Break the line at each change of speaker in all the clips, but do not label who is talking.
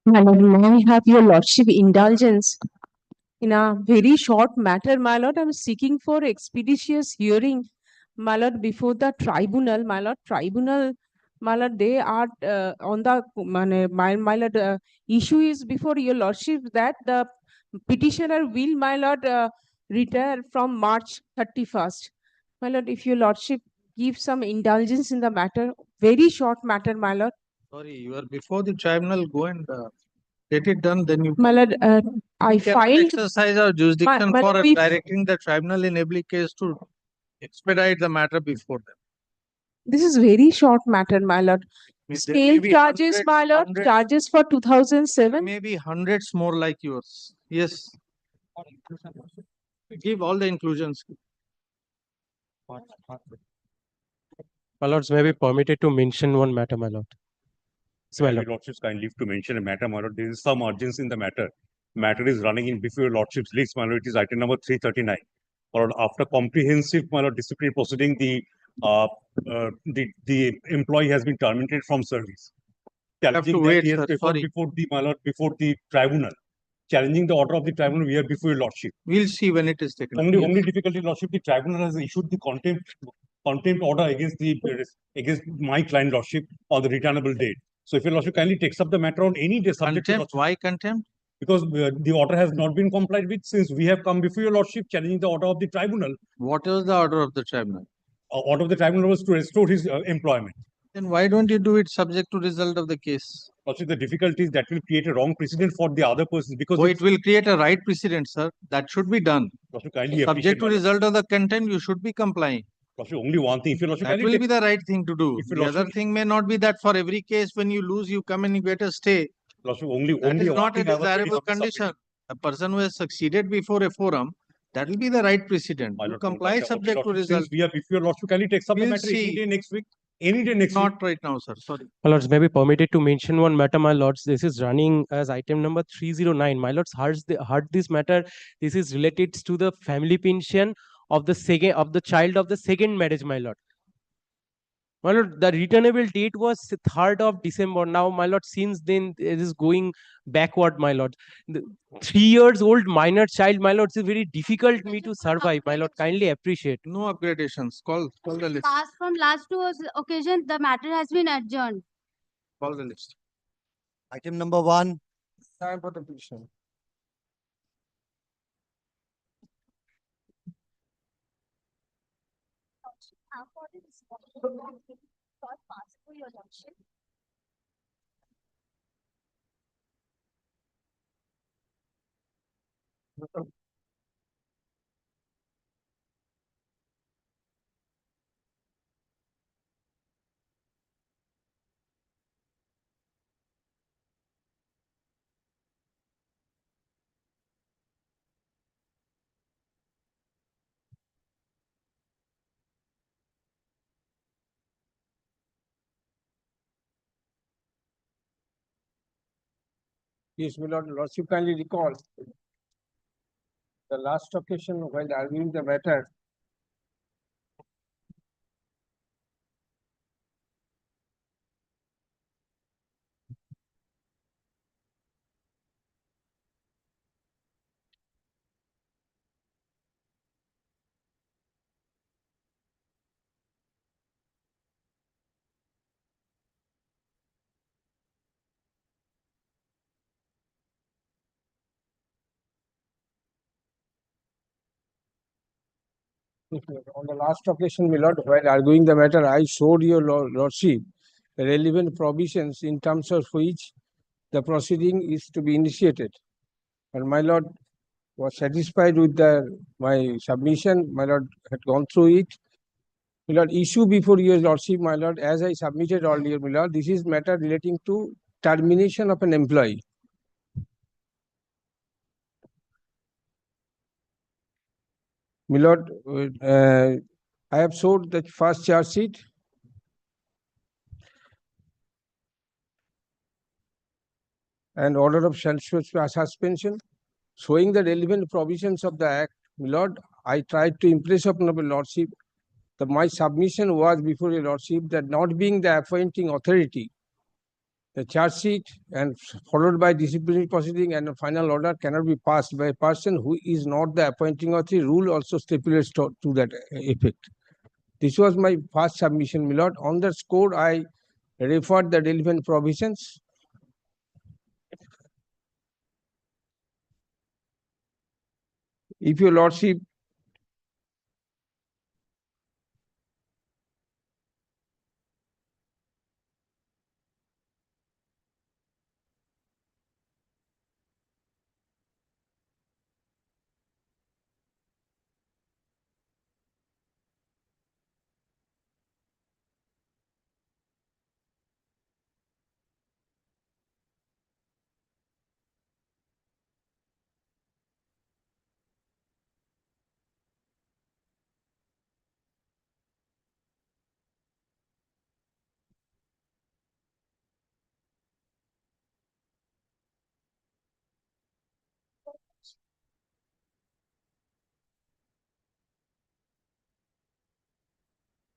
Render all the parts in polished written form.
My lord, may I have your lordship indulgence in a very short matter, my lord? I'm seeking for expeditious hearing, my lord, before the tribunal, my lord. Tribunal, my lord, they are on the my lord. Issue is before your lordship that the petitioner will, my lord, retire from March 31st. My lord, if your lordship give some indulgence in the matter, very short matter, my lord.
Sorry, you are before the tribunal. Go and get it done. Then you
My lord, I
cannot
filed
exercise our jurisdiction
my
for
lord, we
directing the tribunal in every case to expedite the matter before them.
This is very short matter, my lord.
There
Scale
may be
charges,
hundreds,
my lord,
hundreds,
charges for 2007.
maybe hundreds more like yours. Yes. Give all the inclusions.
My lords, may be permitted to mention one matter, my lord. So, my
Your
lord.
lordships kind leave to mention a matter, my lord. There is some urgency in the matter. Matter is running in before your lordship's list, my lord. It is item number 339. My lord, after comprehensive, my lord, disciplinary proceeding, the employee has been terminated from service. Challenging that
wait,
he has
sir.
before the my lord, before the tribunal. Challenging the order of the tribunal, we are before your lordship.
We'll see when it is taken.
Only difficulty, lordship, the tribunal has issued the contempt order against my client lordship on the returnable date. So if your lordship kindly takes up the matter on any day subject to
Contempt? Why contempt?
because the order has not been complied with since we have come before your lordship challenging the order of the tribunal.
What was the order of the tribunal?
Order of the tribunal was to restore his employment.
Then why don't you do it subject to result of the case?
Also, the difficulty is that will create a wrong precedent for the other persons because
it will create a right precedent, sir. That should be done.
kindly
Subject to result of the content, you should be complying.
Only one thing. If your lordship
That will be the right thing to do.
If your
The other
lordship-
thing may not be that for every case when you lose, you come and you get a stay.
lordship,
That
only
is
one
not a
thing I was very
desirable
happy
condition. A person who has succeeded before a forum, that will be the right precedent.
My
You
lord,
comply
okay,
subject to
lordship,
result.
Since we are before your lordship, kindly takes up the
We'll
matter any
see.
day next week. Any day next week.
Not right now, sir. Sorry.
My lords, may be permitted to mention one matter, my lords. This is running as item number 309. My lords, heard this matter. This is related to the family pension of the child of the second marriage, my lord. My lord, the returnable date was 3rd of December. Now, my lord, since then it is going backward, my lord. The 3 years old minor child, my lord, is very difficult me to survive, my lord. Kindly appreciate.
No upgradations. Call the list.
From last two occasions, the matter has been adjourned.
Call the list.
Item number 1.
Time for the petition.
Yes, my lord, lordship kindly recall the last occasion while arguing the matter. On the last occasion, my lord, while arguing the matter, I showed your lordship the relevant provisions in terms of which the proceeding is to be initiated. And my lord was satisfied with my submission. My lord had gone through it. My lord, issue before your lordship, my lord, as I submitted earlier, my lord, this is matter relating to termination of an employee. My lord, I have showed the first charge sheet. And order of suspension, showing the relevant provisions of the Act. My lord, I tried to impress upon your lordship that my submission was before your lordship that not being the appointing authority, the charge sheet and followed by disciplinary proceeding and a final order cannot be passed by a person who is not the appointing authority. Rule also stipulates to that effect. This was my first submission, my lord. On the score, I referred the relevant provisions. If your lordship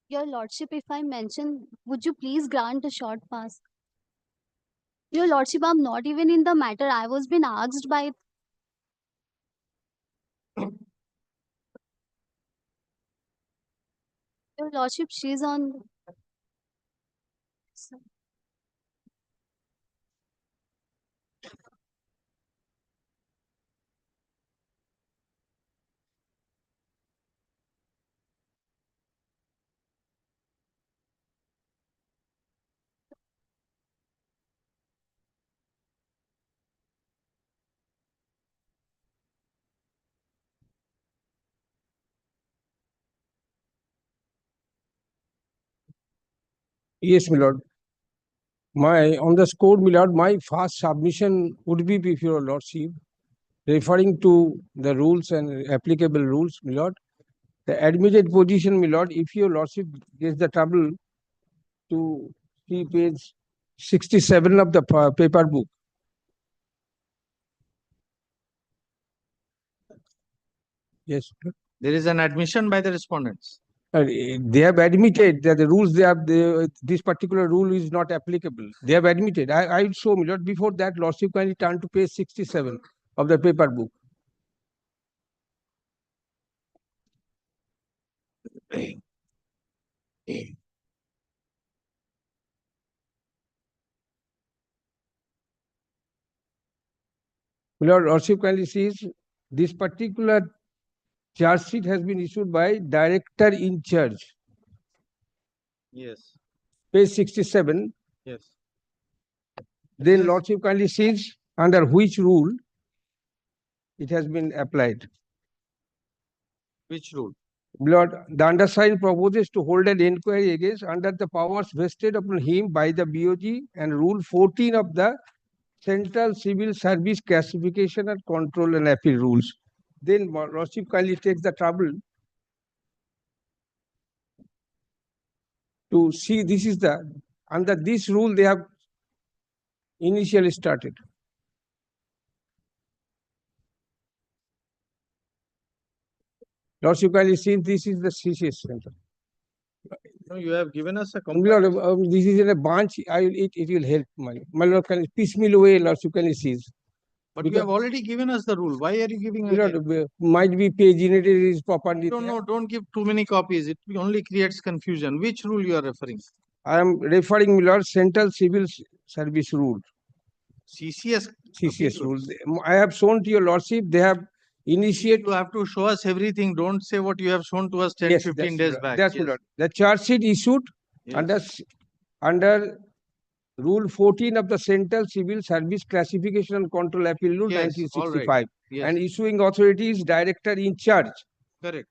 Your Lordship, if I mention, would you please grant a short pass? Your Lordship, I'm not even in the matter. I was being asked by Your Lordship. She's on.
Yes, my lord. On the score, my lord, my first submission would be before your lordship, referring to the rules and applicable rules, my lord. The admitted position, my lord, if your lordship gets the trouble to see page 67 of the paper book. Yes.
There is an admission by the respondents.
They have admitted that the rules this particular rule is not applicable. They have admitted. I show me, Lord. Before that, lordship kindly turn to page 67 of the paper book. Lord, lordship kindly sees this particular charge sheet has been issued by director in charge.
Yes,
Page 67.
yes.
Then
Yes.
lordship kindly sees under which rule it has been applied.
Which rule?
Lord, the undersigned proposes to hold an inquiry against under the powers vested upon him by the BOG and Rule 14 of the Central Civil Service Classification and Control and Appeal Rules. Then lordship kindly takes the trouble to see this is the under this rule they have initially started. Lordship kindly see this is the CCS center.
No, you have given us a
Lord,
complaint.
this is in a bunch. It will help my lord can piecemeal way. Lordship kindly sees.
But you have already given us the rule. Why are you giving
Lord,
again?
might be page generated is properly.
Don't give too many copies. It only creates confusion. Which rule you are referring?
I am referring, my lord, Central Civil Service Rule,
CCS.
CCS
appeal
rule. I have shown to your lordship, they have initiated.
You have to show us everything. Don't say what you have shown to us 10,
Yes,
15 days back.
that's my
Yes.
lord. The charge sheet issued
Yes.
under Rule 14 of the Central Civil Service Classification and Control Appeal Rule
Yes, all right.
1965.
Yes,
And issuing authority is director in charge.
correct.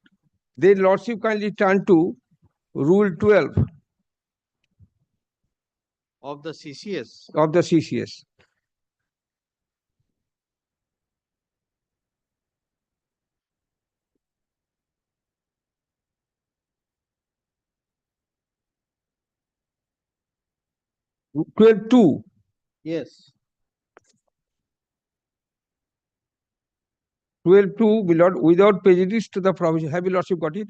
Then lordship kindly turn to Rule 12
Of the CCS.
of the CCS. Rule 12(2).
Yes.
12(2), my lord, without prejudice to the provision. Have your lordship got it?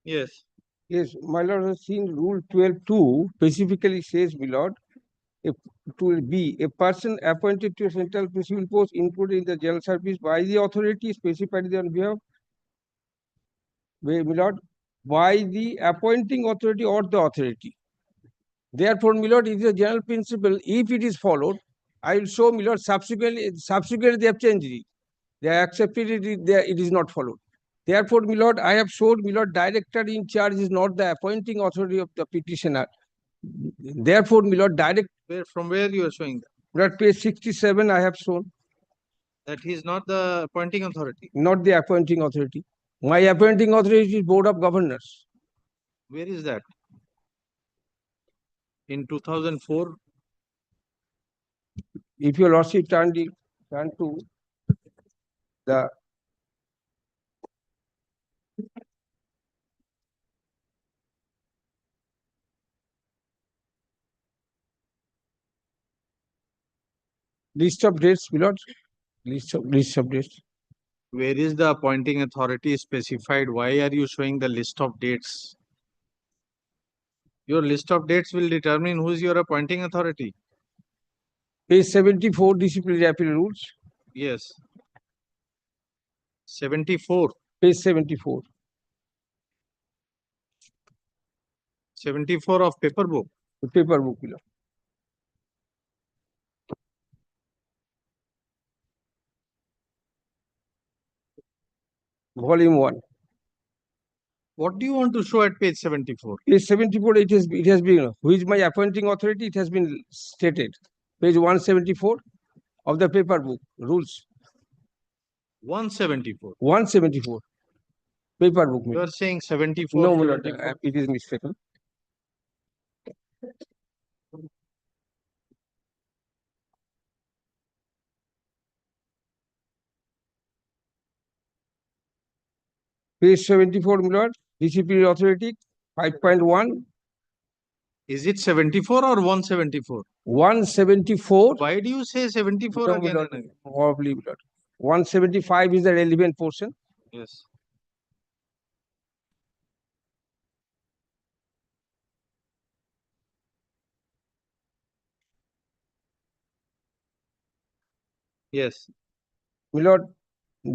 Yes.
Yes, my lord has seen Rule 12(2) specifically says, my lord, if it will be a person appointed to a central principal post included in the general service by the authority specified on behalf, my lord, by the appointing authority or the authority. Therefore, my lord, it is a general principle. If it is followed, I will show, my lord, subsequently they have changed it. They have accepted it, it is not followed. Therefore, my lord, I have showed, my lord, director in charge is not the appointing authority of the petitioner. Therefore, my lord,
From where you are showing that?
Lord, page 67, I have shown,
That he is not the appointing authority.
not the appointing authority. My appointing authority is Board of Governors.
Where is that? In 2004,
If your lordship turn to the list of dates, my lord, list of dates.
where is the appointing authority specified? Why are you showing the list of dates? Your list of dates will determine who is your appointing authority.
Page 74, disciplinary appeal rules.
Yes. 74.
Page 74.
74 of paper book.
The paper book, my lord. Volume 1.
What do you want to show at page 74?
Page 74, it has been, who is my appointing authority? It has been stated. Page 174 of the paper book, rules.
174.
174. Paper book.
You are saying 74.
No, my lord,
74.
it is mistaken. Page 74, my lord, disciplinary authority, 5.1.
Is it 74 or 174?
174.
Why do you say 74
No, my
again?
lord,
and again?
probably, my lord. 175 is the relevant portion.
Yes. Yes.
My lord,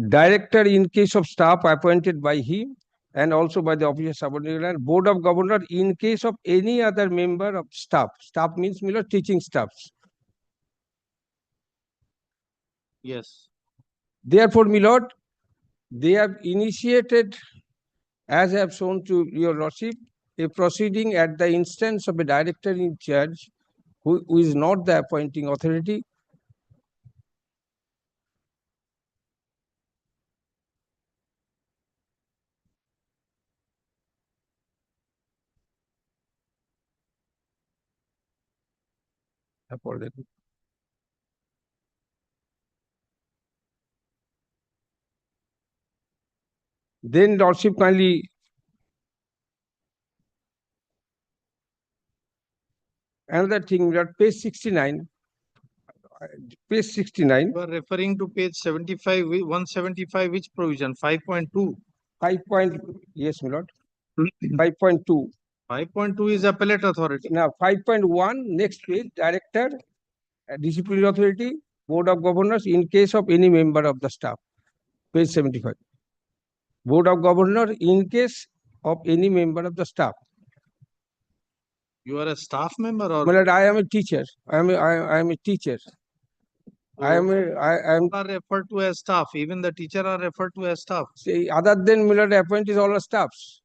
director in case of staff appointed by him and also by the officer subordinate and board of governor in case of any other member of staff. Staff means, my lord, teaching staffs.
Yes.
Therefore, my lord, they have initiated, as I have shown to your lordship, a proceeding at the instance of a director in charge who is not the appointing authority. Then lordship kindly Another thing, we are page 69. Page 69,
You are referring to page 75, 175, which provision? 5.2.
5 point, yes, my lord, 5.2.
5.2 is appellate authority.
Now, 5.1, next page, director, disciplinary authority, board of governors in case of any member of the staff. Page 75. Board of governors in case of any member of the staff.
You are a staff member or
My lord, I am a teacher. I am a teacher. I am
are referred to as staff. Even the teacher are referred to as staff.
say, other than my lord, appointees all are staffs.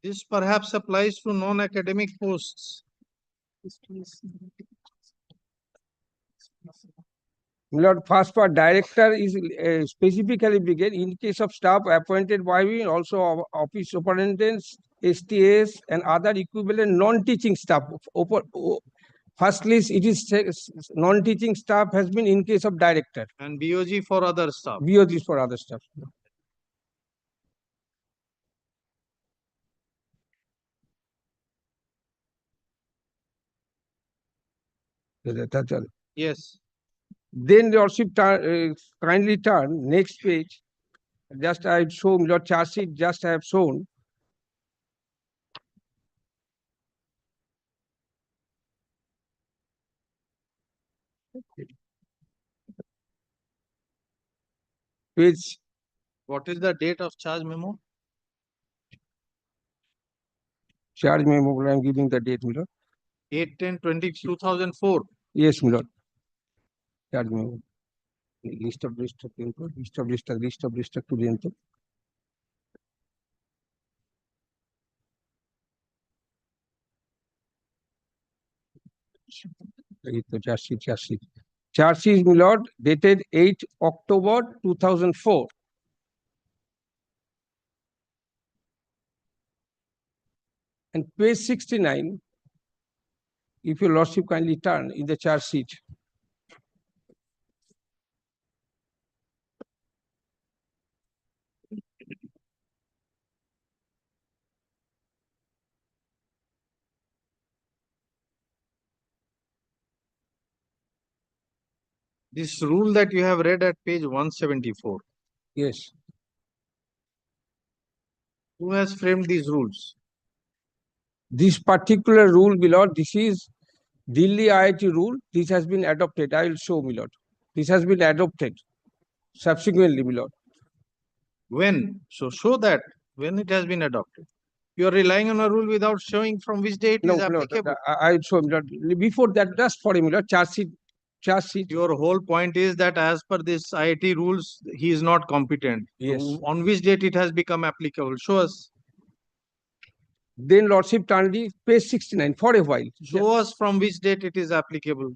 This perhaps applies to non-academic posts.
My lord, first part, director is specifically begin in case of staff appointed by me, also office superintendents, STS, and other equivalent non-teaching staff. First list, it is non-teaching staff has been in case of director.
And BOG for other staff.
BOG is for other staff. That's all.
Yes.
Then the lordship kindly turn next page. Just I show your chart sheet. Just I have shown. Page
What is the date of charge memo?
charge memo. I am giving the date, my lord.
8/10/2004.
Yes, my lord. Charge memo. List of student. Charge sheet. Charge sheet, my lord, dated 8 October 2004. And page 69, if your lordship kindly turn in the charge sheet.
This rule that you have read at page 174.
Yes.
Who has framed these rules?
This particular rule, my lord, this is Delhi IIT rule. This has been adopted. I will show, my lord. This has been adopted subsequently, my lord.
When? So show that when it has been adopted. You are relying on a rule without showing from which date it
No,
is
my lord,
applicable.
I will show, my lord. Before that, just for him, my lord, charge sheet.
Your whole point is that as per this IIT rules, he is not competent.
Yes.
On which date it has become applicable? Show us.
Then lordship turned the page 69 for a while.
Show us from which date it is applicable.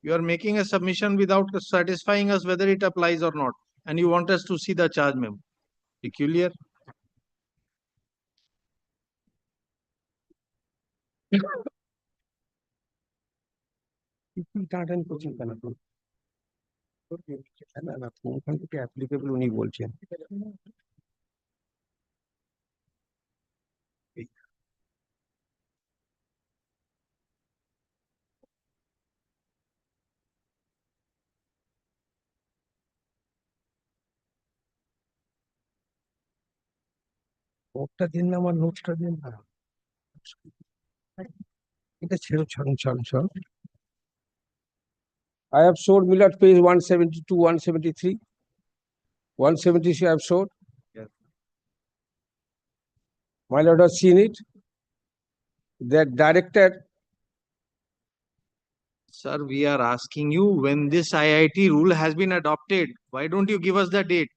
You are making a submission without satisfying us whether it applies or not. And you want us to see the charge memo. Peculiar.
Applicable উনি বলছেন নোটটা দিন না আমার নোটটা দিন না এটা ছেড়ে ছাড়ুন I have showed Millard page 172, 173. 173 I have showed.
Yes.
My lord has seen it. That director.
Sir, we are asking you when this IIT rule has been adopted. Why don't you give us the date?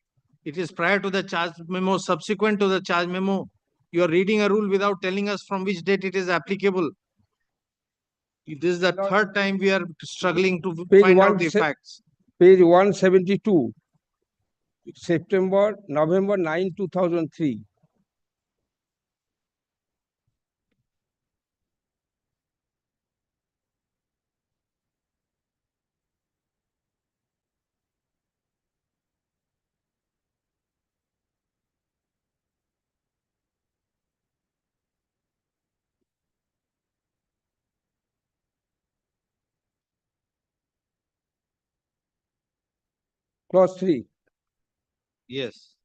It is prior to the charge memo, subsequent to the charge memo. You are reading a rule without telling us from which date it is applicable. This is the third time we are struggling to find out the facts.
Page 172. November 9, 2003. Clause 3.
Yes.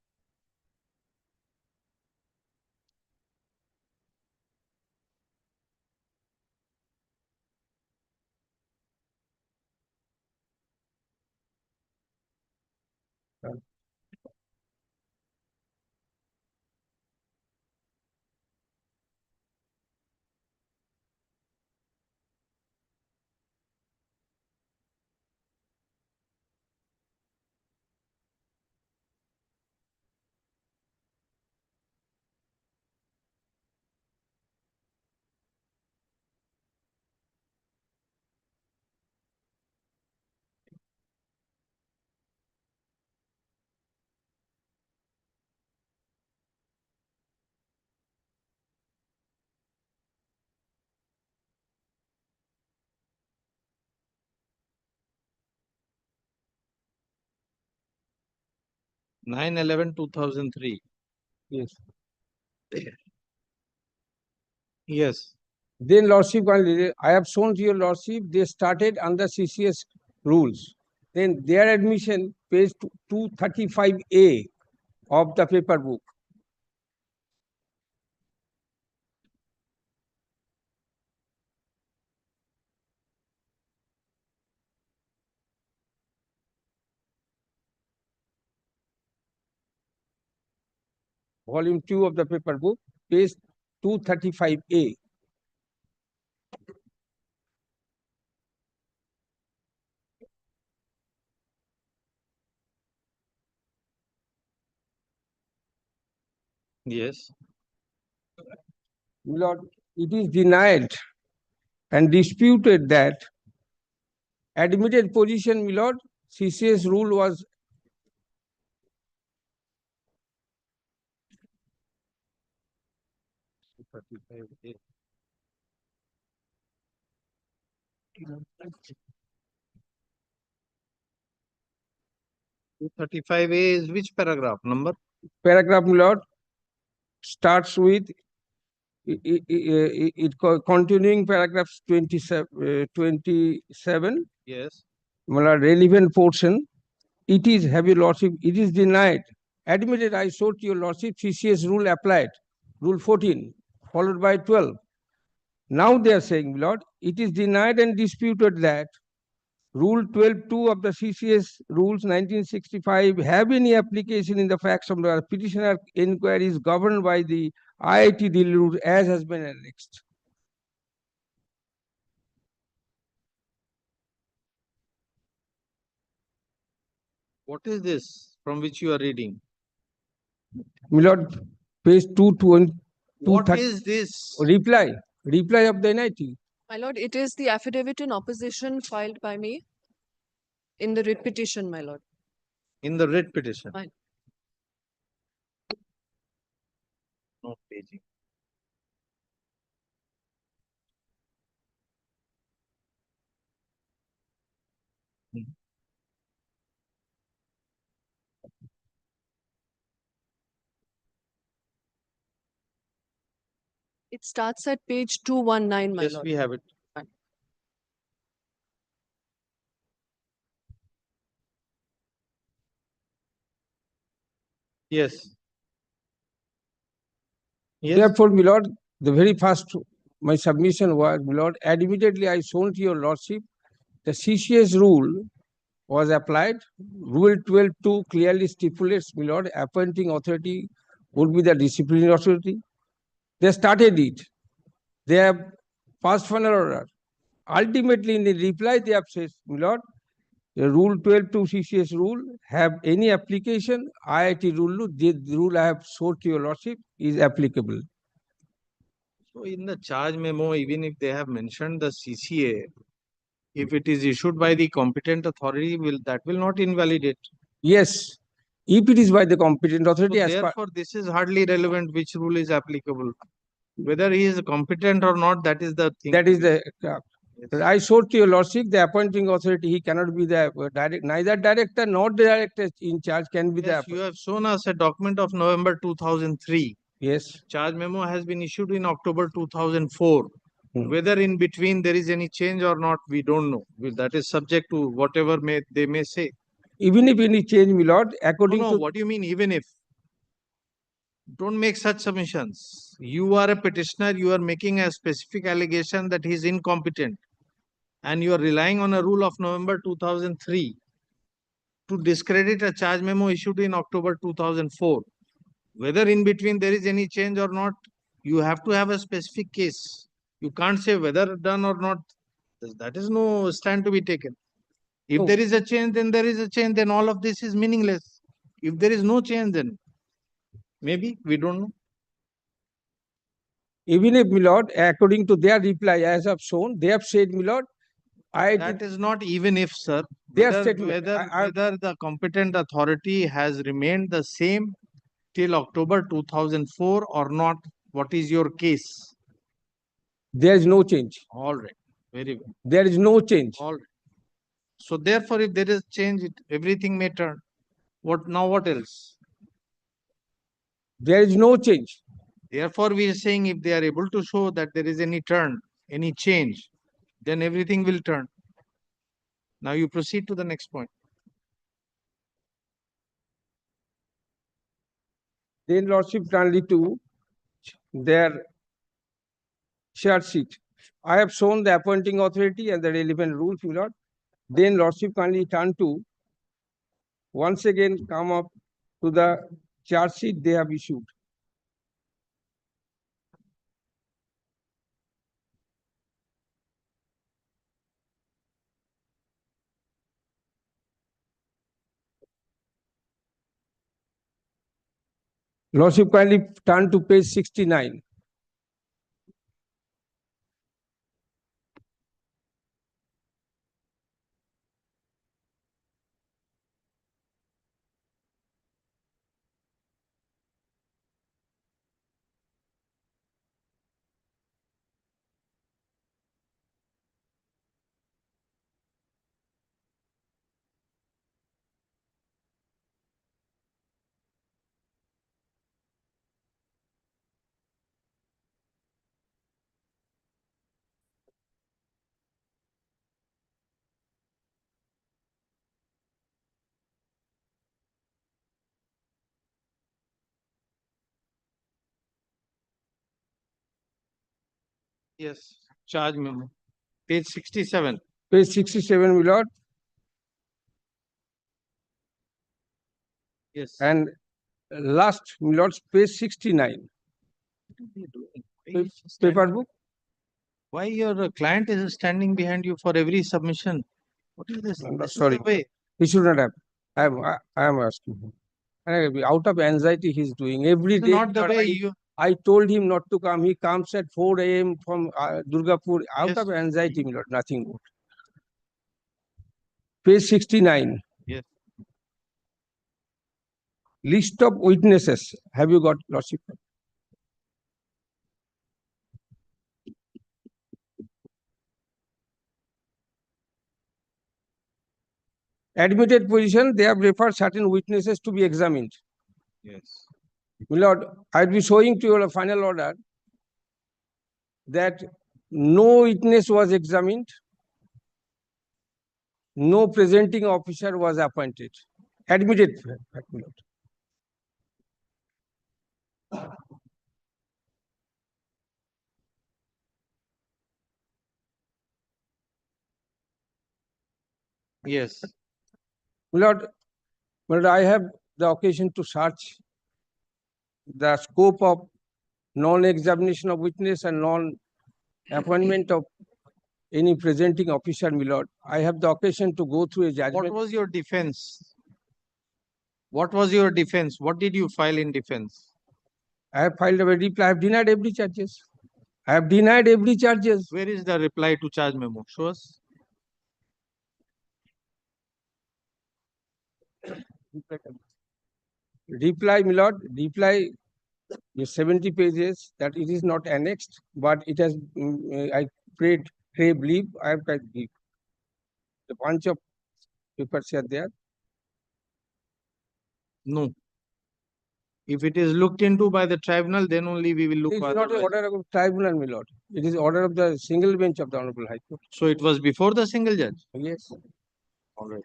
Nine 2003.
Yes.
Yes.
Then Lordship, I have shown to your Lordship, they started under CCS rules. Then their admission, page 235A of the paper book. Volume 2 of the paper book, page 235A.
Yes.
Lord, it is denied and disputed that admitted position, my lord, CCS rule was
Two 35A is which paragraph number?
paragraph, my lord, starts with continuing paragraphs 27,
Yes.
my lord, relevant portion. It is, have your lordship, it is denied. Admitted, I showed to your lordship, CCS rule applied, rule 14, followed by 12. Now they are saying, my lord, it is denied and disputed that Rule 12.2 of the CCS rules 1965 have any application in the facts of the petitioner inquiry is governed by the IIT Delhi rule as has been annexed.
What is this from which you are reading?
My lord, page 220.
What is this?
Reply of the NIT.
My lord, it is the affidavit in opposition filed by me in the writ petition, my lord.
In the writ petition.
Fine.
No paging.
It starts at page 219, my
Yes,
lord.
we have it.
Fine.
Yes. Yes.
Therefore, my lord, the very first my submission was, my lord, admittedly I shown to your lordship the CCS rule was applied. Rule 12.2 clearly stipulates, my lord, appointing authority would be the disciplinary authority. They started it. They have passed final order. Ultimately, in the reply, they have said, my lord, the rule 12.2 CCS rule have any application, IIT rule, the rule I have showed to your lordship is applicable.
So in the charge memo, even if they have mentioned the CCA, if it is issued by the competent authority, that will not invalidate.
Yes, if it is by the competent
So
authority, as per
therefore, this is hardly relevant which rule is applicable. Whether he is competent or not, that is the thing.
that is the
Yes.
I showed to your lordship the appointing authority. He cannot be the direct, neither director nor the director in charge can be
Yes,
the.
you have shown us a document of November 2003.
Yes.
Charge memo has been issued in October 2004. Whether in between there is any change or not, we don't know. That is subject to whatever they may say.
Even if any change, my lord,
No,
according
no,
to
what do you mean even if? Don't make such submissions. You are a petitioner, you are making a specific allegation that he is incompetent. And you are relying on a rule of November 2003 to discredit a charge memo issued in October 2004. Whether in between there is any change or not, you have to have a specific case. You can't say whether done or not. That is no stand to be taken. If
No.
there is a change, then there is a change, then all of this is meaningless. If there is no change, then maybe we don't know.
even if, my lord, according to their reply, as I've shown, they have said, my lord,
That is not even if, sir.
Their
Whether,
statement,
whether the competent authority has remained the same till October 2004 or not, what is your case?
there is no change.
All right. Very well.
There is no change.
All right. So therefore, if there is change, everything may turn. What now? What else?
There is no change.
Therefore, we are saying if they are able to show that there is any turn, any change, then everything will turn. Now you proceed to the next point.
Then lordship kindly to their charge sheet. I have shown the appointing authority and the relevant rules, my lord. Then lordship kindly turn to once again come up to the charge sheet they have issued. Lordship kindly turn to page 69.
Yes. Charge memo. Page 67.
Page 67, my lord.
Yes.
And last, my lord, page 69. Paper book.
Why your client is standing behind you for every submission? What is this?
I'm
This is
sorry.
the way.
He should not have. I am asking him. And out of anxiety, he's doing every
This is
day.
not the
but
way you.
I told him not to come. He comes at 4 a.m. from Durgapur. Out
Yes.
of anxiety, my lord, nothing more. Page 69.
Yes.
List of witnesses. Have you got, lordship? Admitted position, they have referred certain witnesses to be examined.
Yes.
My lord, I'll be showing to you a final order that no witness was examined, no presenting officer was appointed. Admitted, my lord.
Yes.
My lord, I have the occasion to search the scope of non-examination of witness and non-appointment of any presenting officer, my lord. I have the occasion to go through a
What
judgment.
was your defense? What was your defense? What did you file in defense?
I have filed a reply. I have denied every charges. I have denied every charges.
Where is the reply to charge memo? Show us.
Reply, my lord, reply is 70 pages that it is not annexed, but it has, I crave leave, I have tried leave. The bunch of papers are there.
No. If it is looked into by the tribunal, then only we will look
It is
for
not an
otherwise.
order of tribunal, my lord. It is order of the single bench of the Honorable High Court.
So it was before the single judge?
Yes.
All right.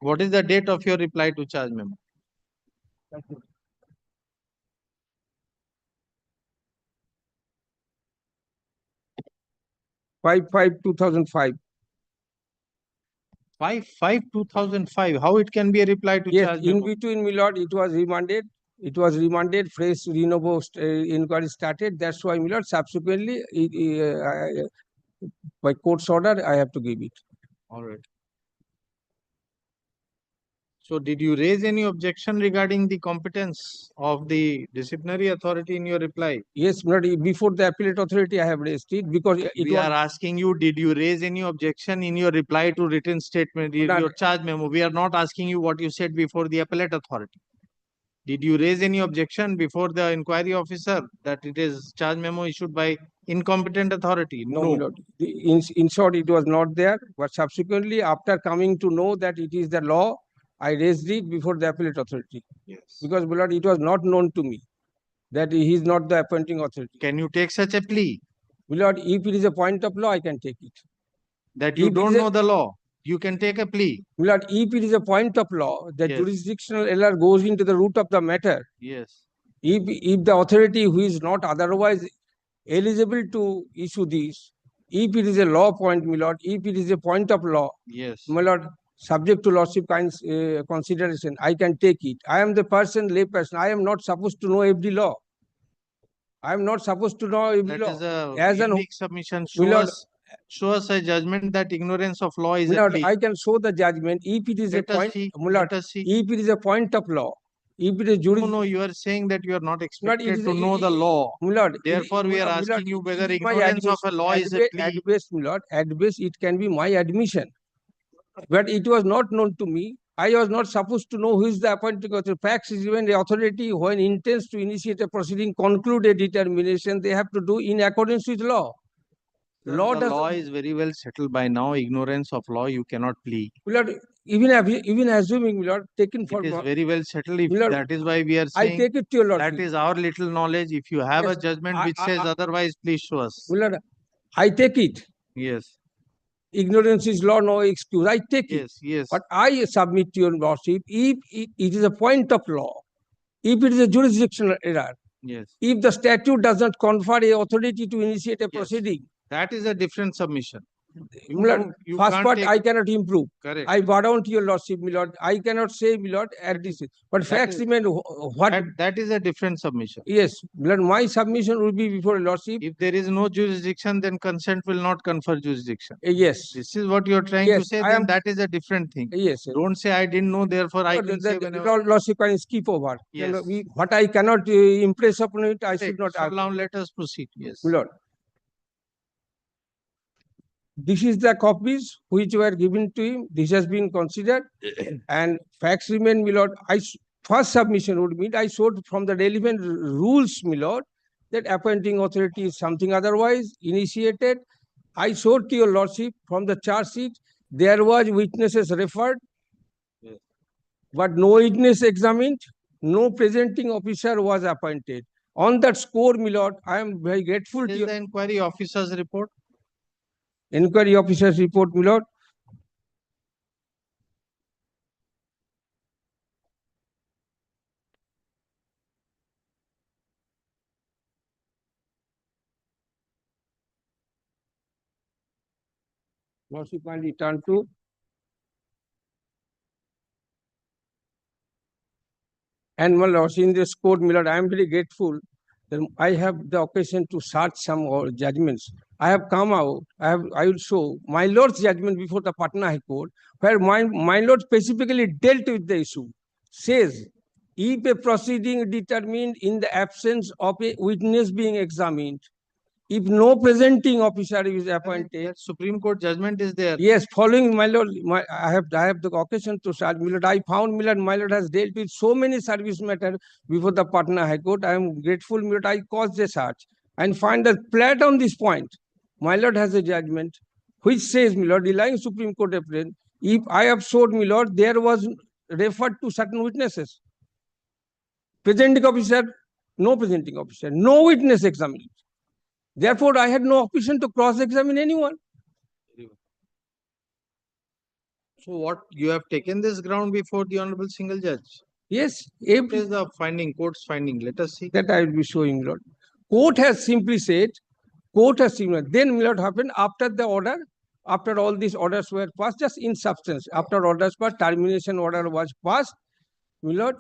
What is the date of your reply to charge memo?
5/5/2005.
5/5/2005. How it can be a reply to
Yes,
charge
in
memo?
between, my lord, it was remanded. It was remanded, fresh renewable inquiry started. That's why, my lord, subsequently, by court's order, I have to give it.
All right. So did you raise any objection regarding the competence of the disciplinary authority in your reply?
Yes, my lord, before the appellate authority, I have raised it because it
We
was.
are asking you, did you raise any objection in your reply to written statement,
Not-
your charge memo? We are not asking you what you said before the appellate authority. Did you raise any objection before the inquiry officer that it is charge memo issued by incompetent authority?
No, my lord. In short, it was not there. But subsequently, after coming to know that it is the law, I raised it before the appellate authority.
Yes.
Because, my lord, it was not known to me that he is not the appointing authority.
Can you take such a plea
My lord, if it is a point of law, I can take it.
that you
If it
don't
is a-
know the law? You can take a plea.
My lord, if it is a point of law, the
Yes.
jurisdictional error goes into the root of the matter.
Yes.
If the authority who is not otherwise eligible to issue this, if it is a law point, my lord, if it is a point of law,
Yes.
my lord, subject to lordship consideration, I can take it. I am the person, lay person. I am not supposed to know every law. I am not supposed to know every
That
law.
is a
As an
unique submission.
My lord,
Show us a judgment that ignorance of law is
my
a
lord,
plea.
I can show the judgment if it is a
Let us
point.
see.
My lord,
Let us see.
if it is a point of law, if it is
No,
jurisdiction.
no, you are saying that you are not
Lord,
expected to know the law.
My lord,
Therefore, we are
my lord,
asking you whether
it is my
ignorance of a
admission.
law is a plea.
At best, my lord, at best, it can be my admission. But it was not known to me. I was not supposed to know who is the appointing authority. Facts is when the authority, when intends to initiate a proceeding, conclude a determination, they have to do in accordance with law.
Sir,
Law
the
does.
law is very well settled by now. Ignorance of law, you cannot plea.
My lord, even assuming, my lord, taken for.
It is very well settled. If
My lord,
that is why we are
I
saying
take it to your lordship.
that is our little knowledge. If you have
Yes,
a judgment which
I-
says otherwise, please show us.
My lord, I take it.
Yes.
Ignorance is law, no excuse. I take it.
Yes. Yes.
But I submit to your lordship, if it is a point of law, if it is a jurisdictional error,
Yes.
if the statute does not confer a authority to initiate a
Yes.
proceeding,
That is a different submission. You
my lord,
don't- you
first
can't
part
take-
I cannot improve.
Correct.
I bow down to your lordship, my lord. I cannot say, my lord, at this. But facts
is-
remain what.
That is a different submission.
Yes, my lord, my submission will be before lordship.
If there is no jurisdiction, then consent will not confer jurisdiction.
Yes.
This is what you are trying to
Yes,
say,
I
then
am.
that is a different thing.
Yes. Sir.
Don't say I didn't know, therefore I can say whenever.
Lordship can skip over.
Yes.
What I cannot impress upon it, I
Correct.
should not.
So now let us proceed. Yes.
My lord. This is the copies which were given to him. This has been considered and facts remain, my lord. First submission would mean I showed from the relevant rules, my lord, that appointing authority is something otherwise initiated. I showed to your lordship from the charge sheet, there was witnesses referred,
Yes.
but no witness examined, no presenting officer was appointed. On that score, my lord, I am very grateful
What
to
is
your
the inquiry officer's report?
inquiry officer's report, my lord. Lordship, I return to and my lord, in this court, my lord, I am very grateful that I have the occasion to search some judgments. I have come out, I will show my lord's judgment before the Patna High Court, where my lord specifically dealt with the issue. Says, if a proceeding determined in the absence of a witness being examined, if no presenting officer is appointed.
That Supreme Court judgment is there.
Yes, following my lord, I have the occasion to start. My lord, I found my lord has dealt with so many service matters before the Patna High Court. I am grateful, my lord, I caused a search and find that flat on this point. My lord has a judgment which says, my lord, relying Supreme Court opinion, if I have showed, my lord, there was referred to certain witnesses. Presenting officer, no presenting officer, no witness examined. Therefore, I had no option to cross-examine anyone.
So what, you have taken this ground before the honorable single judge?
Yes,
What
every,
is the finding, court's finding? Let us see.
that I will be showing, Lord. Court has simply said, court has simply, then what happened after the order, after all these orders were passed, just in substance, after orders passed, termination order was passed, Milord,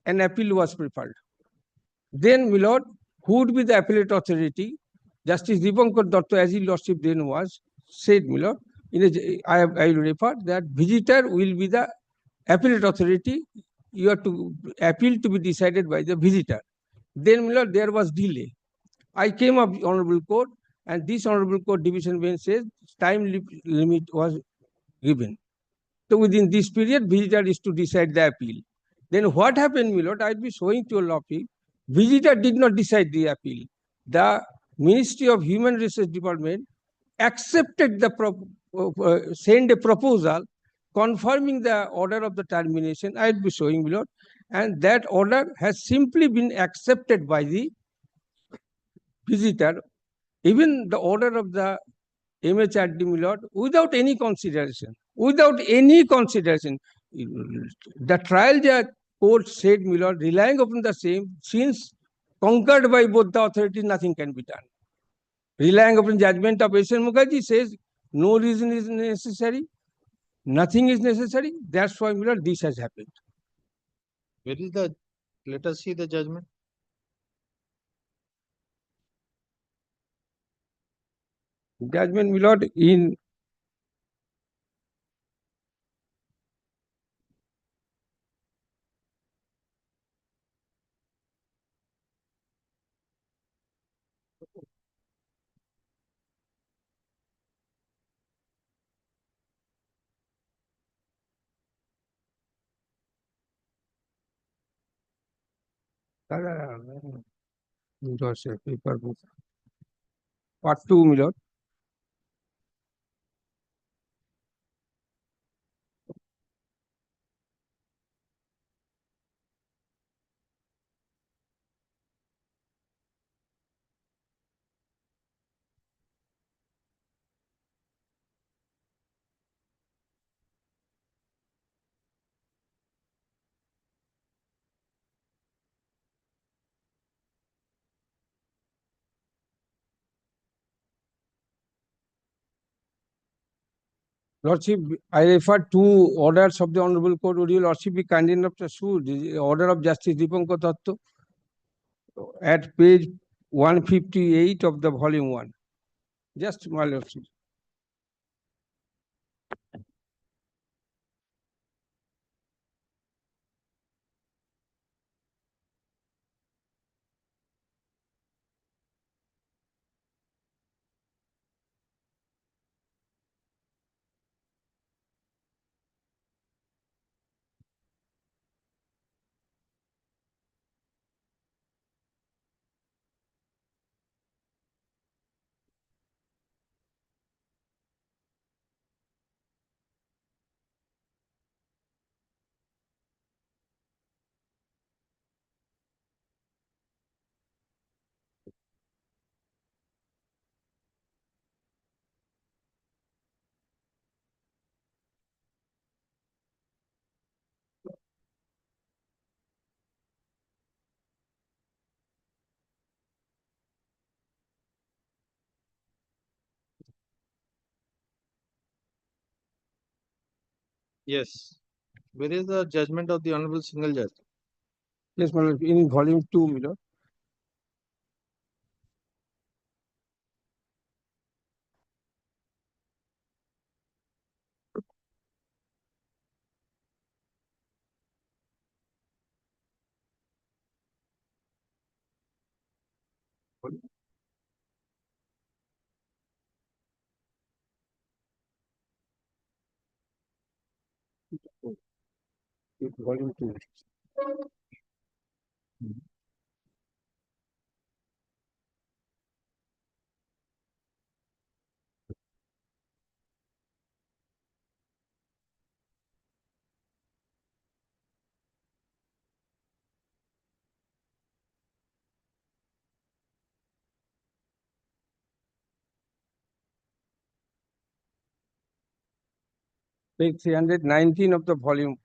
an appeal was preferred. Then, Milord, who would be the appellate authority? Justice Dipankar Datta, as his lordship then was, said, Milord, I will refer that visitor will be the appellate authority. You have to appeal to be decided by the visitor. Then, Milord, there was delay. I came up honorable court, and this honorable court division bench says time limit was given. So within this period, visitor is to decide the appeal. Then what happened, Milord? I'll be showing to your lordship. Visitor did not decide the appeal. The Ministry of Human Resource Department accepted the send a proposal confirming the order of the termination. I'll be showing, Milord, and that order has simply been accepted by the visitor. Even the order of the MHRD, Milord, without any consideration, without any consideration. The trial judge court said, Milord, relying upon the same, since conquered by both the authorities, nothing can be done. Relying upon judgment of S.N. Mukherjee says, no reason is necessary, nothing is necessary. That's why, Milord, this has happened.
Where is the, let us see the judgment.
Judgment, Milord, in paper book. Part 2, Milord. Lordship, I refer to orders of the Honorable Court. Would your Lordship be kind enough to show the order of Justice Dipankar Datta at page 158 of the volume 1? Just, my Lordship.
Yes. Where is the judgment of the honorable single judge?
Yes, my Lord, in volume 2, Milord. Volume 2. page 319 of the volume.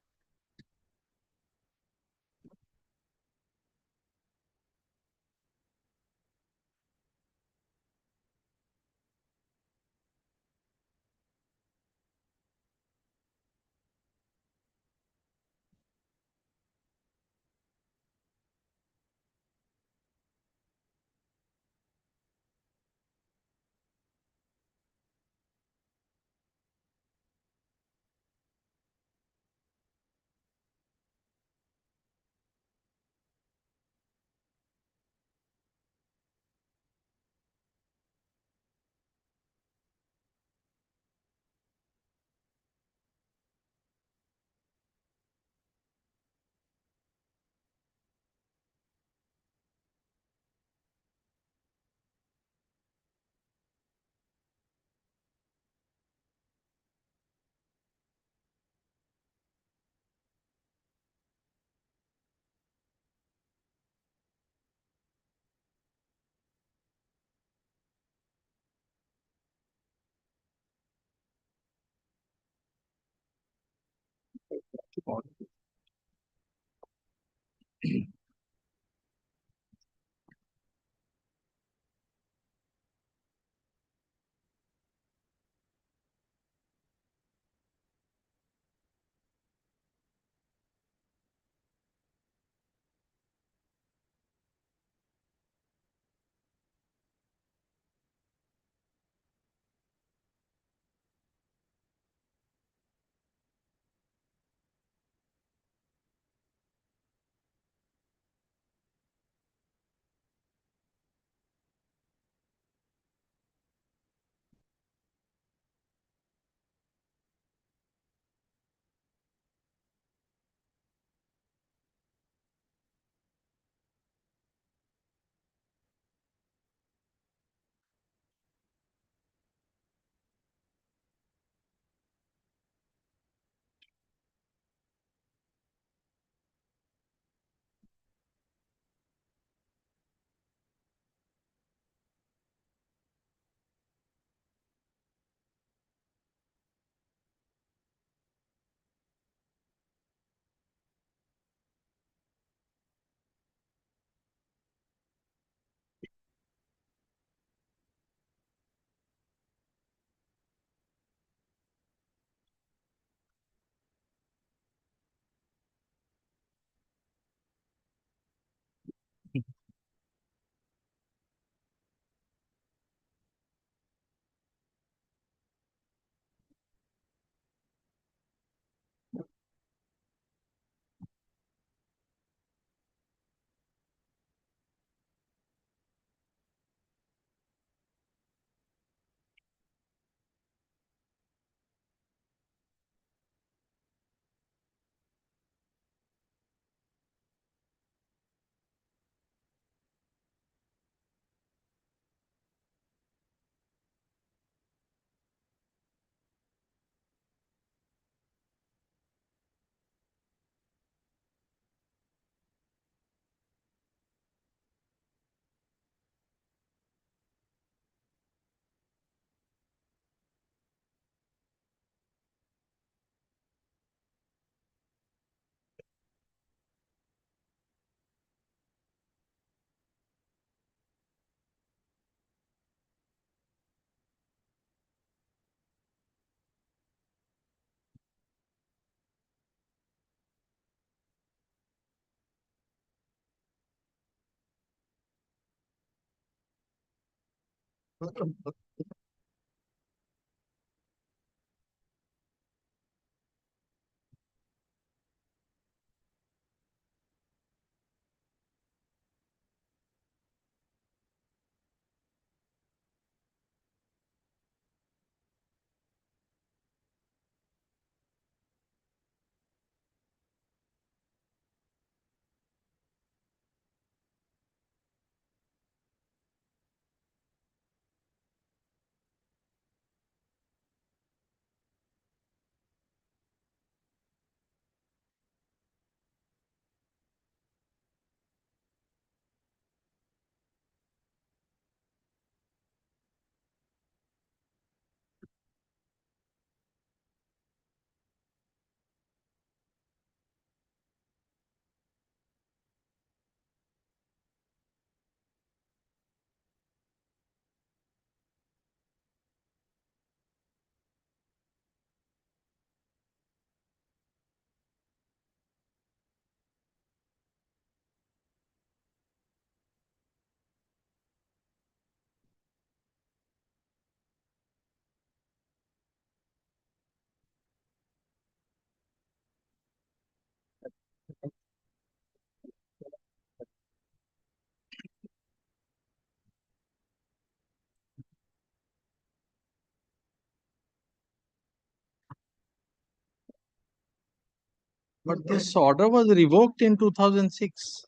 But this order was revoked in 2006.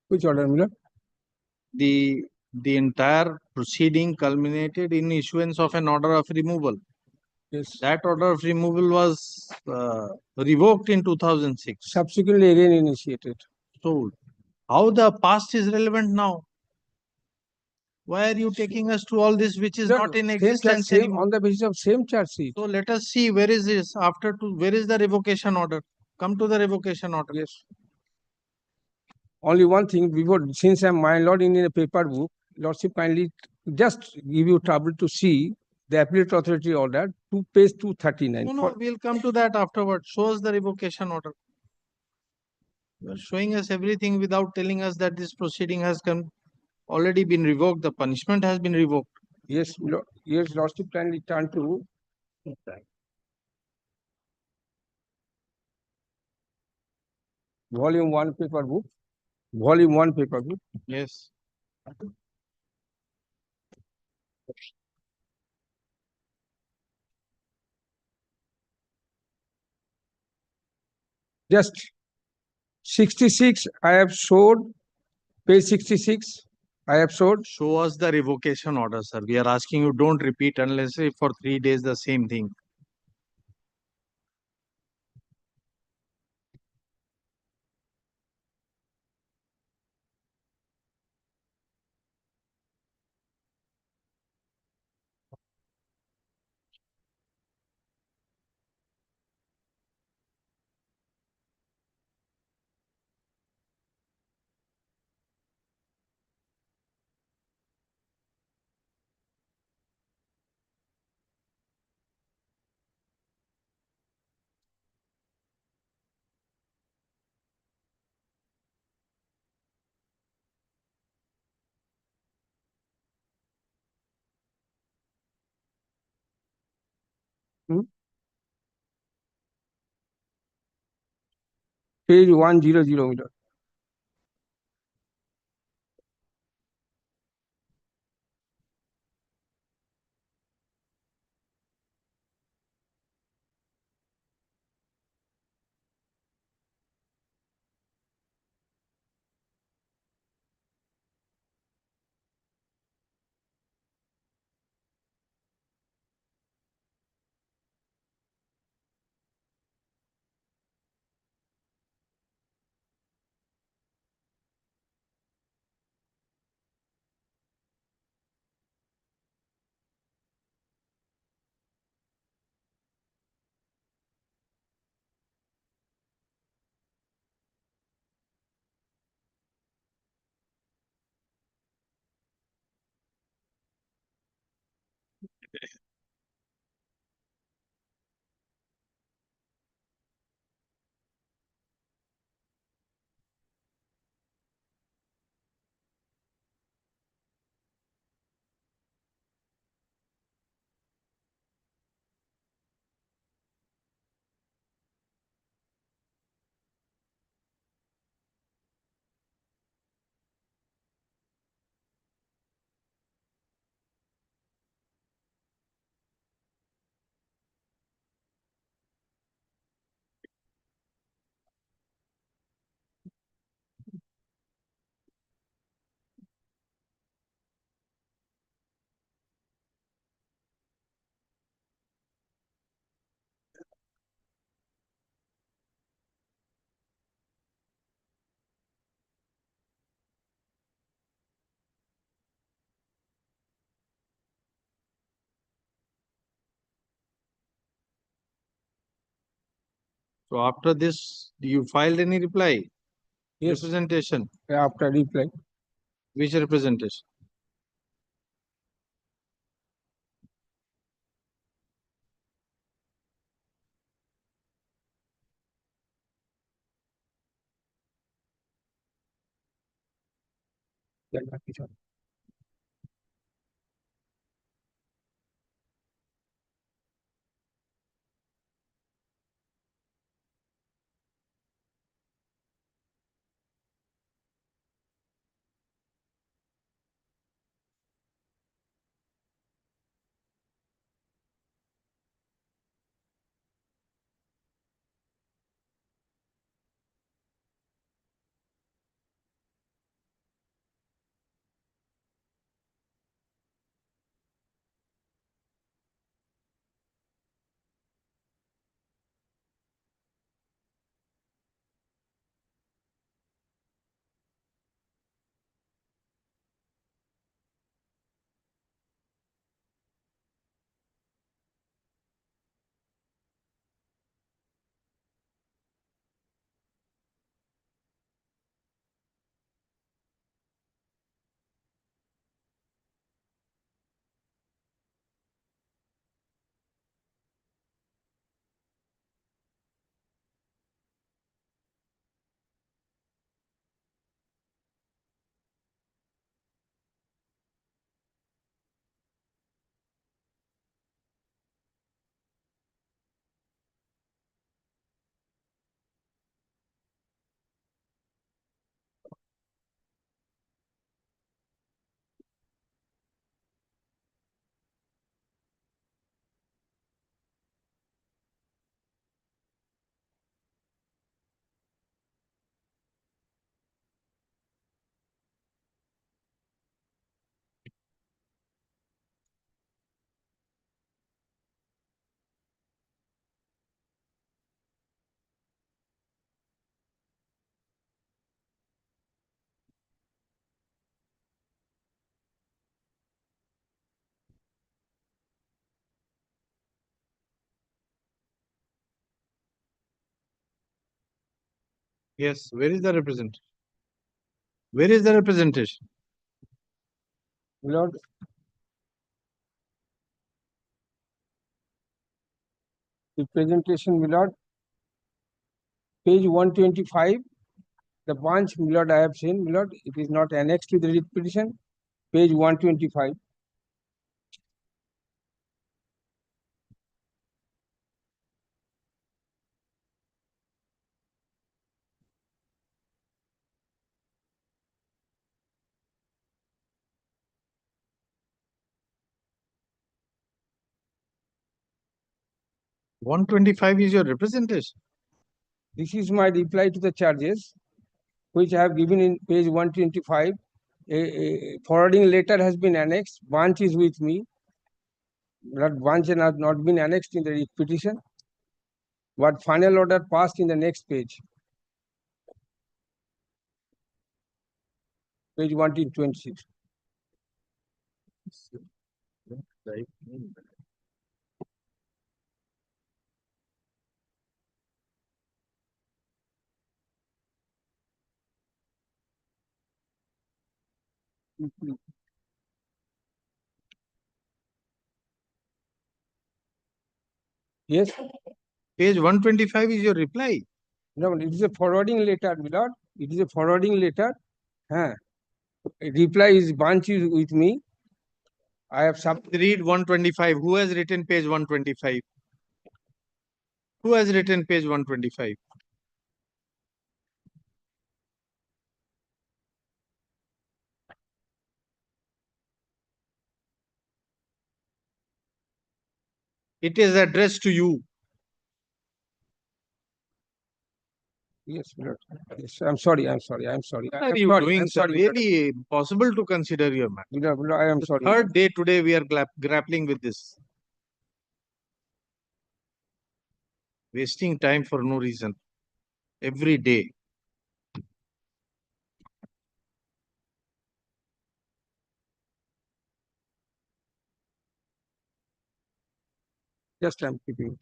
Which order, Milord?
The entire proceeding culminated in issuance of an order of removal.
Yes.
That order of removal was revoked in 2006.
Subsequently again initiated.
So, how the past is relevant now? Why are you taking us to all this which is not in existence anymore?
On the basis of same charge sheet.
So let us see where is this where is the revocation order? Come to the revocation order.
Yes. Only one thing before, since I'm my lord in a paper book, Lordship kindly just give you trouble to see the appellate authority order to page 239.
No, we'll come to that afterwards. Show us the revocation order. You are showing us everything without telling us that this proceeding has already been revoked. The punishment has been revoked.
Yes, yes, Lordship kindly turn to volume 1 paper book. Volume 1 paper book.
Yes.
Just 66, I have showed, page 66, I have showed.
Show us the revocation order, sir. We are asking you, don't repeat unless for 3 days the same thing.
Page 100, Milord.
So after this, you filed any reply?
Yes,
Representation.
after reply.
Which representation? Yes, where is the representation? Where is the representation?
My lord, the presentation, my lord, page 125, the bunch, my lord, I have seen, my lord, it is not annexed to the writ petition, page 125.
— 125 is your representation.
This is my reply to the charges, which I have given in page 125. A forwarding letter has been annexed. Bunch is with me. That bunch has not been annexed in the writ petition, but final order passed in the next page. Page 126. Yes,
Page 125 is your reply.
no, it is a forwarding letter, my lord. It is a forwarding letter. Huh. Reply is bunch is with me. I have sub.
Read 125. Who has written page 125? Who has written page 125? It is addressed to you.
Yes, my lord. Yes, I'm sorry. I'm sorry. I'm sorry.
What
I'm
are you
sorry.
doing,
I'm
sir?
sorry. my lord.
Really impossible to consider your matter.
My lord, I am
The
sorry.
third day today we are grappling with this. Wasting time for no reason. Every day.
Just I'm keeping.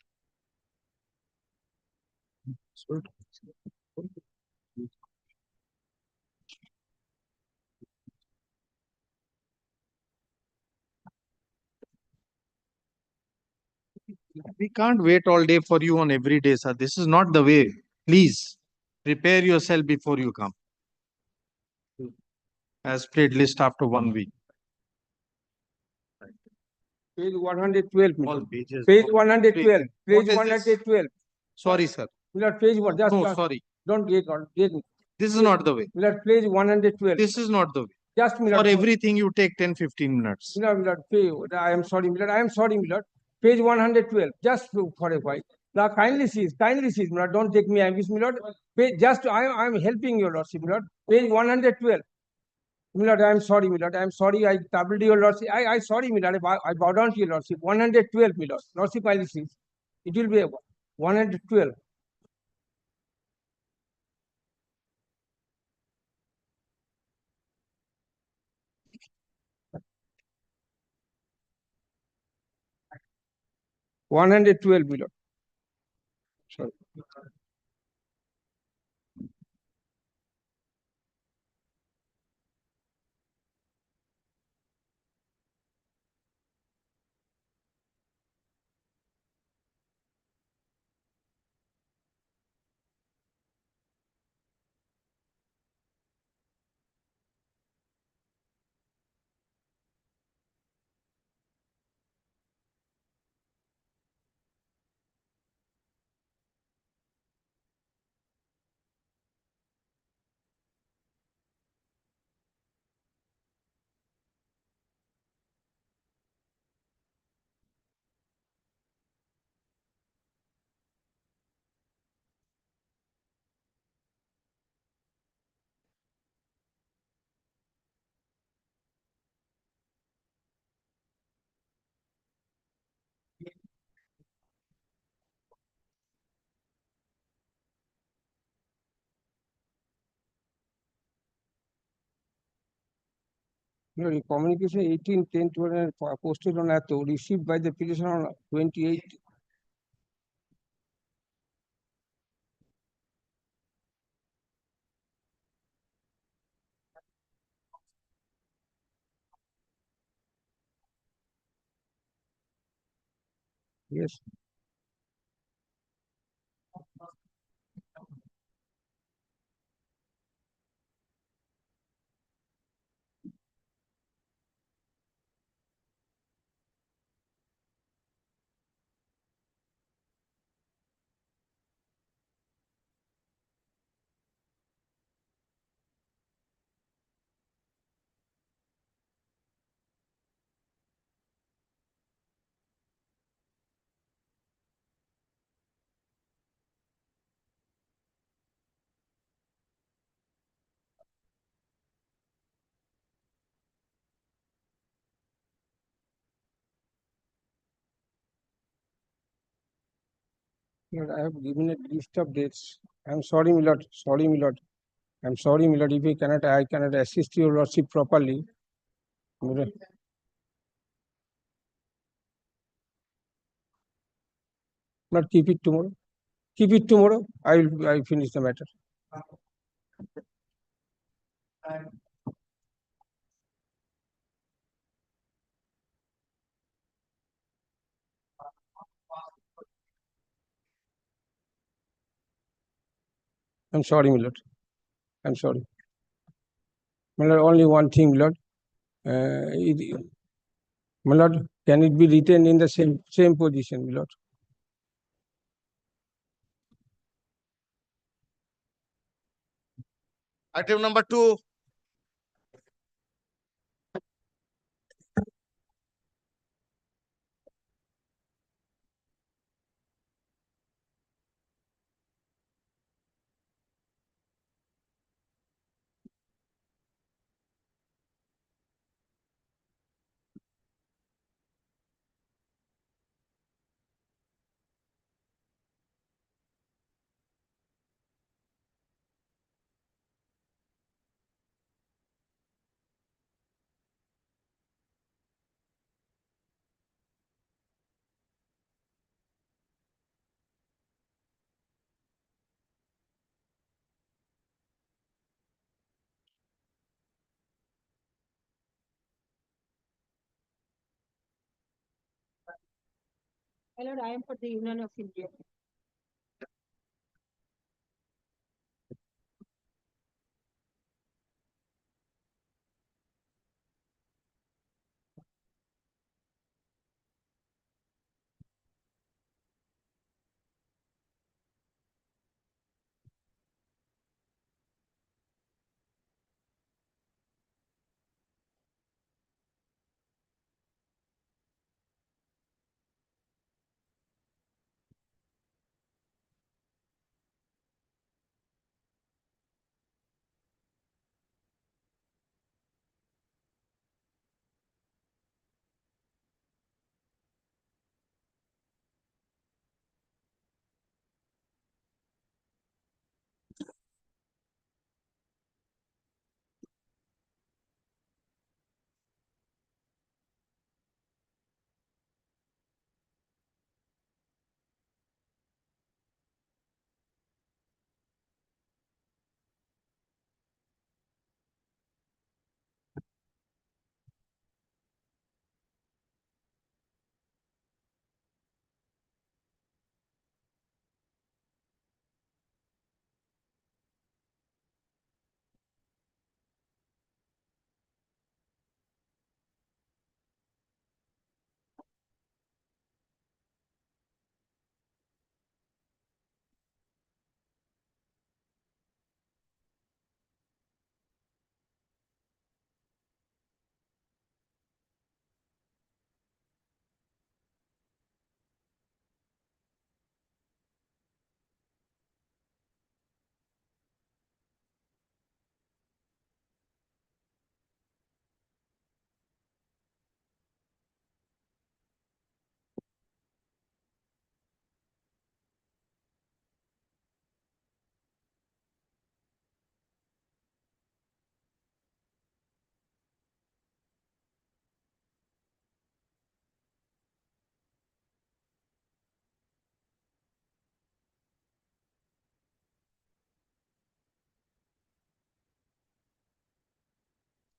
We can't wait all day for you on every day, sir. This is not the way. Please prepare yourself before you come. As played list after 1 week.
Page 112. my
All
lord.
pages.
Page
all
112.
What
Page
is this?
112.
Sorry, sir.
My lord, page one. Just
No, sorry.
don't get on. Get me.
This is not the way.
My lord, page 112.
This is not the way.
Just my
For
lord.
everything you take 10-15 minutes.
My lord, I am sorry, my lord. I am sorry, my lord. Page 112. Just for a while. Now kindly cease, my lord. Don't take me ambush, my lord. Page, just I am helping your lordship, my lord. Page 112. My lord, I am sorry, my lord. I am sorry. I troubled your lordship. I sorry, my lord. I bow down to your lordship. 112, my lord. Lordship, kindly cease. It will be 112. One 112, my lord. Sorry. No, the communication 18/10 posted on ATO, received by the petitioner on 28. Yes. Lord, I have given a list of dates. I'm sorry, my lord. Sorry, my lord. I'm sorry, my lord. If I cannot assist your lordship properly. My lord. Not keep it tomorrow. Keep it tomorrow. I will finish the matter. I'm sorry, my lord. I'm sorry. My lord, only one thing, my lord. My lord, can it be written in the same position, my lord?
Item number 2.
My lord, I am for the Union of India.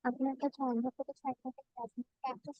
अपने का चांदा को तो side में कैसे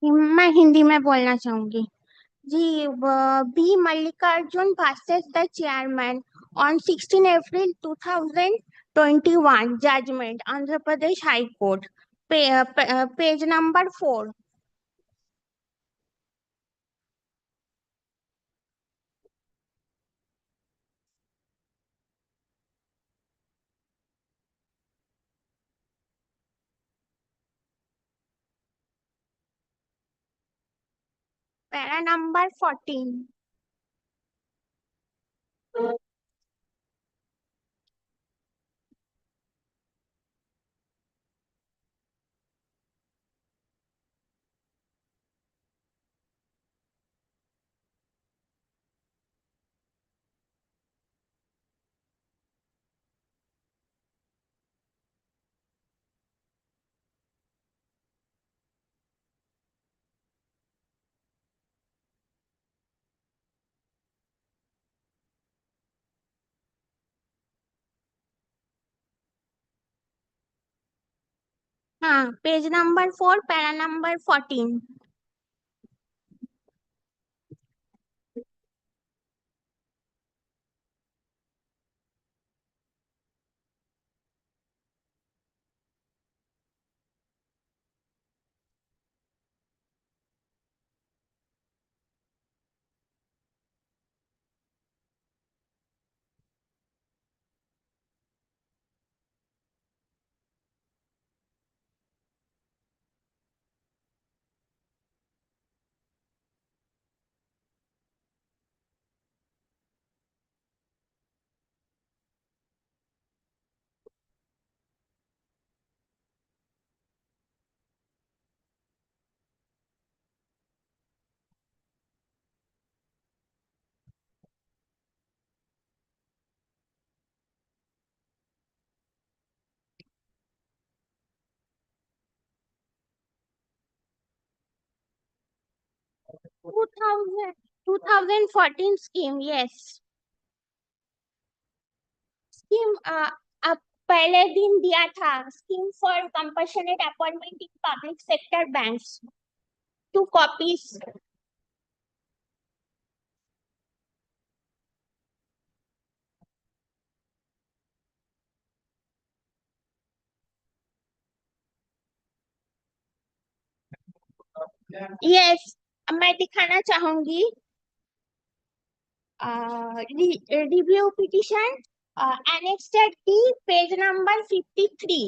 मैं हिंदी में बोलना चाहूंगी जी। B Mallikarjun versus the chairman on 16 April 2021 judgement Andhra Pradesh high court page number 4। Para number 14। हाँ, page number 4 para number 14। Two thousand 14 scheme, yes. Scheme अब पहले दिन दिया था, scheme for compassionate appointment in public sector banks, 2 copies. Yes, मैं दिखाना चाहूंगी review petition annexed D, page number 53।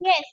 Yes,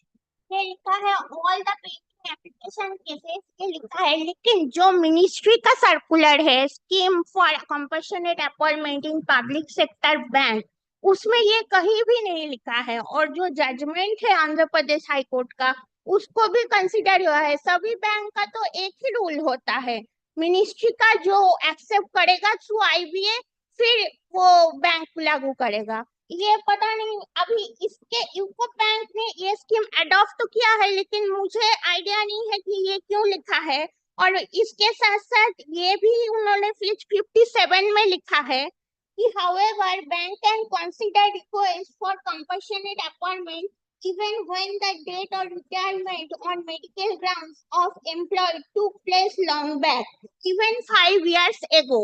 ये लिखा है all the pending application cases, ये लिखा है, लेकिन जो मिनिस्ट्री का सर्कुलर है scheme for compassionate appointment in public sector bank, उसमें ये कहीं भी नहीं लिखा है। और जो जजमेंट है आंध्र प्रदेश हाई कोर्ट का, उसको भी कंसिडर हुआ है। सभी बैंक का तो एक ही रूल होता है, मिनिस्ट्री का जो एक्सेप्ट करेगा थ्रू आईबीए, फिर वो बैंक लागू करेगा। ये पता नहीं अभी इसके यूको बैंक ने ये स्कीम अडॉप्ट तो किया है, लेकिन मुझे आइडिया नहीं है कि ये क्यों लिखा है। और इसके साथ साथ ये भी उन्होंने पेज 57 में लिखा है कि however bank can consider request for compassionate appointment even when the date of retirement on medical grounds of employee took place long back, even 5 years ago.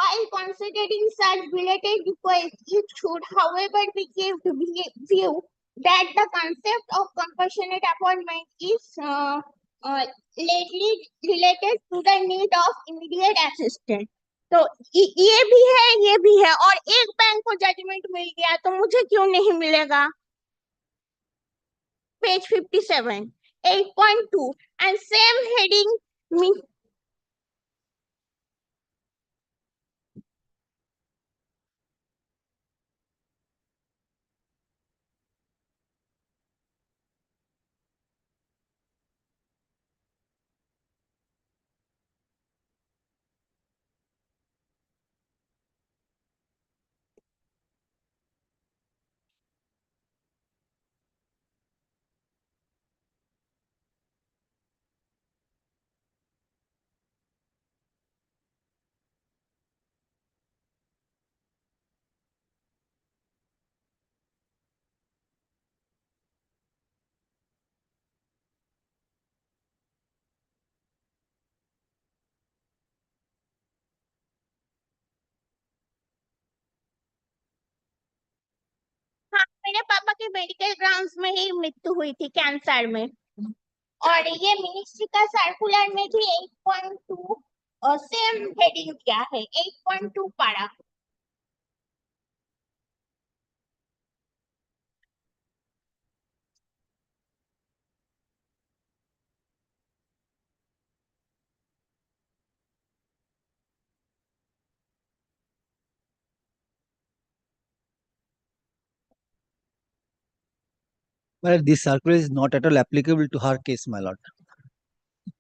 while considering such related requests, it should, however, be given view that the concept of compassionate appointment is lately related to the need of immediate assistance. तो ये भी है और एक bank को judgement मिल गया तो मुझे क्यों नहीं मिलेगा? Page 57, 8.2 and same heading हाँ, मेरे पापा के मेडिकल ग्राउंड्स में ही मृत्यु हुई थी कैंसर में और ये मिनिस्ट्री का सर्कुलर में भी 8.2 सेम हेडिंग क्या है 8.2 पढ़ा
Well, this circular is not at all applicable to her case, my lord.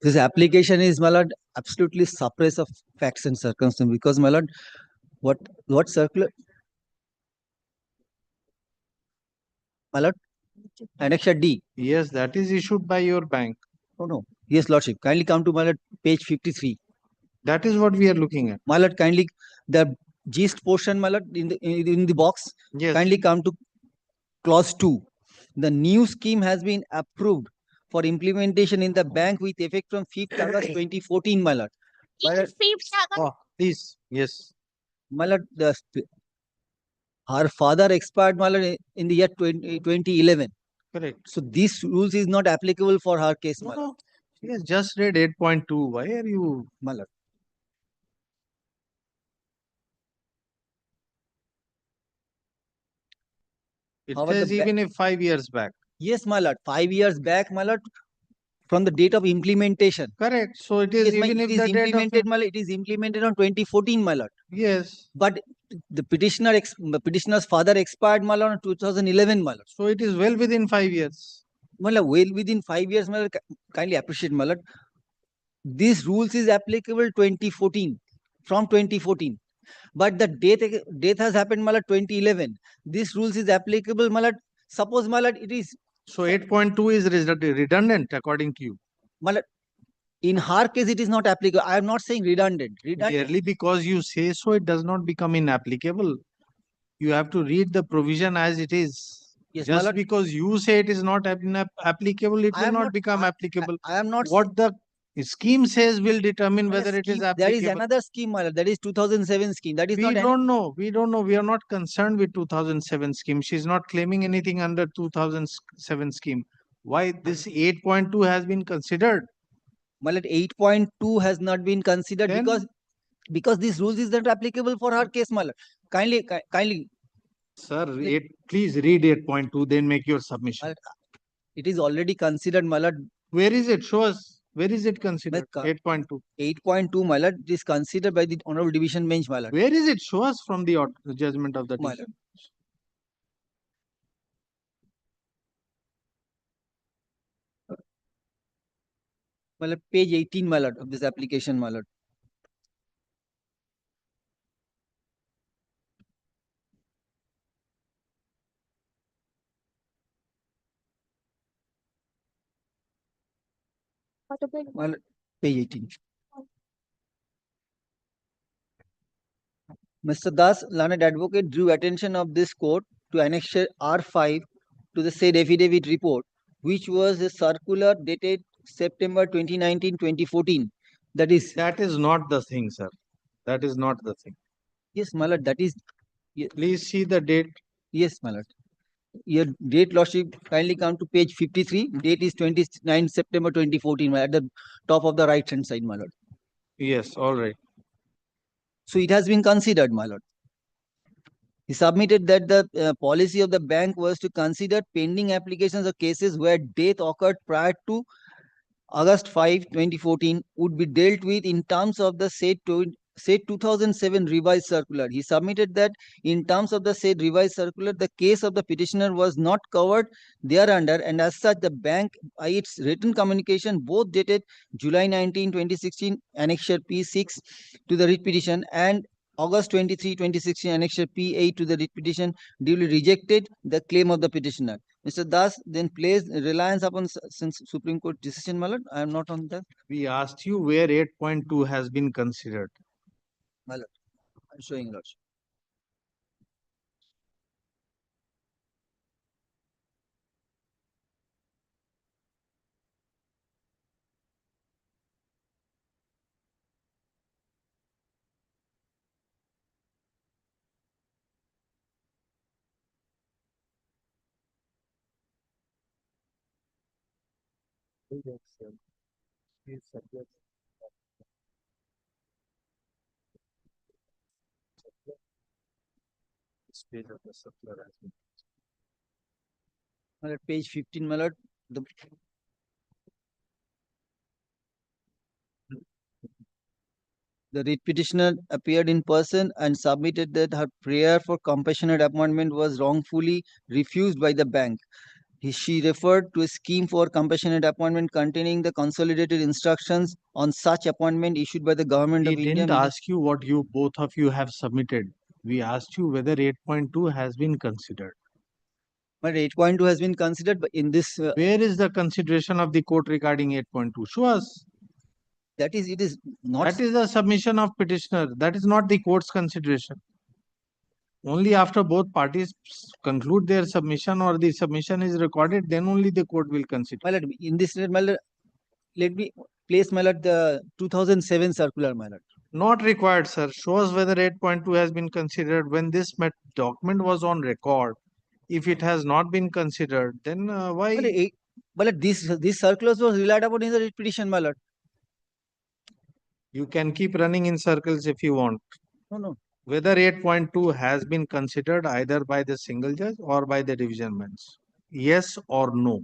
This application is, my lord, absolutely suppress of facts and circumstances because, my lord, what circular, my lord, Annexure D.
Yes, that is issued by your bank.
Oh no, yes, lordship. Kindly come to, my lord, page 53.
That is what we are looking at.
My lord, kindly the gist portion, my lord, in the box.
Yes.
Kindly come to clause 2. The new scheme has been approved for implementation in the bank with effect from 5th August 2014, my lord. My lord,
5th August
Oh, please. Yes.
my lord, her father expired, my lord, in the year 2011.
Correct.
So this rules is not applicable for her case, my lord.
No, she has just read 8.2. Why are you?
My lord.
It
However,
says
the
even if 5 years back.
Yes, my lord. 5 years back, my lord, from the date of implementation.
Correct. So it is
Yes,
even if
it is
the date of
implemented, my lord, it is implemented on 2014, my lord.
yes.
But the petitioner's father expired, my lord, on 2011, my lord.
So it is well within 5 years.
My lord, well within 5 years, my lord, kindly appreciate, my lord. These rules is applicable 2014, from 2014. But the death has happened, my lord, 2011. This rules is applicable, my lord. Suppose, my lord, it is.
So 8.2 is redundant according to you.
My lord, in her case, it is not applicable. I am not saying redundant.
Merely because you say so, it does not become inapplicable. You have to read the provision as it is.
Yes, my
Just
lord.
because you say it is not applicable, it
I
will
am
not
not-
become applicable.
I am not.
What the scheme says will determine
My lord,
whether it is
scheme-
applicable.
There is another scheme, my lord. That is 2007 scheme. That is
We
not.
don't know. We don't know. We are not concerned with 2007 scheme. She is not claiming anything under 2007 scheme. Why this 8.2 has been considered?
My lord, 8.2 has not been considered
Then-
because this rules is not applicable for her case, my lord. Kindly.
Sir, please read 8.2, then make your submission.
My lord, it is already considered, my lord.
Where is it? Show us. Where is it considered?
Like,
8.2.
8.2, my lord, it is considered by the Honorable Division Bench, my lord.
Where is it? Show us from the judgment of the
My
division.
My lord, page 18, my lord, of this application, my lord. My lord, page 18. Mr. Das, learned advocate, drew attention of this court to Annexure R5 to the said affidavit report, which was a circular dated September 2019-2014. That is
not the thing, sir. That is not the thing.
Yes, my lord, that is,
Please see the date.
yes, my lord. Your date, lordship, kindly come to page 53. Date is 29 September 2014, at the top of the right hand side, my lord.
Yes, all right.
So it has been considered, my lord. He submitted that the policy of the bank was to consider pending applications or cases where death occurred prior to August 5, 2014 would be dealt with in terms of the said 2007 revised circular. He submitted that in terms of the said revised circular, the case of the petitioner was not covered thereunder, and as such, the bank, by its written communication, both dated July 19, 2016, Annexure P6 to the writ petition, and August 23, 2016, Annexure P8 to the writ petition, duly rejected the claim of the petitioner. Mr. Das then placed reliance upon since Supreme Court decision, my lord. I am not on that,
We asked you where 8.2 has been considered.
my lord. I'm showing lordship. My lord, page 15, my lord. The writ petitioner appeared in person and submitted that her prayer for compassionate appointment was wrongfully refused by the bank. She referred to a scheme for compassionate appointment containing the consolidated instructions on such appointment issued by the government
We
of India.
didn't ask you what you both of you have submitted. We asked you whether 8.2 has been considered.
But 8.2 has been considered, but in this,
Where is the consideration of the court regarding 8.2? Show us.
that is, it is not.
That is the submission of petitioner. That is not the court's consideration. Only after both parties conclude their submission or the submission is recorded, then only the court will consider.
My lord, in this, my lord, let me place, my lord, the 2007 circular, my lord.
Not required, sir. Show us whether 8.2 has been considered when this document was on record. If it has not been considered, then why?
My lord, this circulars was relied upon in the writ petition, my lord.
You can keep running in circles if you want.
No.
Whether 8.2 has been considered either by the single judge or by the division bench. Yes or no?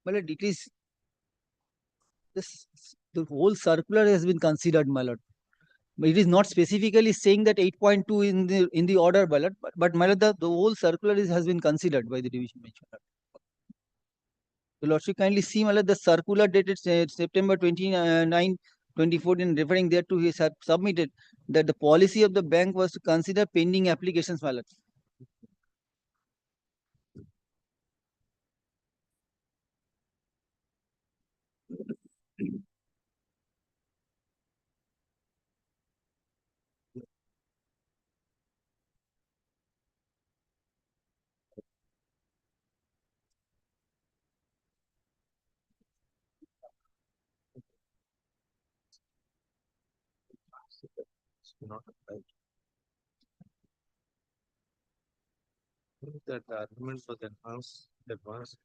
My lord, it is this, the whole circular has been considered, my lord. It is not specifically saying that 8.2 in the order, my lord, but my lord, the whole circular has been considered by the division bench, my lord. The lordship kindly see, my lord, the circular dated September 29, 2014, referring thereto, he has submitted that the policy of the bank was to consider pending applications, my lord.
Not right. That the argument was advanced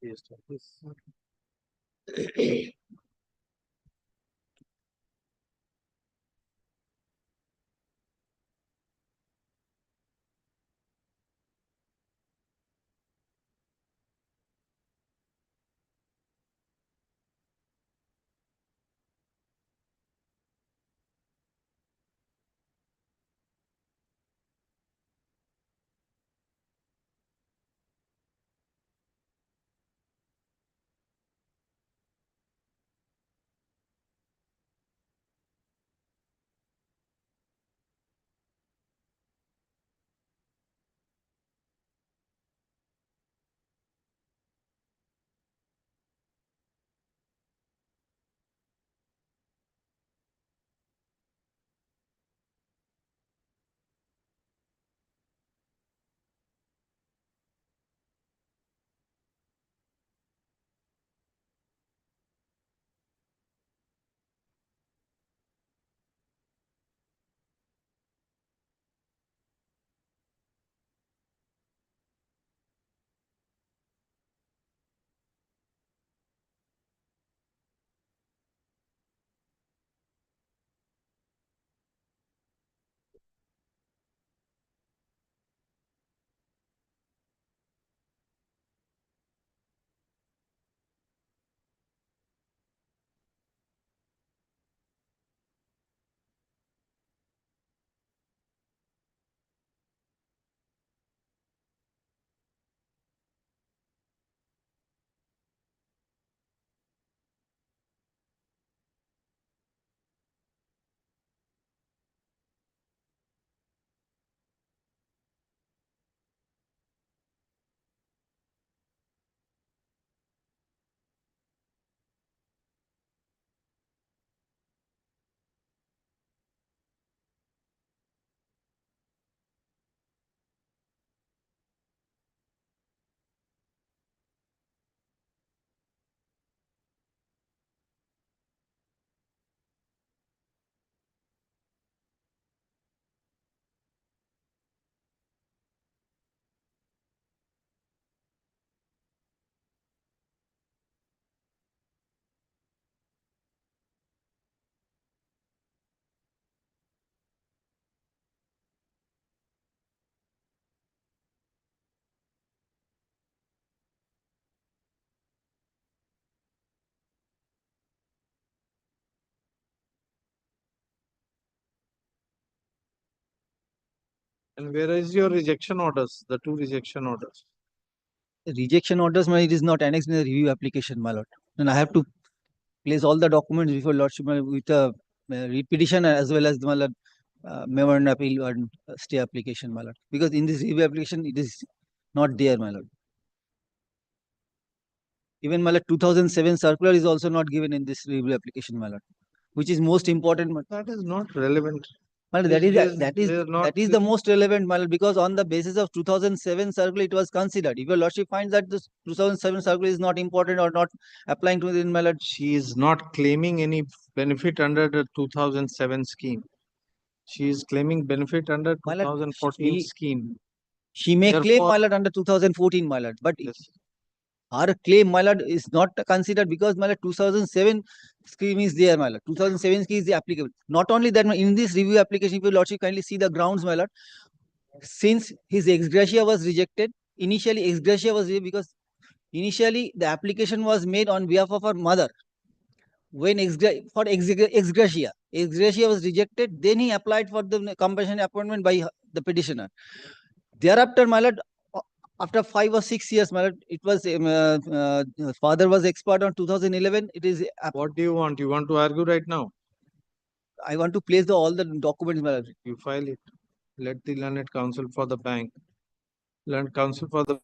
based on this. And where is your rejection orders, the two rejection orders?
Rejection orders, my it is not annexed in the review application, my lord. And I have to place all the documents before lordship my lord, with a repetition as well as the my lord, memorandum appeal and stay application, my lord. Because in this review application, it is not there, my lord. Even my lord, 2007 circular is also not given in this review application, my lord, which is most important.
That is not relevant.
Well,
These days,
that
not
is the most relevant, my lord, because on the basis of 2007 circular, it was considered. If your lordship finds that this 2007 circular is not important or not applying to the my lord,
She is not claiming any benefit under the 2007 scheme. She is claiming benefit under
my lord,
2014 scheme.
she may claim,
Therefore-
my lord, under 2014, my lord, but
Yes.
our claim, my lord, is not considered because, my lord, 2007 scheme is there, my lord. 2007 scheme is applicable. Not only that, in this review application, if your lordship kindly see the grounds, my lord, since his ex gratia was rejected, initially ex gratia was rejected because initially the application was made on behalf of her mother. When ex gratia was rejected, then he applied for the compassionate appointment by the petitioner. Thereafter, my lord, after 5 or 6 years, my lord, it was father was expired on 2011. It is
What do you want? You want to argue right now?
I want to place all the documents, my lord.
You file it. Let the learned counsel for the bank. Learned counsel for the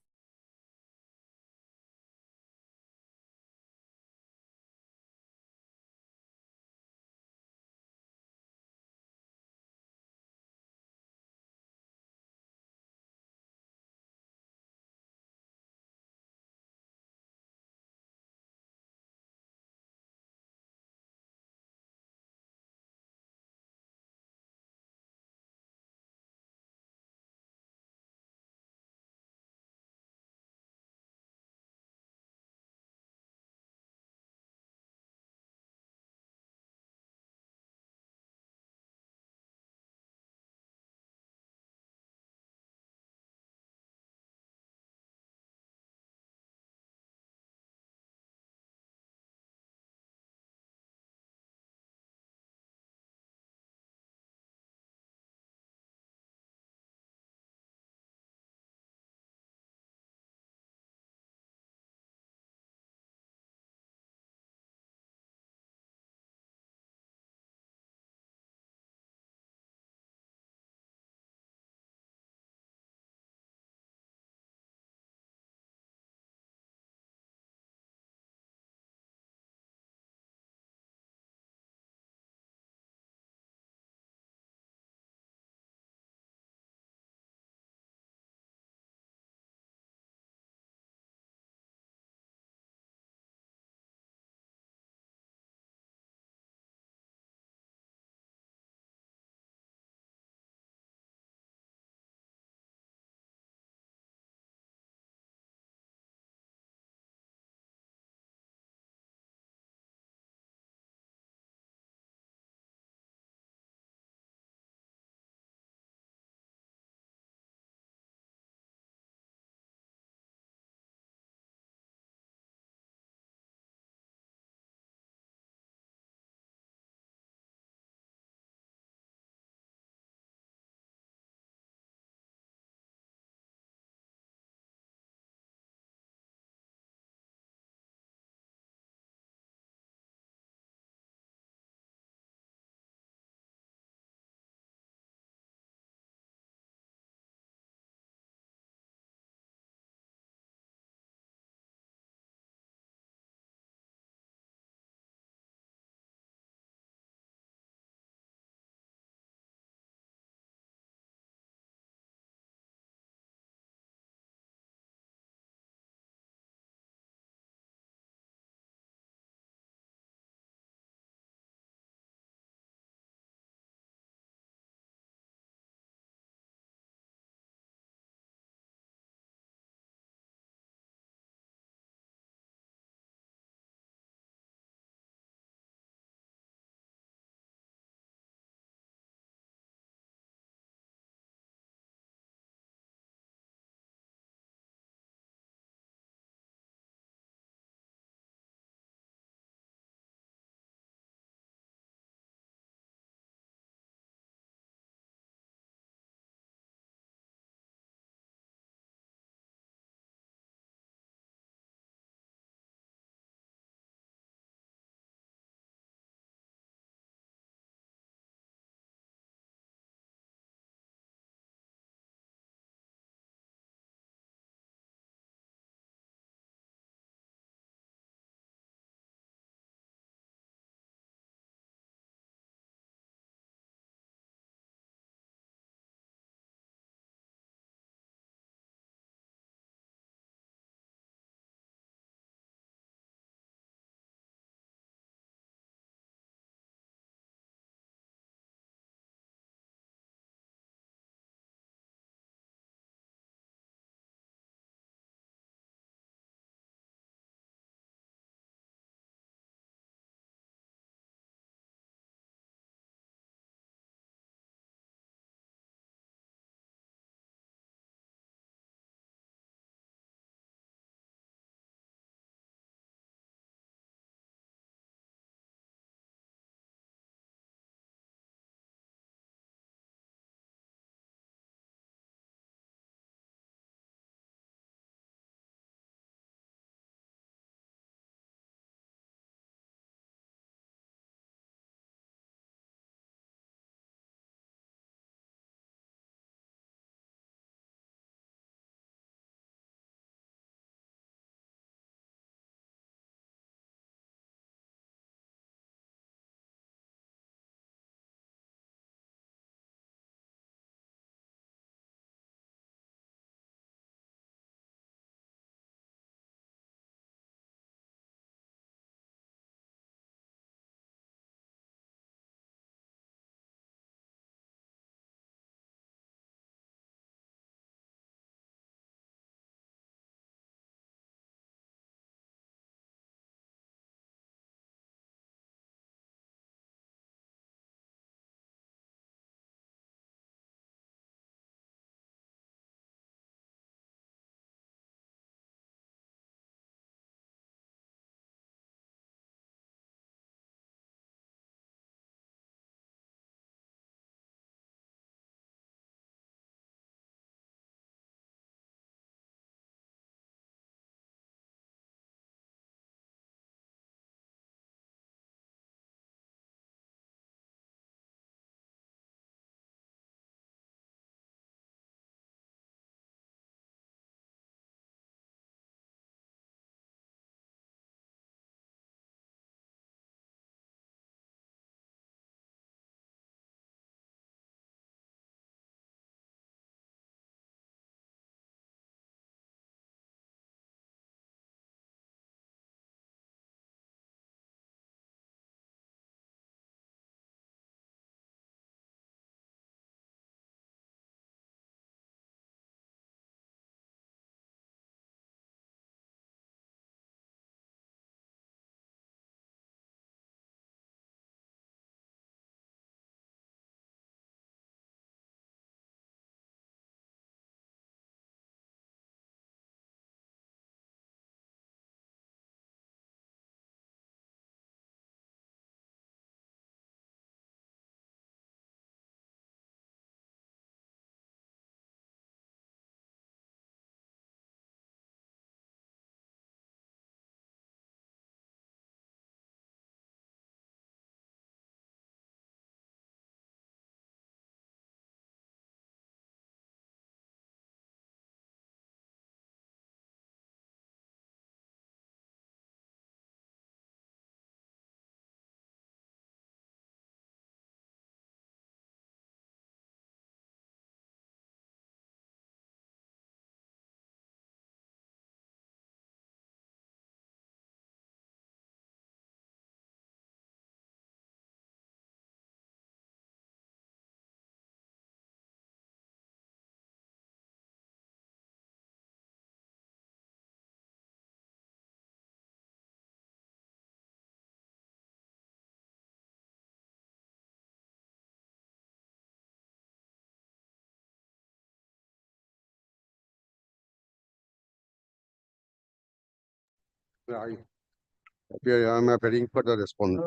I'm appearing for the response.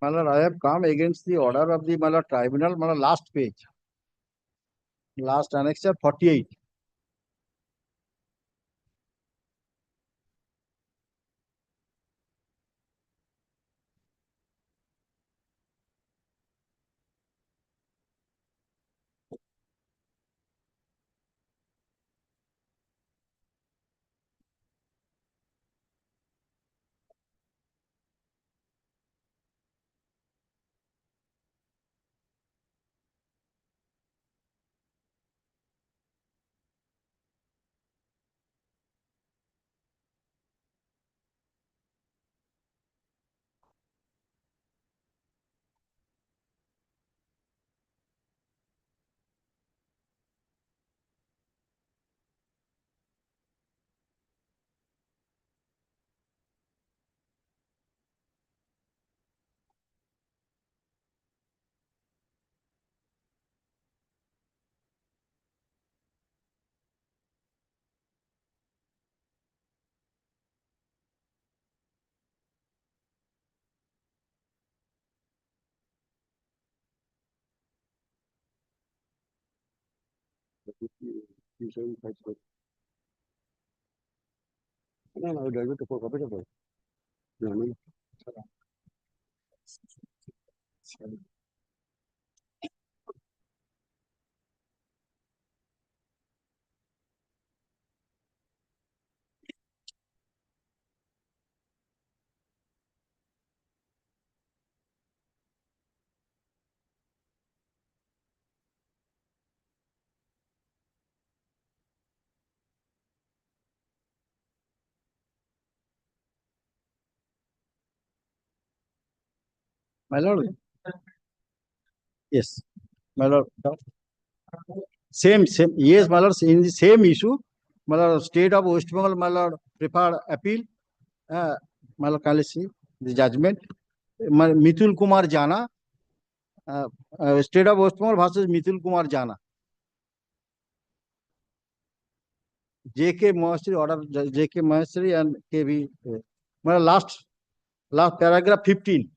My lord, I have come against the order of the tribunal, last page. Last annexure 48. My lord. Yes. My lord. Same. Yes, my lord, in the same issue, my lord, State of West Bengal, my lord, prepared appeal. My lord, kindly see the judgment. Mithul Kumar Jana, State of West Bengal versus Mithul Kumar Jana. J.K. Maheshwari, order J.K. Maheshwari and K.V. My last paragraph 15.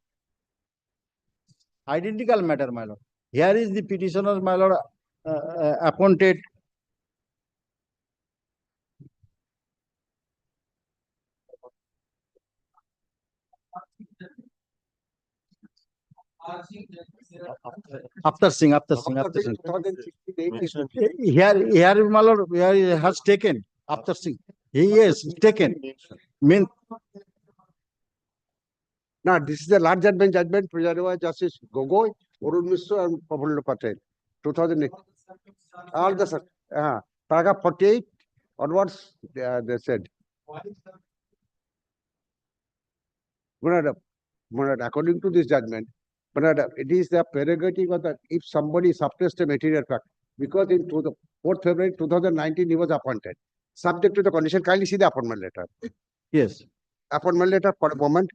Identical matter, my lord. Here is the petitioner, my lord, appointed. After Singh. Here, my lord, here he has taken after Singh. He is taken. Mean.
Now, this is the large judgment presided by Justice Gogoi, Arun Mishra, and Prabhupada Patel, 2008. All the paragraph 48 onwards, they said. According to this judgment, it is the prerogative of that if somebody suppressed a material fact, because in the 4th February 2019 he was appointed, subject to the condition. Kindly see the appointment letter.
Yes.
Appointment letter for a moment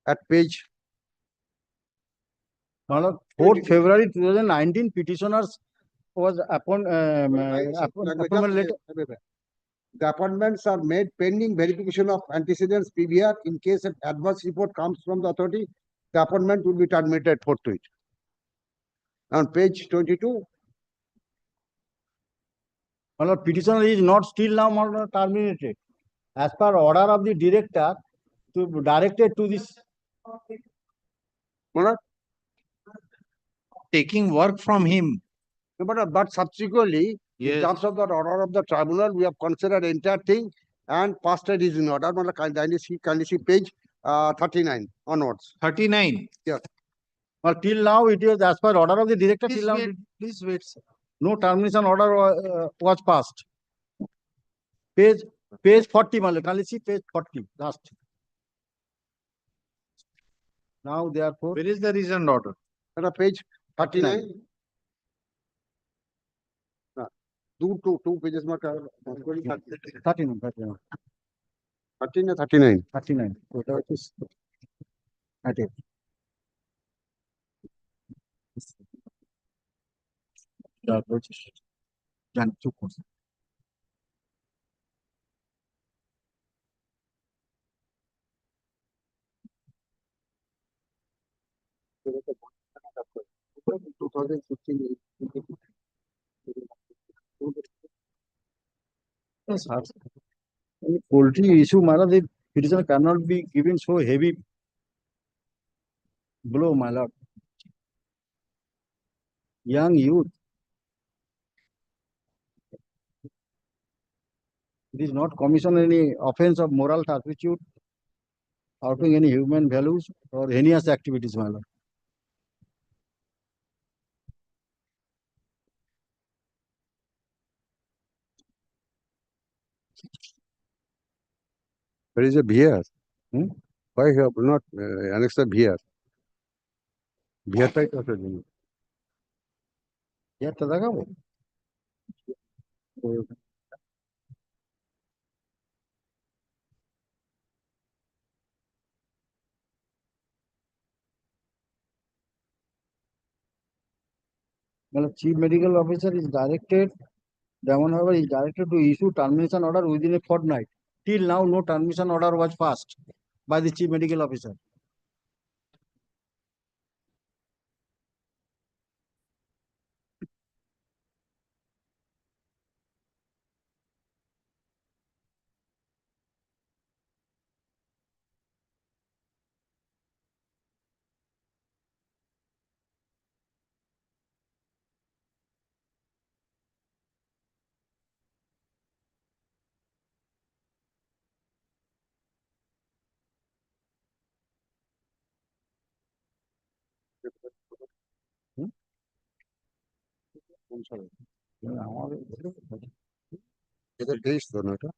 at page.
4th February 2019 petitioners was appointment letter.
The appointments are made pending verification of antecedents PVR. In case an adverse report comes from the authority, the appointment will be terminated forthwith. On page 22.
Petitioner is not still now terminated. As per order of the director, directed to this.
Taking work from him.
But subsequently, in terms of the order of the tribunal, we have considered the entire thing and passed a decision order. Kindly see page 39 onwards.
39.
Yeah.
Well, till now it is as per order of the director.
Please wait, sir.
No termination order was passed. Page 40, kindly see page 40, last. Now therefore.
Where is the reasoned order?
Page 39. Two pages.
39. 39. তারপর জানি চুপ করছে। Poultry issue, Mala, the petition cannot be given so heavy blow, my lord. Young youth. It is not commission any offense of moral turpitude, outing any human values or heinous activities, my lord.
There is a VR. Why have not annexed the VR? VR type of a thing.
Yeah, Tadagamo. Well, chief medical officer is directed, Damon, however, is directed to issue termination order within a fortnight. Till now, no termination order was passed by the chief medical officer.
এটা তেইশ তো না এটা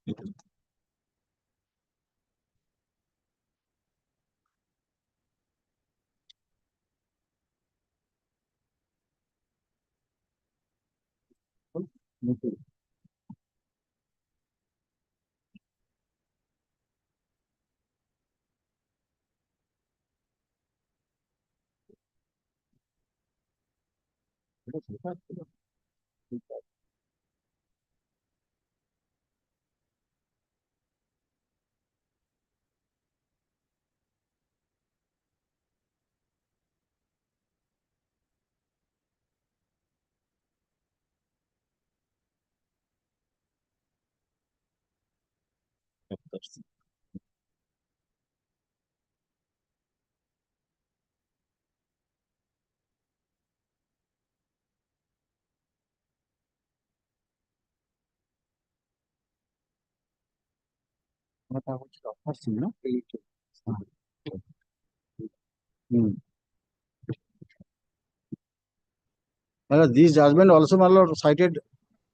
This judgment also, my lord, cited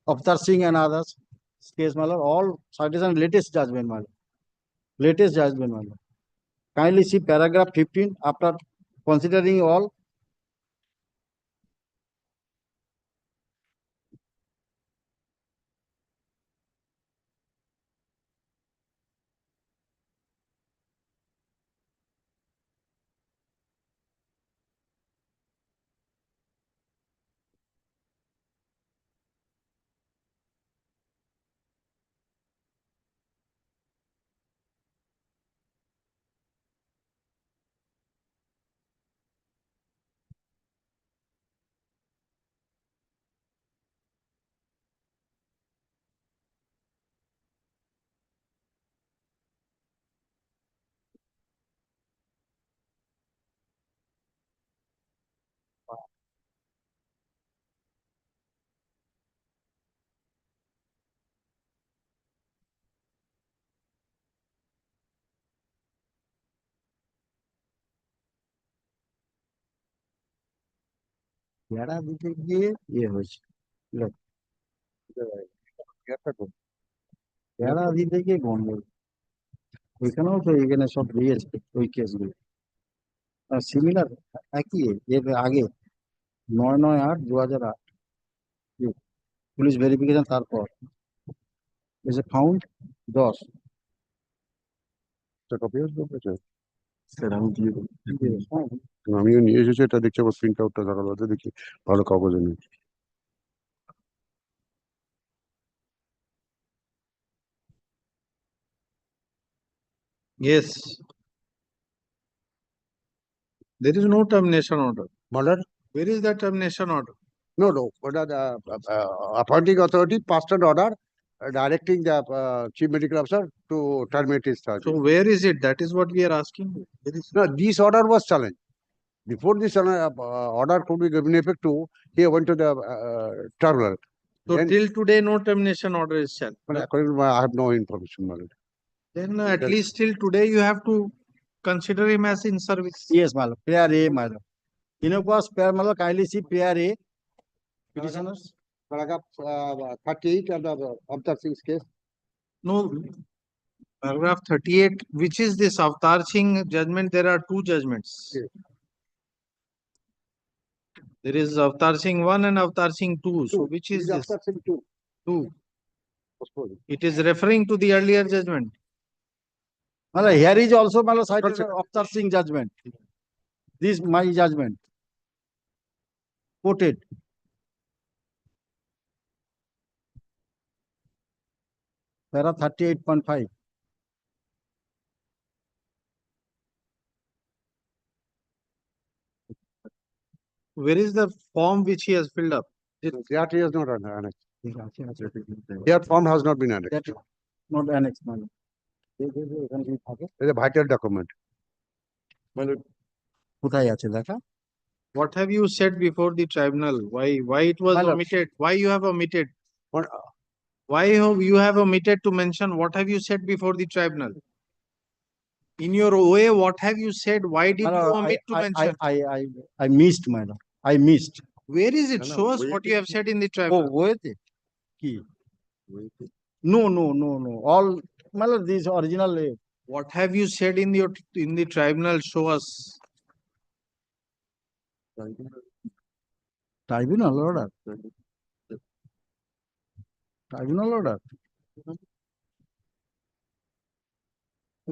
Avtar Singh and others. Case, my lord, all citation latest judgment, my lord. Latest judgment, my lord. Kindly see paragraph 15 after considering all. বেড়া দিতে গিয়ে হয়েছে বেড়া দিতে গিয়ে গন্ডগোল ওইখানেও তো এখানে সব দিয়েছে ওই কেসগুলো সিমিলার একই এর আগে 9/9/8/2008 পুলিশ ভেরিফিকেশন তারপর এসে ফাউন্ড 10 কপি আসবে স্যার আমি দিয়ে দেবো আমিও নিয়ে এসেছি এটা দেখছি আবার প্রিন্ট আউটটা সকালবেলাতে দেখি ভালো কাগজে নেই
Yes. There is no termination order.
Mother?
Where is the termination order?
No. But appointing authority passed an order directing the chief medical officer to terminate his service.
So where is it? That is what we are asking. Where is
No, this order was challenged. Before this order could be given effect to, he went to the tribunal.
So
Then-
till today, no termination order is challenged.
But according to my, I have no information. Madam.
Then at
That-
least till today, you have to consider him as in service.
Yes, my lord. Prayer A, my lord. Innocuous prayer, my lord, kindly see prayer A. Petitioners.
Paragraph 38 of the Singh's case.
No. Paragraph 38, which is this Avatar Singh judgment? There are two judgments.
Yes.
There is Avatar Singh 1 and Avatar Singh 2. So which is this?
After Singh 2.
2.
Postpone.
It is referring to the earlier judgment.
My lord, here is also, my lord, cited
One second.
Avatar Singh judgment. This my judgment. Quoted. Para 38.5.
Where is the form which he has filled up?
That he has not annexed. That form has not been annexed.
That is not annexed, my lord. এখানে কি থাকে?
It's a vital document.
কোথায় আছে দেখা?
What have you said before the tribunal? Why it was
My lord.
omitted? Why you have omitted?
What-
Why you have omitted to mention? What have you said before the tribunal? In your way, what have you said? Why did
My
you
lord,
omit to mention?
I missed, my lord. I missed.
Where is it?
No,
Show us
wait,
what you have said in the
Oh,
tribunal.
wait. কি? No. All, my lord, this original.
What have you said in the tribunal? Show us.
Tribunal order. Tribunal order.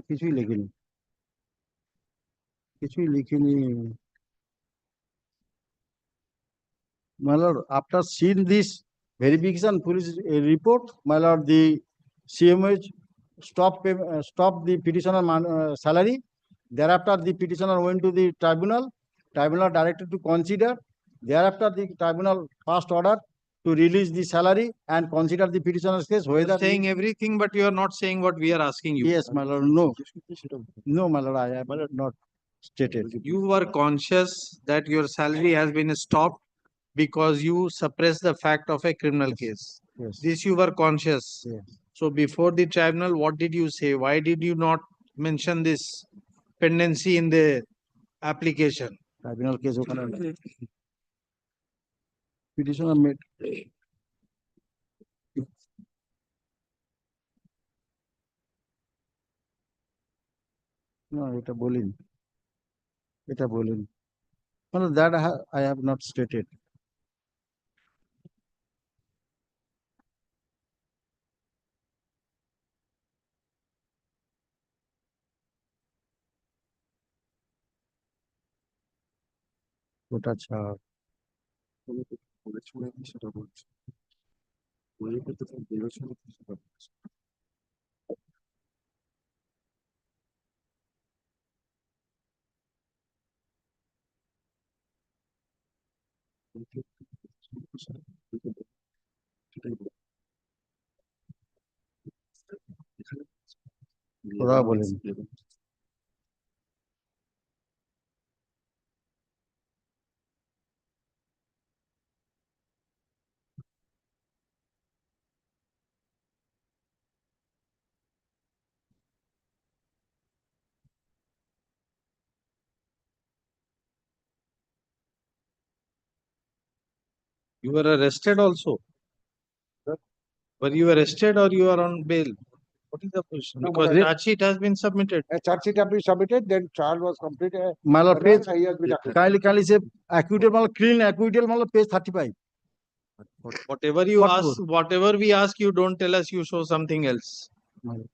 কিছুই লিখিনি। কিছুই লিখিনি। My lord, after seeing this verification police report, my lord, the CMH stopped the petitioner salary. Thereafter, the petitioner went to the tribunal. Tribunal directed to consider. Thereafter, the tribunal passed order to release the salary and consider the petitioner's case
You
whether
are saying everything, but you are not saying what we are asking you.
yes, my lord, no, my lord, I have not stated.
You were conscious that your salary has been stopped because you suppressed the fact of a criminal case.
Yes.
This you were conscious.
Yes.
So before the tribunal, what did you say? Why did you not mention this pendency in the application?
Tribunal case ওখানে petitioner made no, এটা বলিনি। Well, that I have not stated. ওটা ছাড়। ওরা বলেনি।
You were arrested also. Were you arrested or you are on bail? What is the position?
No,
Because
but-
charge sheet has been submitted.
A charge sheet has been submitted, then trial was completed.
My lord, page
He has been acquitted.
kindly say acquittal, my lord, clean acquittal, my lord, page 35.
Whatever you
What
ask, whatever we ask you, don't tell us you show something else.
My lord.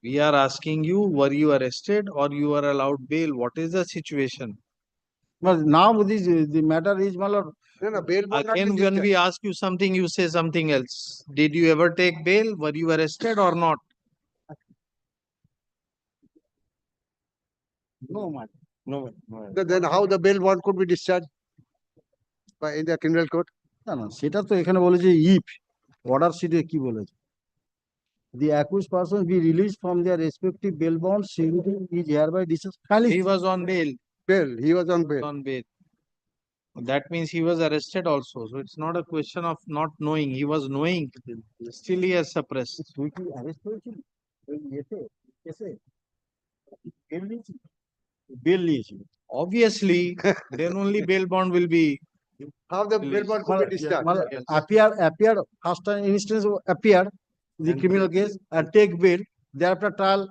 We are asking you, were you arrested or you are allowed bail? What is the situation?
But now this the matter is, my lord,
No, bail was not
Again, when
rejected.
we ask you something, you say something else. Did you ever take bail? Were you arrested or not?
No, man. No, no.
Then how the bail bond could be discharged by in the criminal court?
না না সেটা তো এখানে বলেছে if order শিটে কি বলেছে the accused person be released from their respective bail bonds is hereby discharged.
He was on bail.
Bail, he was on bail.
On bail. That means he was arrested also. So it's not a question of not knowing. He was knowing. Still he has suppressed.
তুই কি arrest হয়েছিল ওই ইয়েতে কেসে bell নিয়েছিল
Obviously, then only bail bond will be.
How the bail bond could be discharged?
appear first instance appear the criminal case and take bail thereafter trial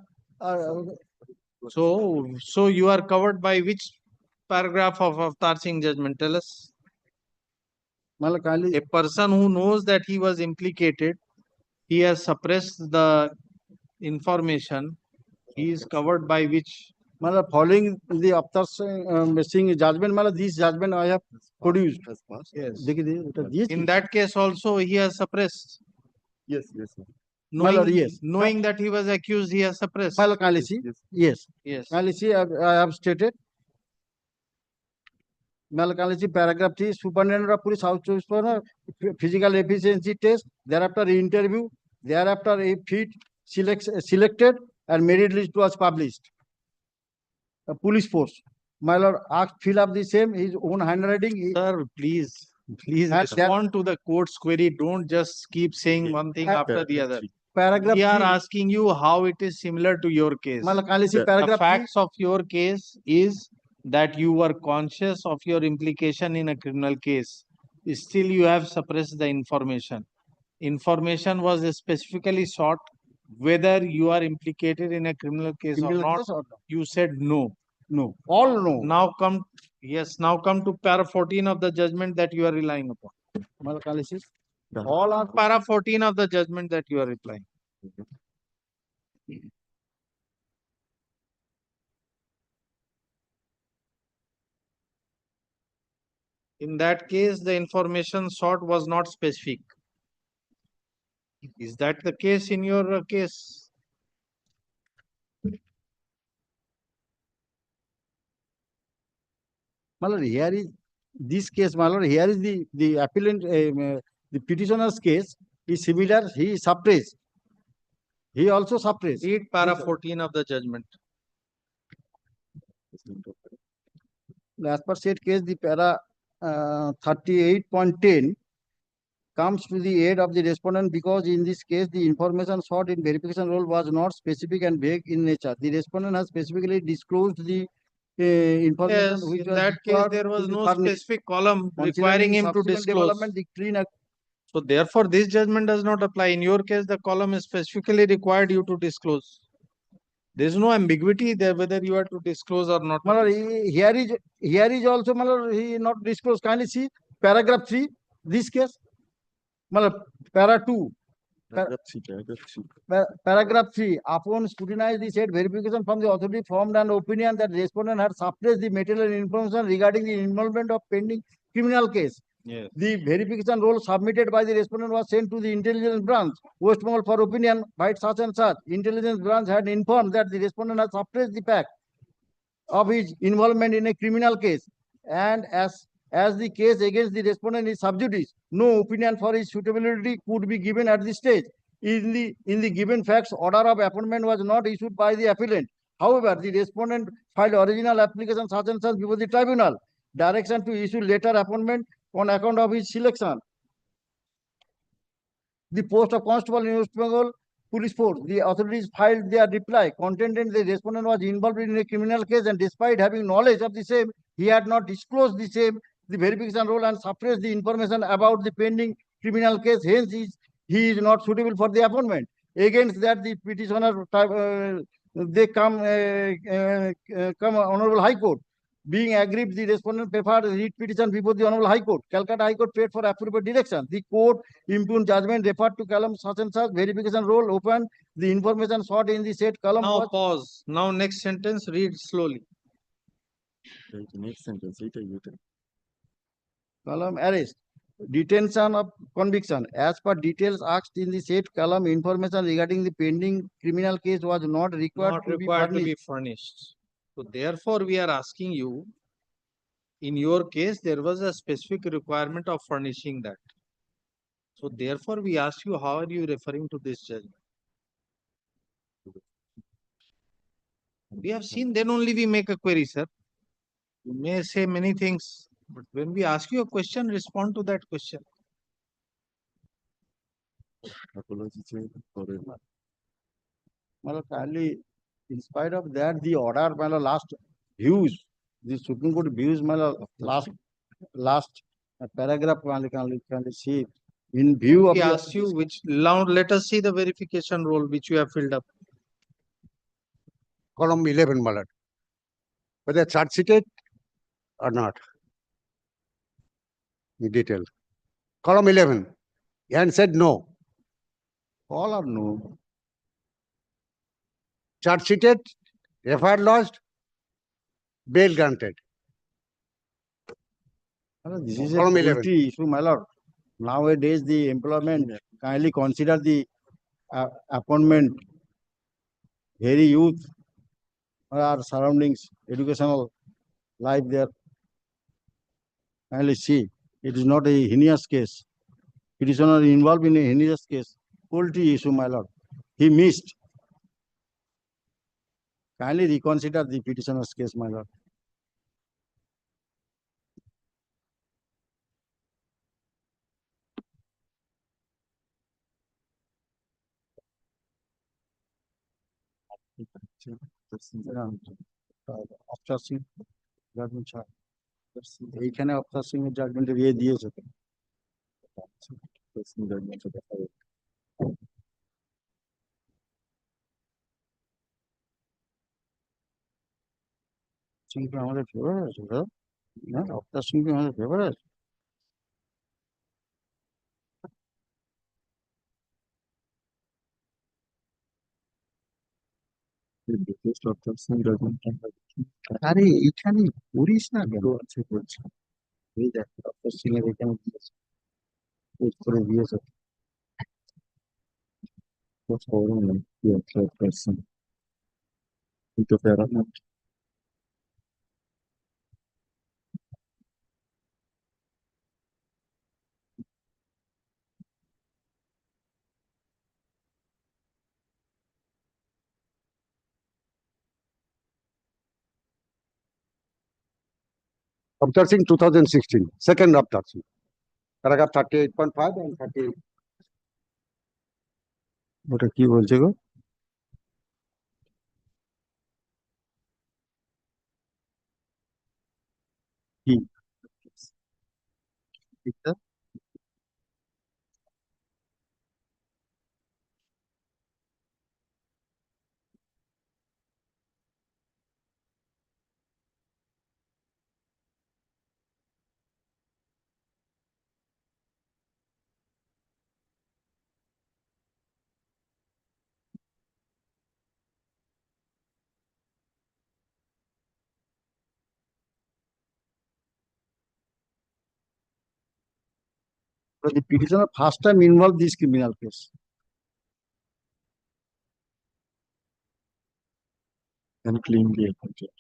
So you are covered by which paragraph of Avtar Singh judgment? Tell us.
मतलब kindly
A person who knows that he was implicated, he has suppressed the information. He is covered by which?
मतलब following the Avtar Singh judgment मतलब this judgment I have produced
Yes.
देखिए এটা দিয়েছি
In that case also he has suppressed.
yes yes
Knowing,
yes
knowing that he was accused, he has suppressed.
मतलब kindly see yes
Yes.
kindly see I have stated मतलब kindly see paragraph 3 superintendent of police South Chowbis Pargana physical efficiency test thereafter interview thereafter a fit selected and merit list was published. Police force. My lord, asked fill up the same his own handwriting.
Sir, please
And
respond to the court's query. Don't just keep saying one thing after the other.
Paragraph
We are
3.
asking you how it is similar to your case.
मतलब kindly see
The
paragraph 3.
facts of your case is that you were conscious of your implication in a criminal case. Still, you have suppressed the information. Information was specifically sought whether you are implicated in a criminal case or
Criminal
not.
case or not?
You said no.
No. All no.
Now come, yes, now come to para 14 of the judgment that you are relying upon.
मतलब kindly see all are
Para 14 of the judgment that you are replying. In that case, the information sought was not specific. Is that the case in your case?
मतलब here is this case my lord here is the appellant the petitioner's case is similar he suppressed he also suppressed
Read para 14 of the judgment.
as per said case the para 38.10 comes to the aid of the respondent because in this case the information sought in verification role was not specific and vague in nature. The respondent has specifically disclosed the information
Yes,
which
in
was
that case,
required
there
to
was
be
no
furnished.
specific column
Considering
requiring him to
subsequent
disclose.
development, the clean
So therefore, this judgment does not apply. In your case, the column is specifically required you to disclose. There is no ambiguity there whether you are to disclose or not.
here is also he not disclosed. Kindly see paragraph 3 this case para 2 paragraph 3 upon scrutinize the said verification from the authority formed an opinion that respondent had suppressed the material information regarding the involvement of pending criminal case.
Yes.
The verification roll submitted by the respondent was sent to the intelligence branch, West Bengal for opinion by such and such. Intelligence branch had informed that the respondent had suppressed the fact of his involvement in a criminal case, and as the case against the respondent is sub judice, no opinion for his suitability could be given at this stage. In the given facts, order of appointment was not issued by the appellant. However, the respondent filed original application such and such before the tribunal. Direction to issue later appointment on account of his selection. The post of constable in West Bengal Police Force, the authorities filed their reply, contended the respondent was involved in a criminal case and despite having knowledge of the same, he had not disclosed the same, the verification role and suppressed the information about the pending criminal case. Hence, he is not suitable for the appointment. Against that, the petitioner, they come Honorable High Court. Being aggrieved, the respondent preferred writ petition before the Honorable High Court. Calcutta High Court paid for appropriate direction. The court impugned judgment referred to column such and such, verification roll open. The information sought in the said column
Now
was...
pause. Now next sentence, read slowly.
Next sentence. Column arrest. Detention of conviction. As per details asked in the said column, information regarding the pending criminal case was not required,
Not
to,
required
be
to be furnished. So therefore, we are asking you, in your case, there was a specific requirement of furnishing that. So therefore, we ask you, how are you referring to this judgment? We have seen, then only we make a query, sir. You may say many things, but when we ask you a question, respond to that question.
Well, kindly, in spite of that, the order, my last views, the Supreme Court views, my last paragraph, can see in view of
We
the
ask you which, now let us see the verification role which you have filled up.
Column 11, my lord. Whether charge sheeted or not. In detail. Column 11. And said no.
all or no.
Charge sheeted, FIR lodged, bail granted.
This is a
Column 11.
poultry issue, my lord. Nowadays, the employment kindly consider the appointment, very youth, our surroundings, educational life there. Kindly see, it is not a heinous case. Petitioner involved in a heinous case. Poultry issue, my lord. He missed. Kindly reconsider the petitioner's case, my lord. Officer judgement ছাড় এইখানে officer Singh এর জাজমেন্টের ইয়ে দিয়েছে তো সিং কি আমাদের favour আছে না অফিসার সিং কি আমাদের ফেভার আছে আরে এইখানে করিস না কেন আছে বলছি এই দেখ অফিসার সিং এর এখানে দিয়েছে পোস্ট করে দিয়েছে পোস্ট করুন না কি অফিসার সিং কিন্তু ফেরা না
Avtar Singh 2016. Second Avtar Singh. Paragraph 38.5 and 38.
ওটা কি বলছে গো কি ঠিকটা the petitioner first time involved this criminal case. And cleanly appointed.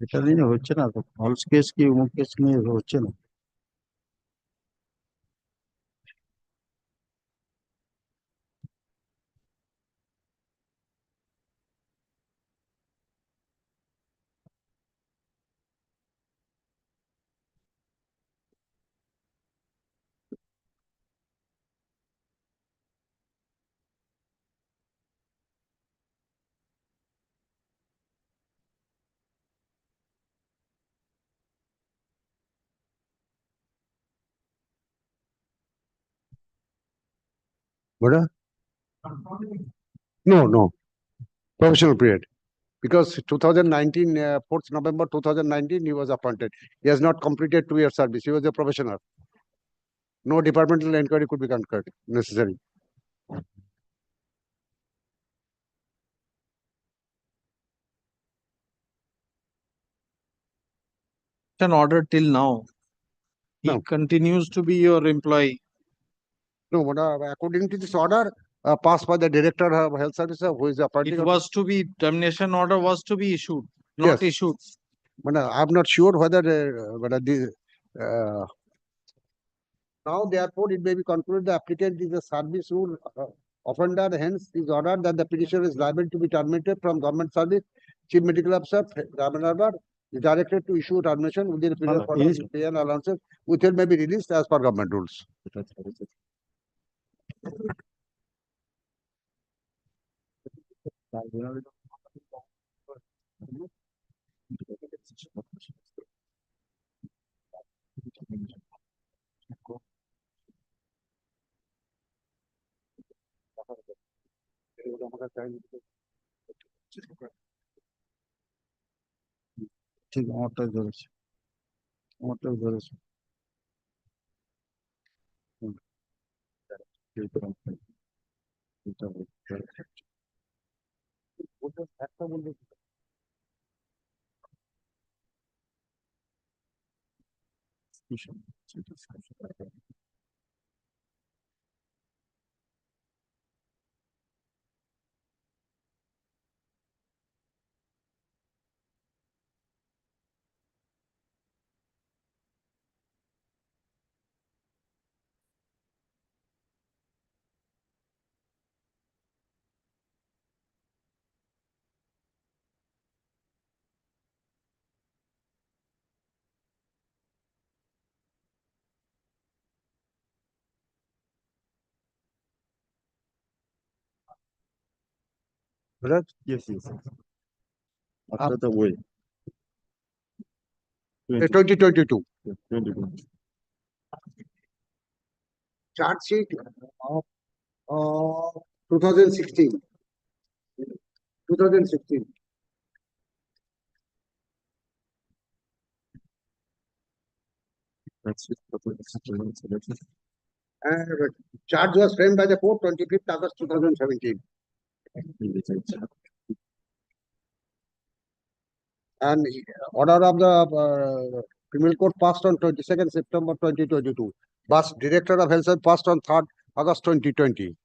এটা নিয়ে হচ্ছে না তো ফলস কেস কি অমুক কেস নিয়ে হচ্ছে না
What? No. Professional period. Because 2019, 4th November 2019, he was appointed. He has not completed 2 years service. He was a professional. No departmental inquiry could be concurred necessary.
An order till now. He
No.
continues to be your employee.
No, but according to this order passed by the director of health services, who is appointed.
It was to be, termination order was to be issued, not
Yes.
issued.
But I'm not sure whether now therefore it may be concluded the applicant is a service rule offender, hence is ordered that the petitioner is liable to be terminated from government service. Chief Medical Officer, Ramanarbar, is directed to issue termination within a period of pay and allowances, which may be released as per government rules.
ঠিক আমারটাই ধরেছে আমারটাই ধরেছে
একটা বললে
yes yes after the way
2022 charge sheet of 2016. 2016.
that's it
And charge was framed by the court 25th August 2017. And order of the criminal court passed on 22nd September 2022. But director of health service passed on 3rd August 2020.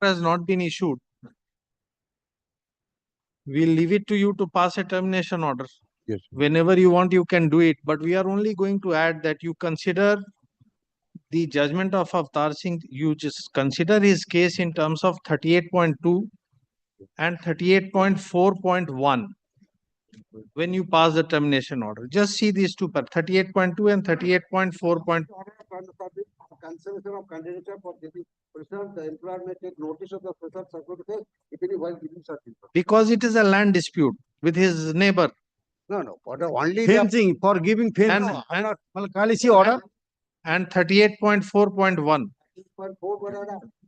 Has not been issued. We'll leave it to you to pass a termination order.
Yes.
Whenever you want, you can do it. But we are only going to add that you consider the judgment of Avtar Singh, you just consider his case in terms of 38.2 and 38.4.1 when you pass the termination order. Just see these two, 38.2 and 38.4.
Cancellation of candidature for the person, the employer may take notice of the person circumstance if any while giving certificate.
Because it is a land dispute with his neighbor.
No, but only
fencing for giving fencing order
And 38.4.1.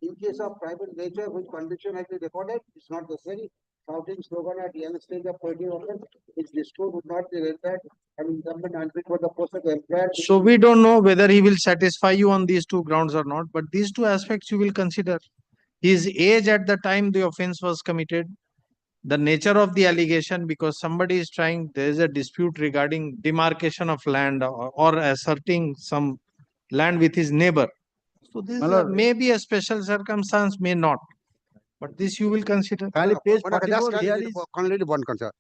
In case of private nature, which conviction has been recorded, it's not necessary. Shouting slogan at the young stage of polluting offense, which dispute would not be rendered and incumbent unfit for the post of the employer.
So we don't know whether he will satisfy you on these two grounds or not, but these two aspects you will consider. His age at the time the offense was committed, the nature of the allegation, because somebody is trying, there is a dispute regarding demarcation of land or asserting some land with his neighbor. So this may be a special circumstance, may not. But this you will consider.
page 44 here is
only one concern.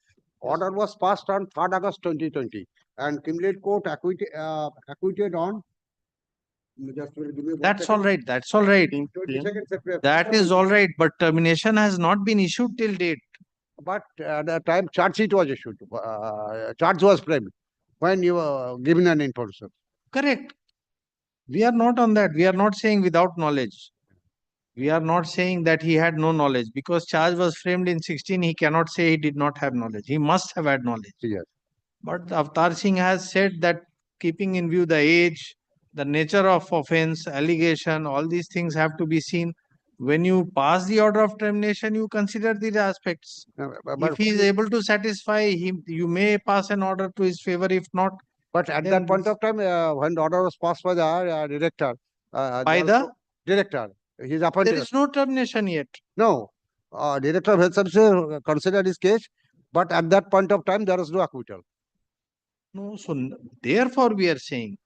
Order was passed on 3rd August 2020 and Cumulative Court acquitted on Just will give me 1
That's
second.
all right. That's all right.
20 seconds.
That is all right. But termination has not been issued till date.
But at the time, charge sheet was issued. Charge was framed when you were given an information.
Correct. We are not on that. We are not saying without knowledge. We are not saying that he had no knowledge because charge was framed in 16. He cannot say he did not have knowledge. He must have had knowledge.
Yes.
But Avtar Singh has said that keeping in view the age, the nature of offense, allegation, all these things have to be seen. When you pass the order of termination, you consider these aspects.
But,
If he is able to satisfy him, you may pass an order to his favor. If not,
but at
then
that point
this-
of time, when the order was passed by the director,
by the
director, his
there
appointed.
is no termination yet.
No, director of health services considered his case, but at that point of time, there was no acquittal.
No, so therefore we are saying,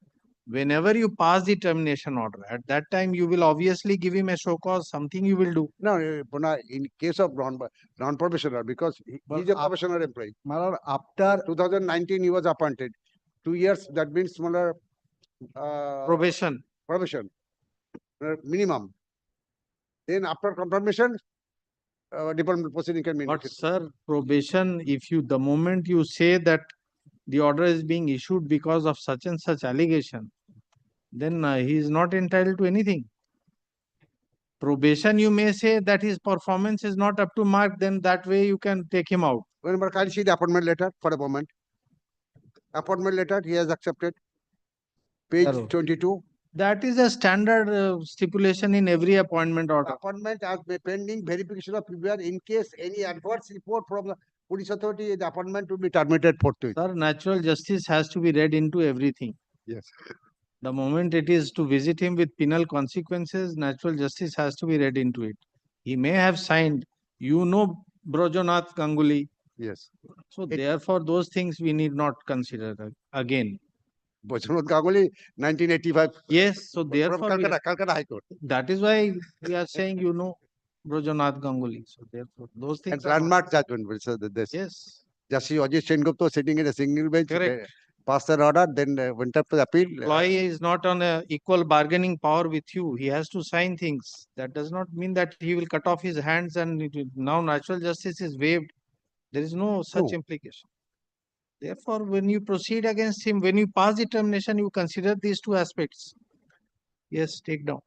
whenever you pass the termination order, at that time you will obviously give him a show cause, something you will do.
No, Puna, in case of non-probationer, because he's a probationer employee.
My lord, after
2019, he was appointed. 2 years, that means
Probation.
probation, minimum. Then after confirmation, department proceeding can be
But
initiated.
sir, probation, if you, the moment you say that the order is being issued because of such and such allegation, then he is not entitled to anything. Probation, you may say that his performance is not up to mark, then that way you can take him out.
Remember, can you see the appointment letter for a moment? Appointment letter, he has accepted. Page
Hello.
22.
That is a standard stipulation in every appointment order.
Appointment as pending verification of PBR in case any adverse report from the police authority, the appointment will be terminated forthwith.
Sir, natural justice has to be read into everything.
Yes.
The moment it is to visit him with penal consequences, natural justice has to be read into it. He may have signed, Brojonath Ganguly.
Yes.
So therefore, those things we need not consider again.
Bojanath Ganguly, 1985.
Yes, so
From
therefore,
Calcutta High Court.
that is why we are saying, Brojonath Ganguly. So therefore, those
And
things are not-
landmark judgment, which is this.
Yes,
Justice Ajit Sengupta sitting in a single bench,
correct.
passed an order, then went up to the appeal.
Employee is not on a equal bargaining power with you. He has to sign things. That does not mean that he will cut off his hands and now natural justice is waived. There is no such
No.
implication. Therefore, when you proceed against him, when you pass the termination, you consider these two aspects. Yes, take down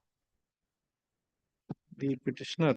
the petitioner.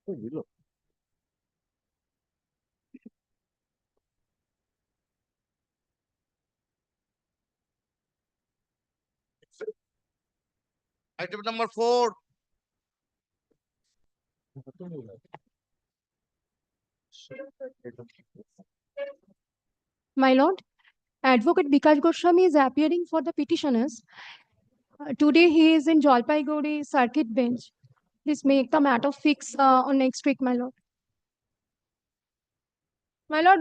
Item number 4.
My lord, Advocate Bikash Goswami is appearing for the petitioners. Today he is in Jalpaiguri Circuit Bench. Please make the matter fix on next week, my lord. My lord,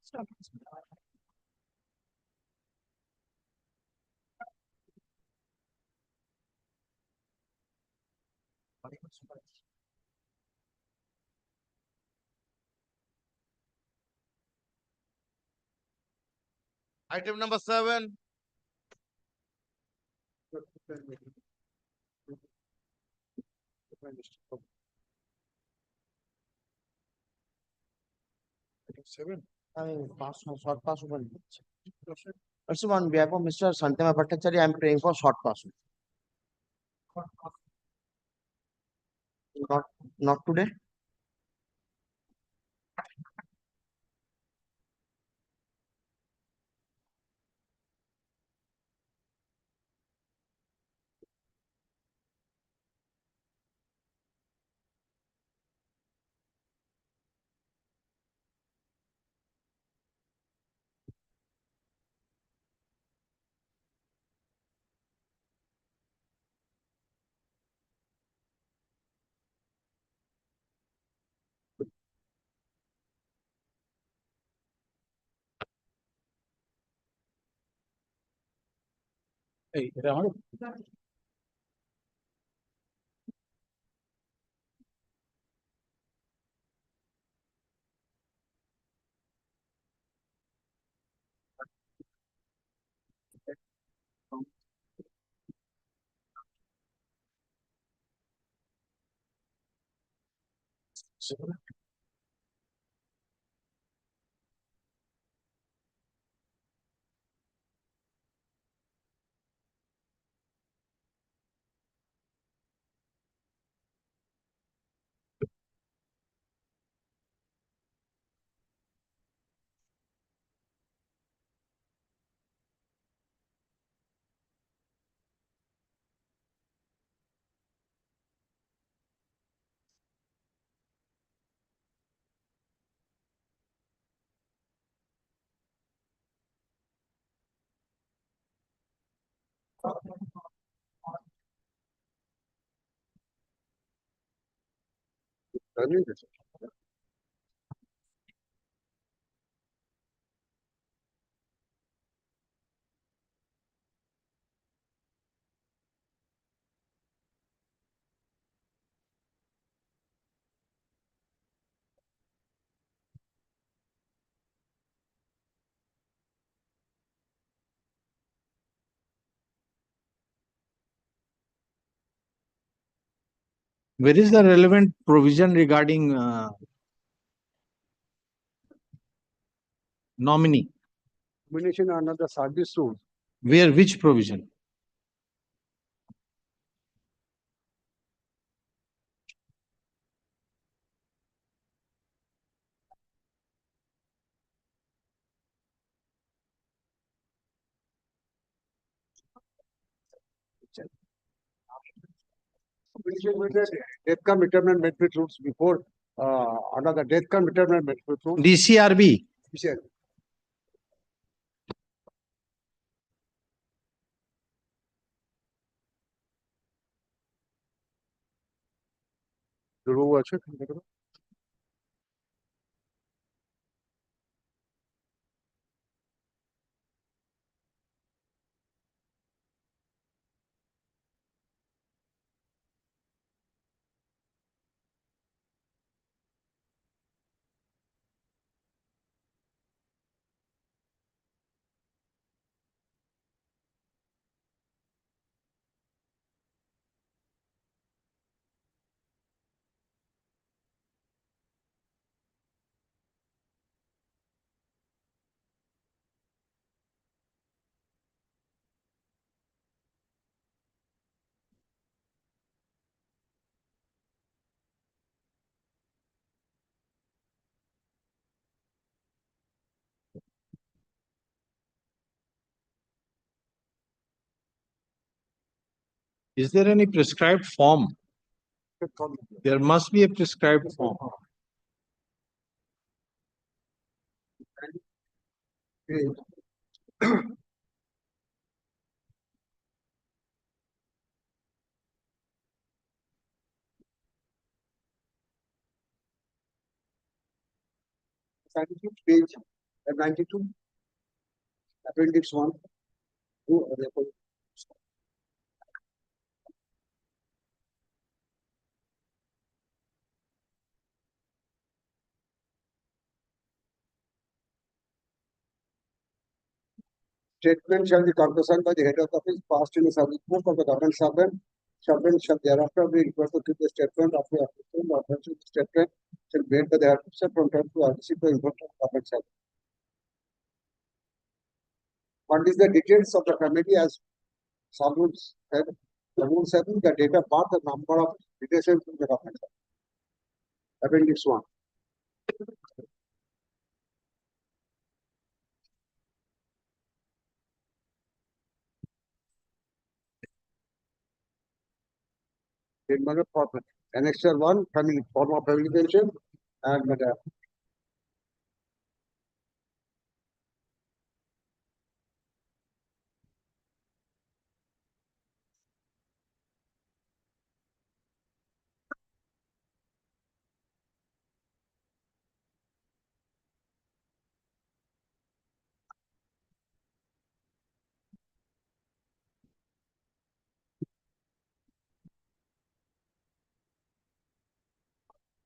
stop.
Item number 7.
Short pass over. Also, on behalf of Mr. Santama Bhattacharya, I am praying for short pass. Not today.
Where is the relevant provision regarding nominee?
Combination under the service rules.
Where, which provision?
Combination with the death cum retirement benefit rules before, under the death cum retirement benefit rules.
DCRB.
Yes. রু আছে দেখো।
Is there any prescribed form? There must be a prescribed form.
Page 92, appendix 1. Statement shall be countersigned by the head of the office, passed in the service book of the government servant. Servant shall thereafter be required to keep the statement of the applicant or the statement shall be made by the head officer from time to receipt to import of government servant. What is the details of the committee as Sabu's said? The rule 7, the date of birth, the number of relations to the government servant. Appendix 1. Annexure 1, family, form of family pension, and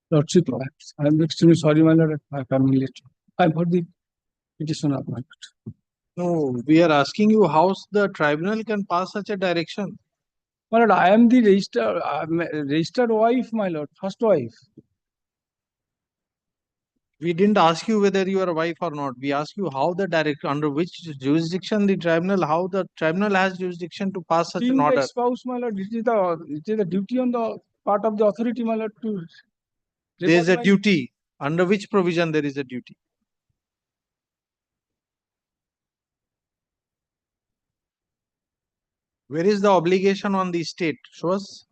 Lordship, I'm extremely sorry, my lord, I come late. I've heard the petition of my lord.
No, we are asking you how the tribunal can pass such a direction.
My lord, I am the registered wife, my lord, first wife.
We didn't ask you whether you are a wife or not. We asked you how the under which jurisdiction the tribunal, how the tribunal has jurisdiction to pass such an
Being the
order.
spouse, my lord, it is the duty on the part of the authority, my lord, to.
There is a
record my-
duty. Under which provision there is a duty? Where is the obligation on the state? Show us.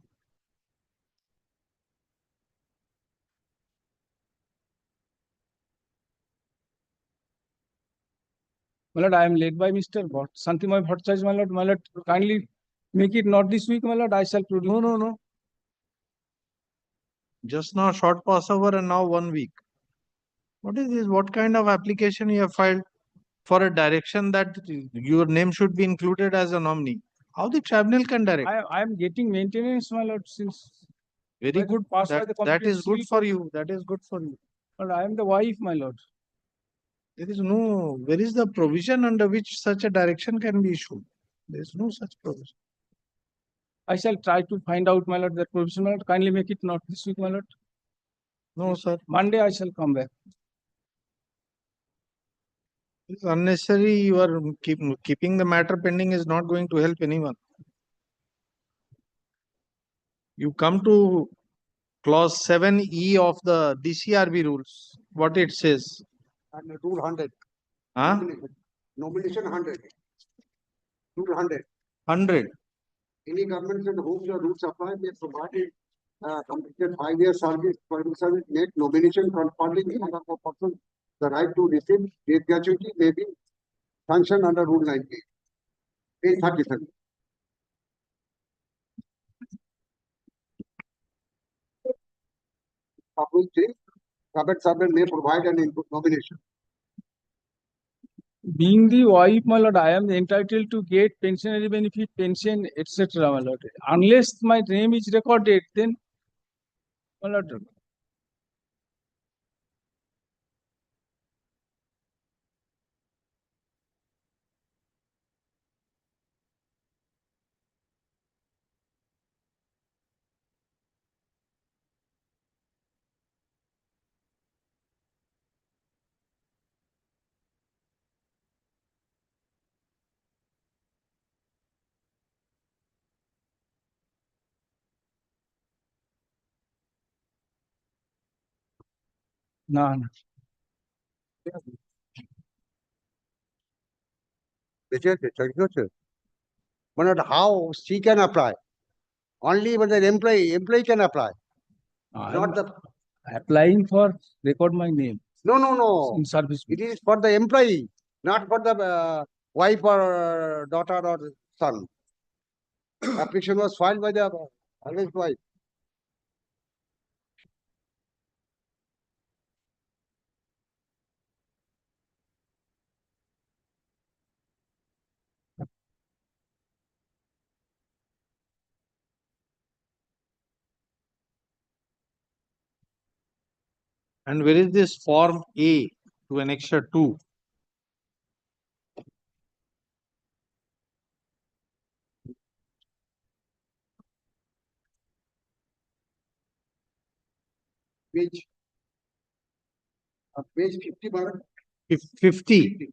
My lord, I am led by Mr. Santimay Bhattacharya, my lord. My lord, kindly make it not this week, my lord. I shall produce.
No. Just now short passover and now 1 week. What is this? What kind of application you have filed for a direction that your name should be included as a nominee? How the tribunal can direct?
I am getting maintenance, my lord, since.
Very good.
Passed by the
That is good
competent
for you. That is good for you.
But I am the wife, my lord.
There is no, where is the provision under which such a direction can be issued? There is no such provision.
I shall try to find out, my lord, that provision, my lord. Kindly make it not this week, my lord.
No, sir.
Monday I shall come back.
It's unnecessary. You are keeping the matter pending is not going to help anyone. You come to clause 7E of the DCRB rules. What it says?
and rule 100.
Huh?
Nomination 100. Rule 100.
100.
Any government in whom the rules apply may provide completed 5-year service, make nomination conferring on a person the right to receive death gratuity may be sanctioned under Rule 90. Page 37. Rule 3, government servant may provide an nomination.
Being the wife, my lord, I am entitled to get pensionary benefit, pension, etc., my lord. Unless my name is recorded, then, my lord, no.
But how she can apply? Only when the employee can apply. Not the,
applying for record my name
no.
in service.
It is for the employee, not for the wife or daughter or son. Application was filed by the alleged wife.
And where is this form A to annexure 2?
Page 50, madam.
50.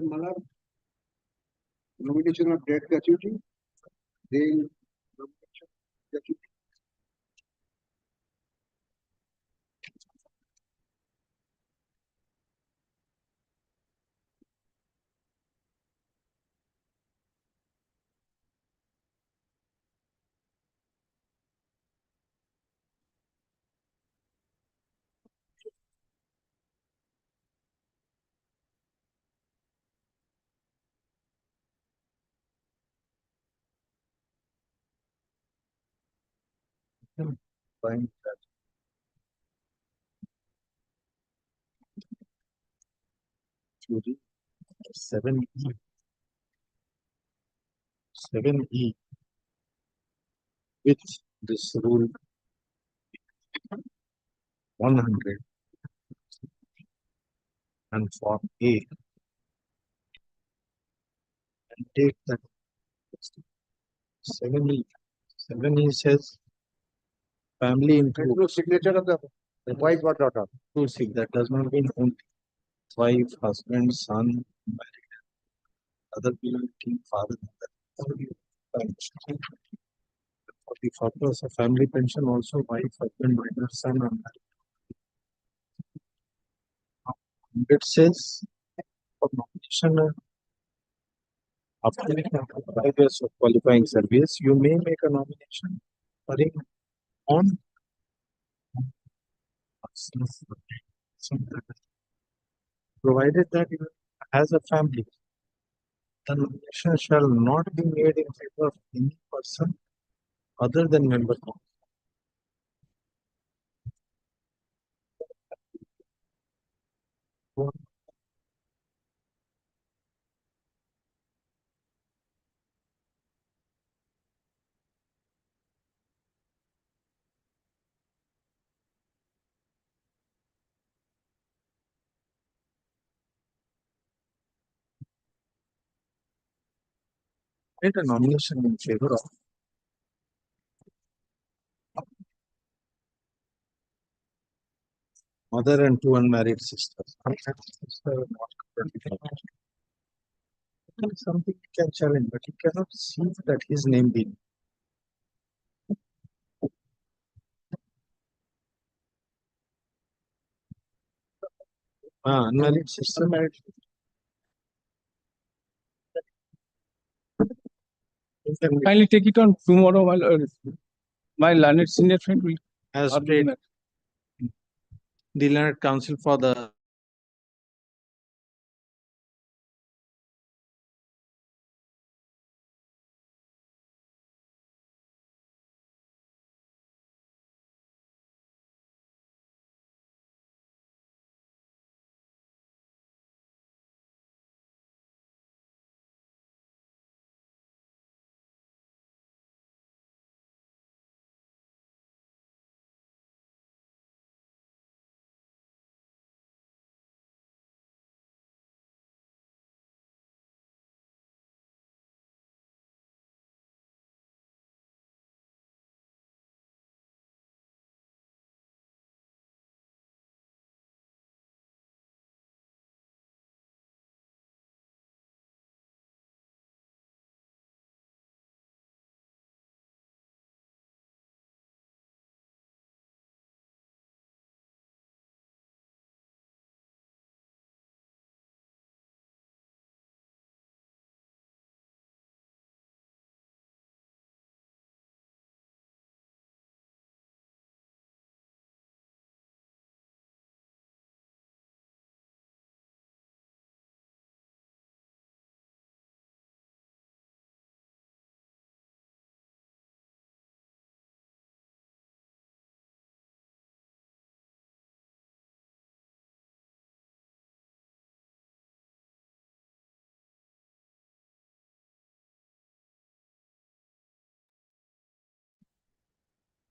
Madam, nomination of debt gratuity, then nomination of gratuity.
Find that. Theory 7E. 7E with this rule 100 and form A, and take that 7E. 7E says family
There is
includes
no signature of the wife or daughter.
inclusive. That does not mean only wife, husband, son, married, other belonging, father, mother. For the purpose of family pension, also wife, husband, minor son, and married. It says for nomination after 5 years of qualifying service, you may make a nomination for a on provided that you has a family. The nomination shall not be made in favor of any person other than member of made a nomination in favor of mother and 2 unmarried sisters. Unmarried sister are not covered with nomination. That is something he can challenge, but he cannot see that his name being. Unmarried sister married.
Kindly take it on tomorrow. My learned senior friend will.
As
Or
paid the learned counsel for the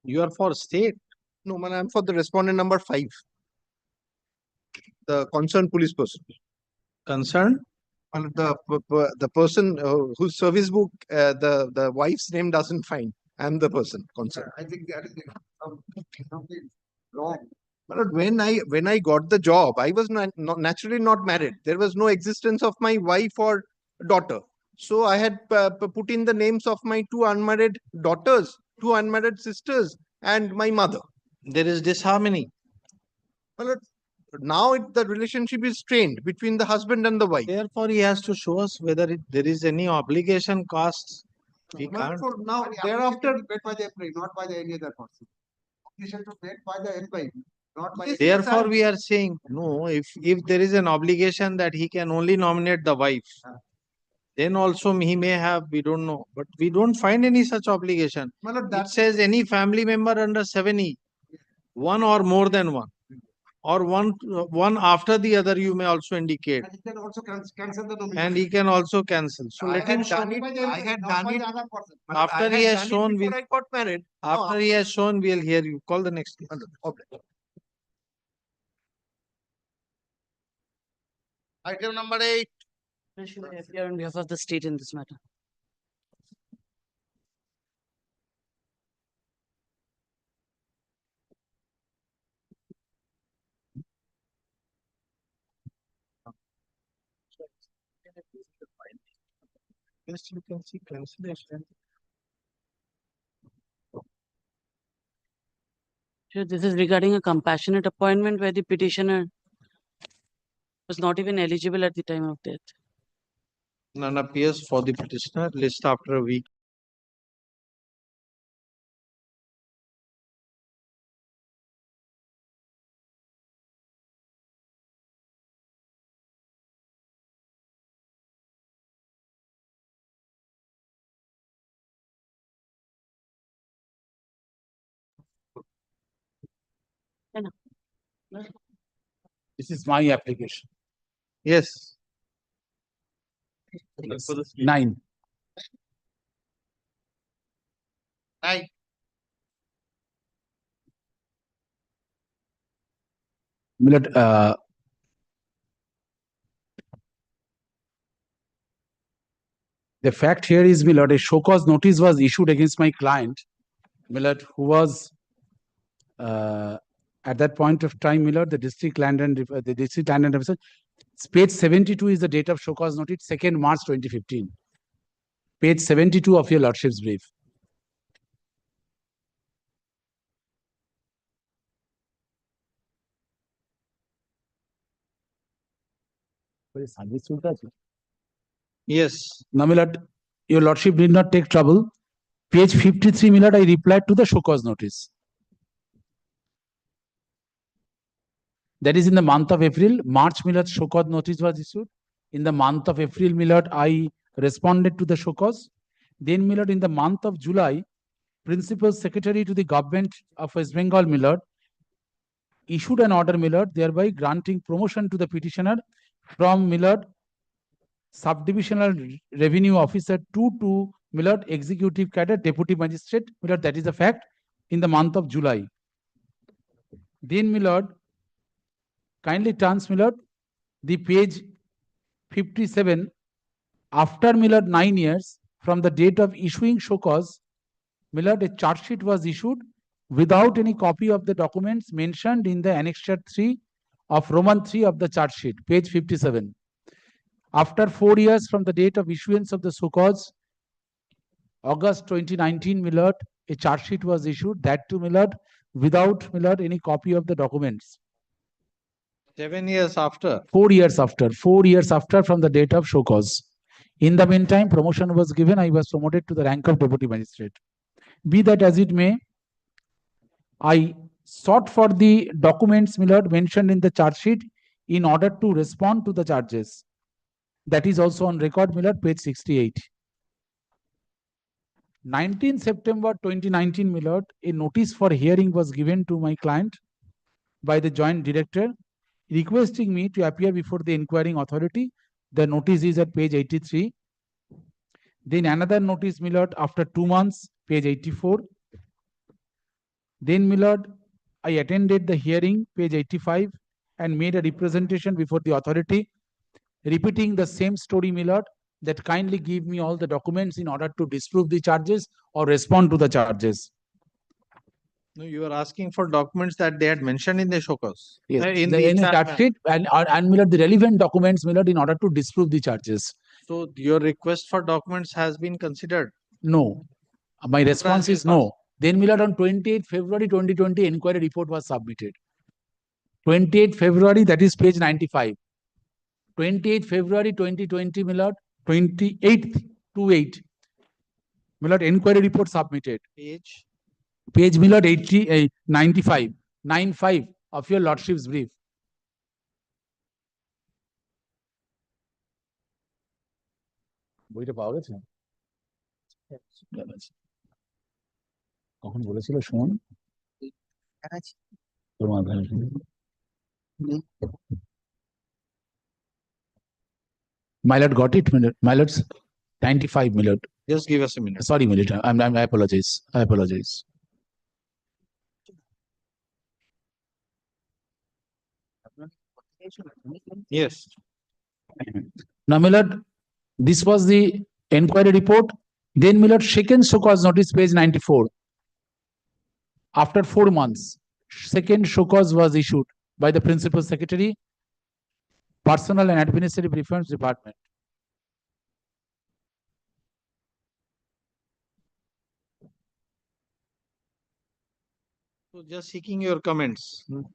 You are for state.
No, man, I'm for the respondent number 5. The concerned police person.
Concerned?
And the person whose service book the wife's name doesn't find. I'm the person concerned.
I think that is something wrong.
But when I got the job, I was naturally not married. There was no existence of my wife or daughter. So I had put in the names of my 2 unmarried daughters, 2 unmarried sisters, and my mother.
There is disharmony.
Well, now the relationship is strained between the husband and the wife.
Therefore, he has to show us whether there is any obligation costs. He can't.
So now,
But the
thereafter,
application is made by the employee, not by the any other person. Application to made by the employee, not by.
Yes,
Therefore, we are saying, no, if there is an obligation that he can only nominate the wife, then also he may have, we don't know. But we don't find any such obligation. It says any family member under 7E, one or more than one, or one after the other, you may also indicate.
And he can also cancel the nomination.
And he can also cancel. So let him show.
I had done it.
After he has shown,
before I got married.
after he has shown, we'll hear you. Call the next case.
Okay. Item number 8.
Should I appear on behalf of the state in this matter?
Yes, you can see cancellation.
Sure, this is regarding a compassionate appointment where the petitioner was not even eligible at the time of death.
None appears for the petitioner. List after a week.
This is my application.
Yes.
9. Milord, the fact here is, Milord, a show cause notice was issued against my client, Milord, who was at that point of time, Milord, the district land and research. Page 72 is the date of show cause notice, 2nd March 2015. Page 72 of your Lordship's brief.
Yes.
Now, Milord, your Lordship did not take trouble. Page 53, Milord, I replied to the show cause notice. That is in the month of April. March, Milord, show cause notice was issued. In the month of April, Milord, I responded to the show cause. Then, Milord, in the month of July, Principal Secretary to the Government of West Bengal, Milord, issued an order, Milord, thereby granting promotion to the petitioner from, Milord, Subdivisional Revenue Officer 2 to, Milord, Executive Cadre Deputy Magistrate. Milord, that is a fact, in the month of July. Then, Milord, kindly turns, Milord, the page 57. After, Milord, 9 years from the date of issuing show cause, Milord, a charge sheet was issued without any copy of the documents mentioned in the Annexure 3 of Roman 3 of the charge sheet, page 57. After 4 years from the date of issuance of the show cause, August 2019, Milord, a charge sheet was issued, that too, Milord, without, Milord, any copy of the documents.
7 years after.
4 years after. 4 years after from the date of show cause. In the meantime, promotion was given. I was promoted to the rank of Deputy Magistrate. Be that as it may, I sought for the documents, Milord, mentioned in the charge sheet in order to respond to the charges. That is also on record, Milord, page 68. 19 September 2019, Milord, a notice for hearing was given to my client by the Joint Director, requesting me to appear before the inquiring authority. The notice is at page 83. Then another notice, Milord, after 2 months, page 84. Then, my lord, I attended the hearing, page 85, and made a representation before the authority, repeating the same story, my lord, that kindly give me all the documents in order to disprove the charges or respond to the charges.
No, you are asking for documents that they had mentioned in the show cause.
Yes,
In
the,
the
in the charge sheet and my lord, the relevant documents, my lord, in order to disprove the charges.
So your request for documents has been considered.
No. My response is no. Then, my lord, on 28 February 2020, inquiry report was submitted. 28 February, that is page 95. 28 February 2020, my lord, 28th to 8. My lord, inquiry report submitted. Page, my lord, 95. 95 of your lordship's brief. বইটা পাওয়া গেছে? কখন বলেছিল শোন? My lord got it, my lord's 95, my lord.
Just give us a minute.
Sorry, my lord, I apologize. I apologize.
Yes.
Now, my lord, this was the inquiry report. Then, my lord, second show cause notice, page 94. After 4 months, second show cause was issued by the Principal Secretary, Personal and Administrative Reforms Department.
So just seeking your comments.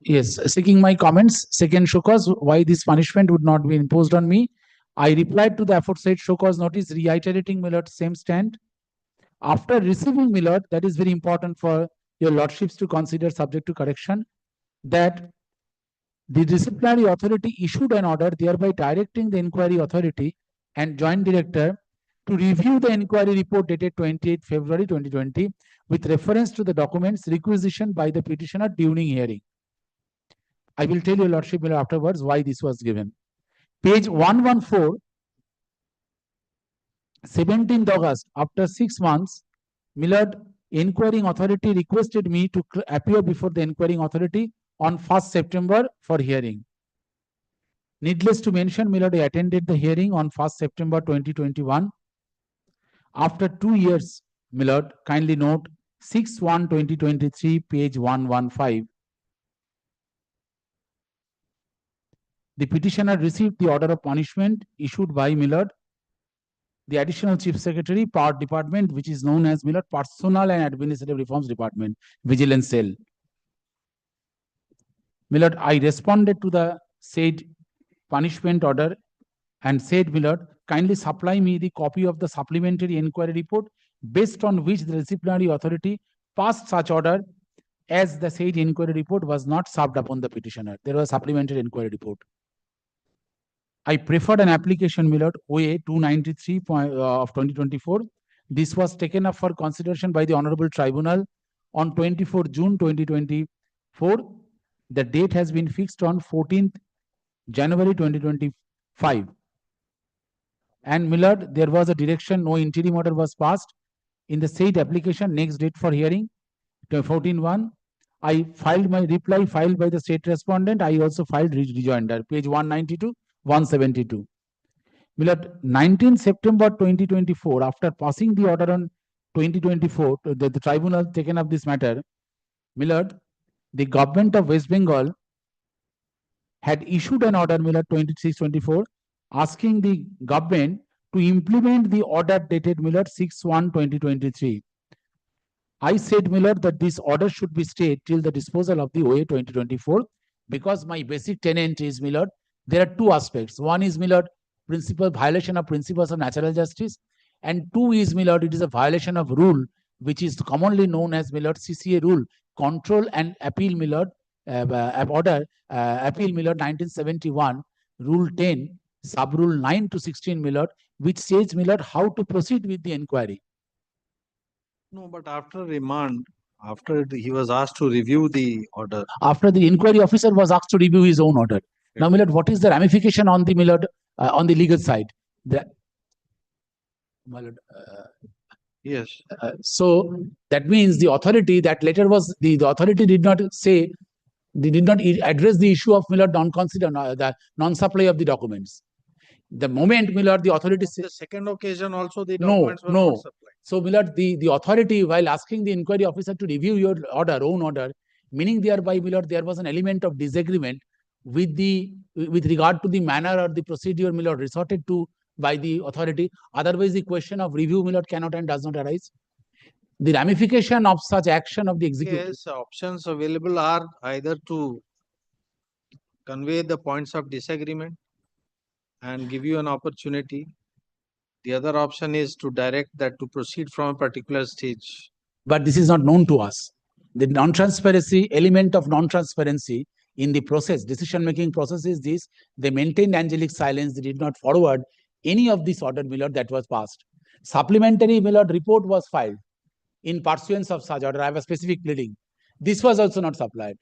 Yes, seeking my comments. Second show cause, why this punishment would not be imposed on me. I replied to the aforesaid show cause notice, reiterating my lord same stand. After receiving, my lord, that is very important for your lordships to consider, subject to correction, that the disciplinary authority issued an order, thereby directing the inquiry authority and joint director to review the inquiry report dated 28 February 2020 with reference to the documents requisitioned by the petitioner during hearing. I will tell your lordship afterwards why this was given. Page 114, 17th August, after 6 months, my lord, inquiring authority requested me to appear before the inquiring authority on 1st September for hearing. Needless to mention, my lord, I attended the hearing on 1st September 2021. After 2 years, my lord, kindly note 6/1/2023, page 115. The petitioner received the order of punishment issued by, my lord, the Additional Chief Secretary, Power Department, which is known as, my lord, Personal and Administrative Reforms Department, Vigilance Cell. My lord, I responded to the said punishment order and said, my lord, kindly supply me the copy of the supplementary inquiry report based on which the disciplinary authority passed such order, as the said inquiry report was not served upon the petitioner. There was a supplementary inquiry report. I preferred an application, my lord, OA 293 of 2024. This was taken up for consideration by the Honorable Tribunal on 24 June 2024. The date has been fixed on 14th January 2025. And, my lord, there was a direction, no interim order was passed. In the said application, next date for hearing, 14/1. I filed my reply filed by the state respondent. I also filed rejoinder, page 192, 172. My lord, 19 September 2024, after passing the order on 2024, the tribunal taken up this matter, my lord, the government of West Bengal had issued an order, my lord, 26/24, asking the government to implement the order dated, my lord, 6/1/2023. I said, my lord, that this order should be stayed till the disposal of the OA 2024, because my basic tenet is, my lord, there are two aspects. One is, my lord, violation of principles of natural justice, and two is, my lord, it is a violation of rule, which is commonly known as, my lord, CCA rule, control and appeal, my lord, order, appeal, my lord, 1971, rule 10, sub rule 9 to 16, my lord, which says, my lord, how to proceed with the inquiry.
No, but after remand, after he was asked to review the order.
After the inquiry officer was asked to review his own order. Now, my lord, what is the ramification on the, my lord, on the legal side? My lord,
Yes.
So that means the authority, that letter was, the authority did not say, they did not address the issue of non-consider, the non-supply of the documents. The moment the authority
The second occasion also the
no,
documents were not
no.
supplied.
So the authority, while asking the inquiry officer to review your own order, meaning thereby there was an element of disagreement with regard to the manner or the procedure resorted to by the authority. Otherwise, the question of review cannot and does not arise. The ramification of such action of the executive.
Yes, options available are either to convey the points of disagreement and give you an opportunity. The other option is to direct that to proceed from a particular stage.
But this is not known to us. The non-transparency, element of non-transparency in the process, decision-making process is this: they maintained angelic silence, they did not forward any of this order, that was passed. Supplementary, report was filed in pursuance of such order. I have a specific pleading. This was also not supplied.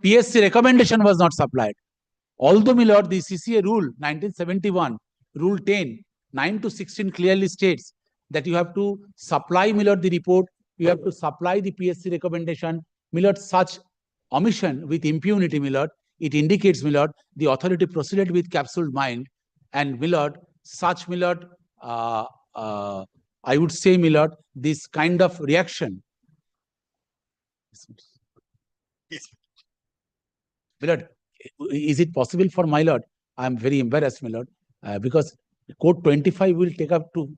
PSC recommendation was not supplied. Although, the CCA rule 1971, rule 10, 9 to 16 clearly states that you have to supply, the report, you have to supply the PSC recommendation, such omission with impunity, it indicates, the authority proceeded with capsuled mind, and, such, I would say, this kind of reaction. Is it possible for my lord? I am very embarrassed, my lord, because code 25 will take up to.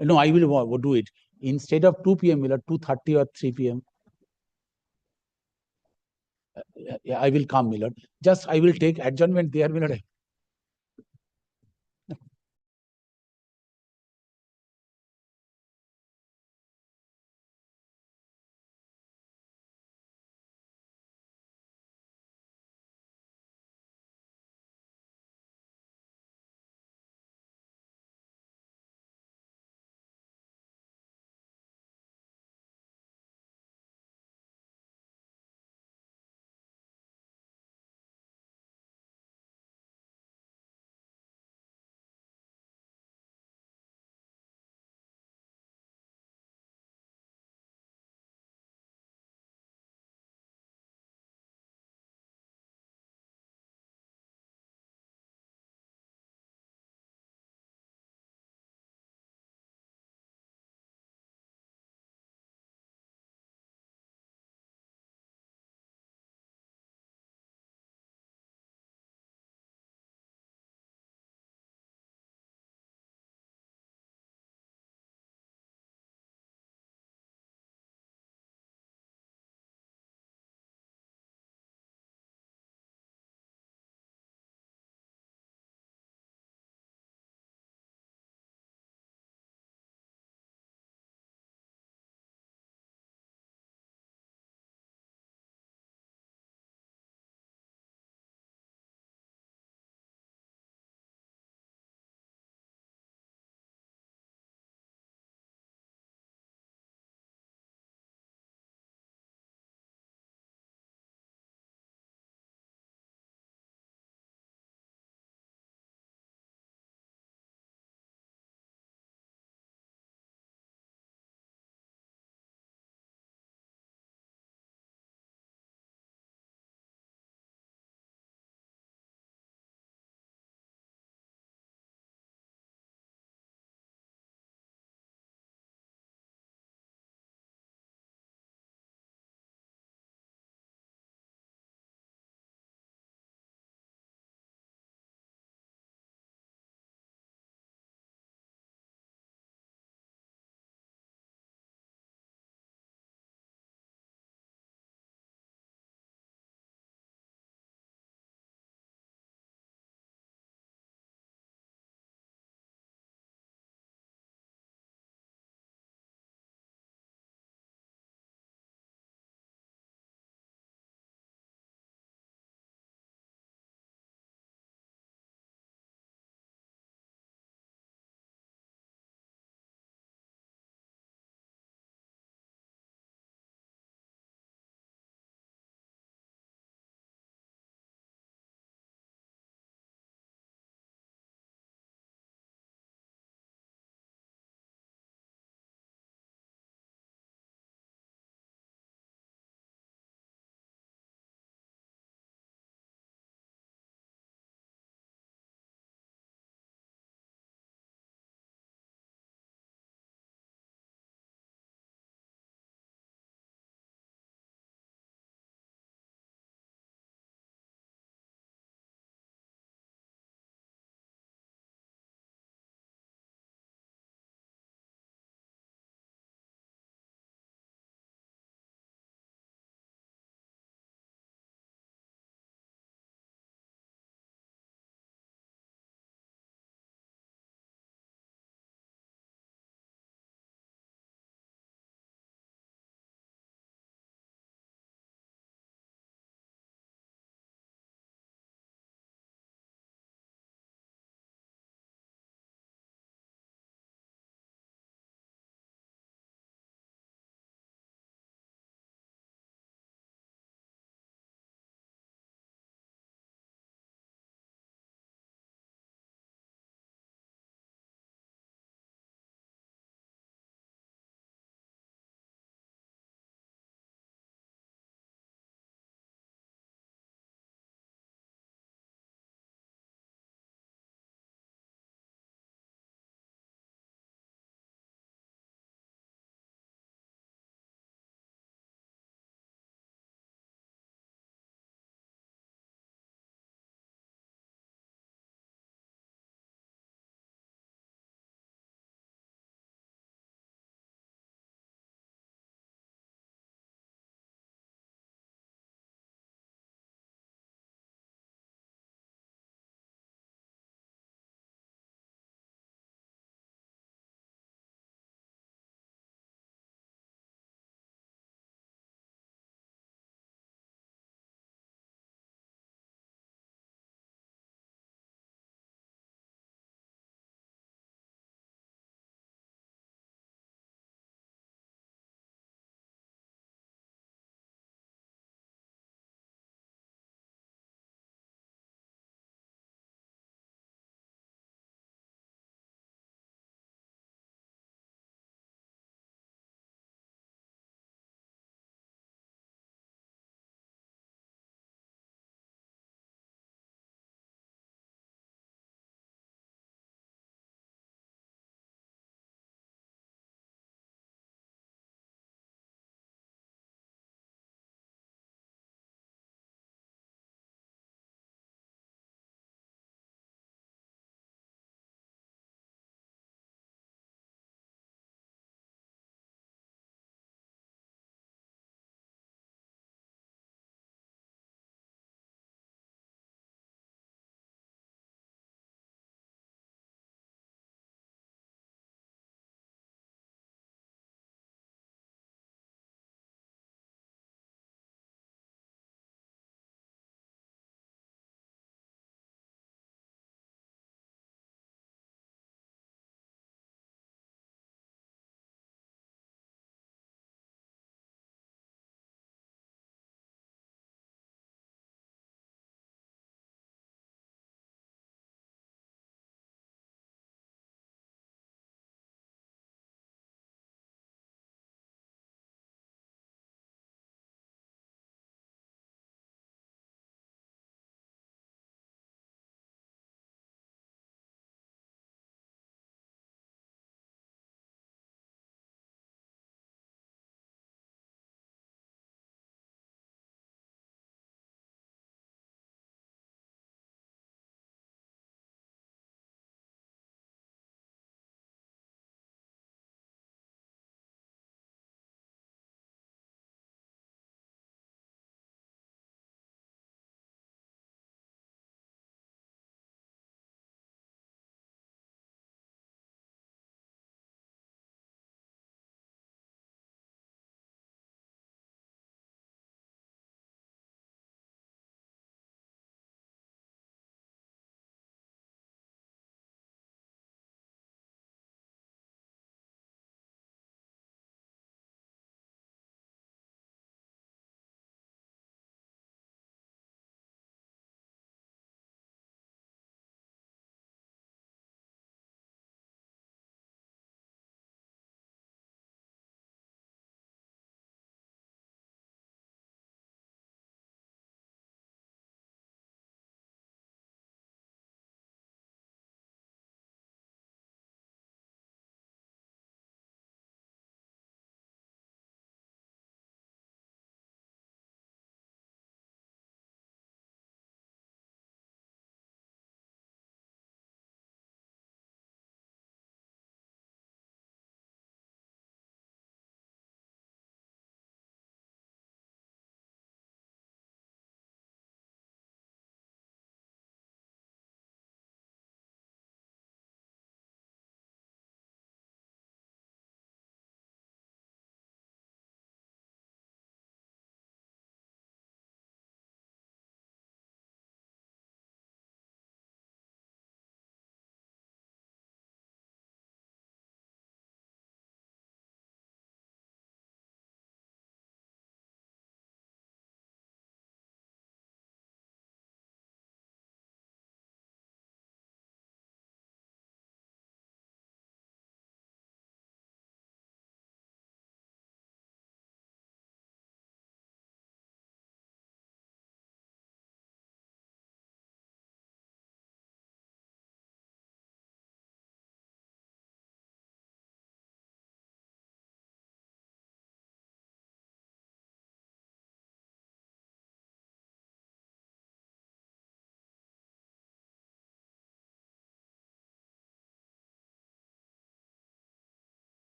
No, I will do it instead of 2 p.m. 2:30 or 3 p.m. I will come, my lord. Just I will take adjournment there, my lord.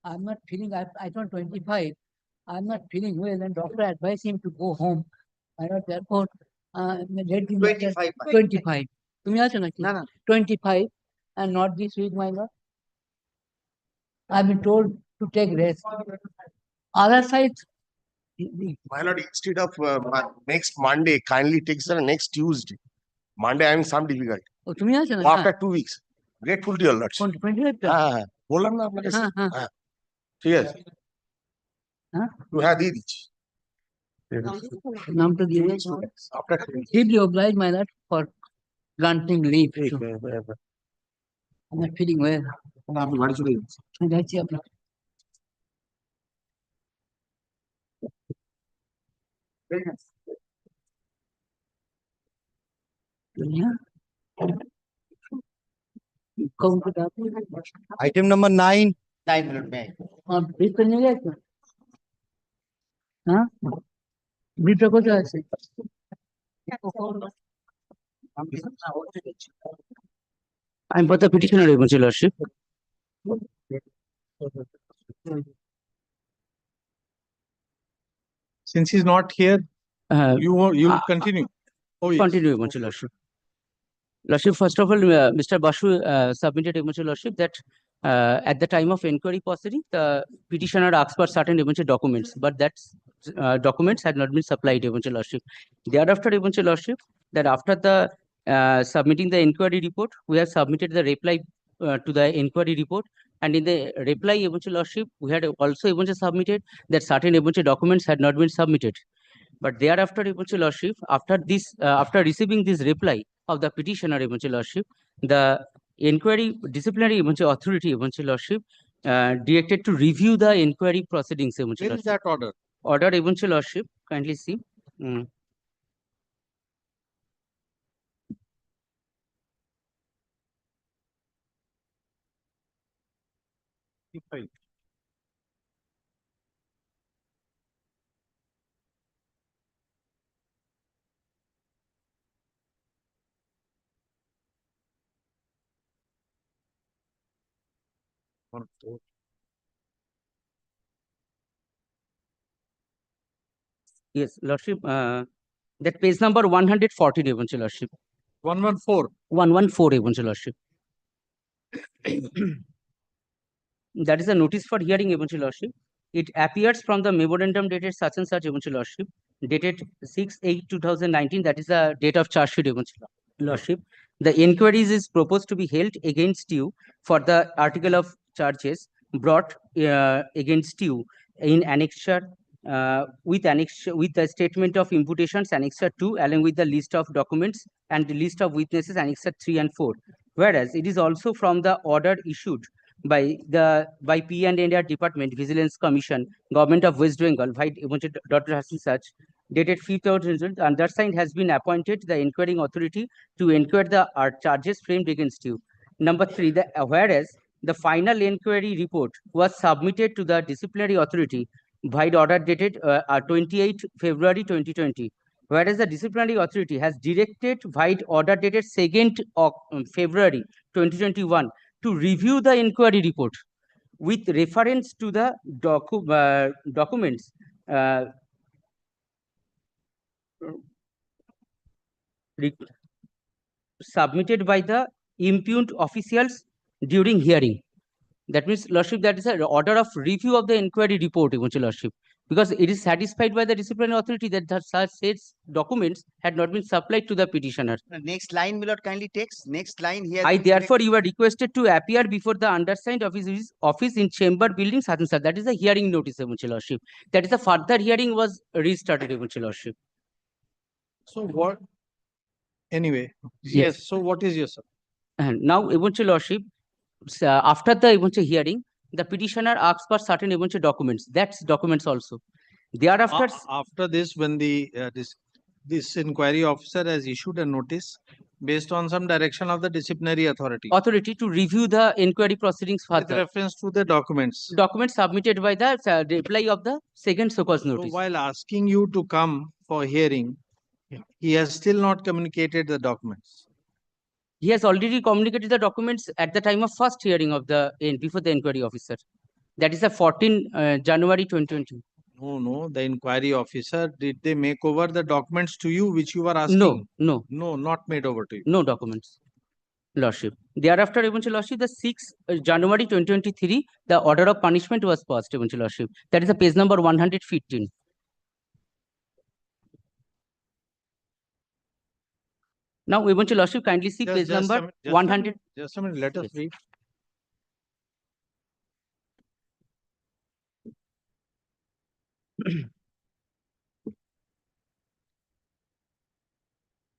I'm not feeling, I turned 25. I'm not feeling well, and doctor advised him to go home. I not therefore, let him
25.
25. তুমি আছো নাকি?
না, না।
25 and not this week, my lord. I've been told to take rest. Other side,
My lord, instead of next Monday, kindly takes the next Tuesday. Monday, I am some difficult.
ও তুমি আছো না?
After 2 weeks, grateful to your lords.
25 টা?
হ্যাঁ, বললাম না আপনাকে।
হ্যাঁ, হ্যাঁ।
হ্যাঁ, ঠিক আছে।
হ্যাঁ?
হ্যাঁ, দিয়ে দিচ্ছি।
নামটা দিয়ে দিয়েছো? Deeply obliged, my lord, for granting leave. I'm not feeling well.
আপনি বাড়ি চলে যাচ্ছি।
যাচ্ছি আপনার।
Item number 9.
9 minutes, may I?
हाँ, brief करने गए थे? हाँ? Brief টা কোথায় আছে?
I'm for the petitioner, Your Lordship.
Since he's not here, you continue. Oh, yes.
Continue, Your Lordship. Lordship, first of all, Mr. Basu submitted, Your Lordship, that at the time of inquiry proceeding, the petitioner asked for certain documents, but that documents had not been supplied, Your Lordship. Thereafter, Your Lordship, that after the submitting the inquiry report, we have submitted the reply to the inquiry report, and in the reply, Your Lordship, we had also submitted that certain documents had not been submitted. But thereafter, Your Lordship, after this, after receiving this reply of the petitioner, Your Lordship, the inquiry disciplinary authority, Your Lordship, directed to review the inquiry proceedings. Your
Where is
Lordship.
that order?
Order, Your Lordship, kindly see. Yes, Lordship, that page number 140, Your Lordship.
114.
114, Your Lordship. That is a notice for hearing, Your Lordship. It appears from the memorandum dated such and such, Your Lordship, dated 6/8/2019. That is the date of charge sheet, Your Lordship. The inquiries is proposed to be held against you for the article of charges brought against you in annexure with the statement of imputations annexure 2, along with the list of documents and the list of witnesses annexure 3 and 4. Whereas it is also from the order issued by P&NR Department, Vigilance Commission, Government of West Bengal, by Dr. Hasan Sach, dated 5th of June, undersigned has been appointed the inquiring authority to inquire the charges framed against you. Number 3, whereas the final inquiry report was submitted to the disciplinary authority by order dated 28 February 2020. Whereas the disciplinary authority has directed by order dated 2nd of February 2021 to review the inquiry report with reference to the documents submitted by the impugned officials during hearing. That means, Lordship, that is an order of review of the inquiry report, Your Lordship, because it is satisfied by the disciplinary authority that the such documents had not been supplied to the petitioner.
Next line, my lord, kindly takes. Next line here.
I therefore you are requested to appear before the undersigned of his office in chamber building, Satin Sir. That is a hearing notice, Your Lordship. That is a further hearing was restarted, Your Lordship.
So what? Anyway,
Yes.
So what is your sir?
And now, Your Lordship, after the hearing, the petitioner asks for certain documents. That's documents also. Thereafter,
After this, when the this inquiry officer has issued a notice based on some direction of the disciplinary authority
to review the inquiry proceedings
with
further.
reference to the documents.
Documents submitted by the reply of the second so-called
So
notice.
while asking you to come for hearing, he has still not communicated the documents.
He has already communicated the documents at the time of first hearing of the before the inquiry officer. That is the 14 January 2020.
No, the inquiry officer, did they make over the documents to you which you were asking?
No,
No, not made over to you.
no documents, Lordship. Thereafter, Eventual Lordship, the 6th January 2023, the order of punishment was passed, Eventual Lordship. That is the page number 115. Now, Eventual Lordship, kindly see page number 100.
Just a minute, let us read.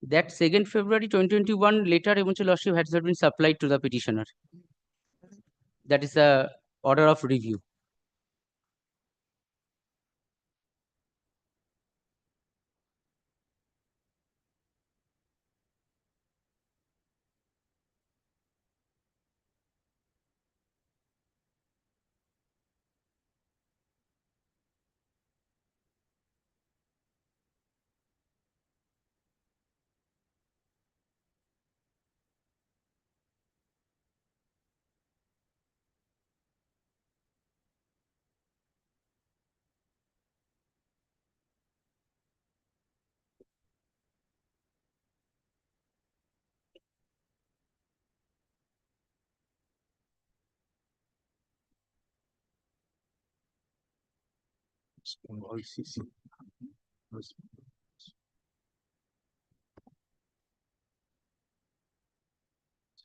That 2nd February 2021 letter, Eventual Lordship, has been supplied to the petitioner. That is the order of review.
All CC.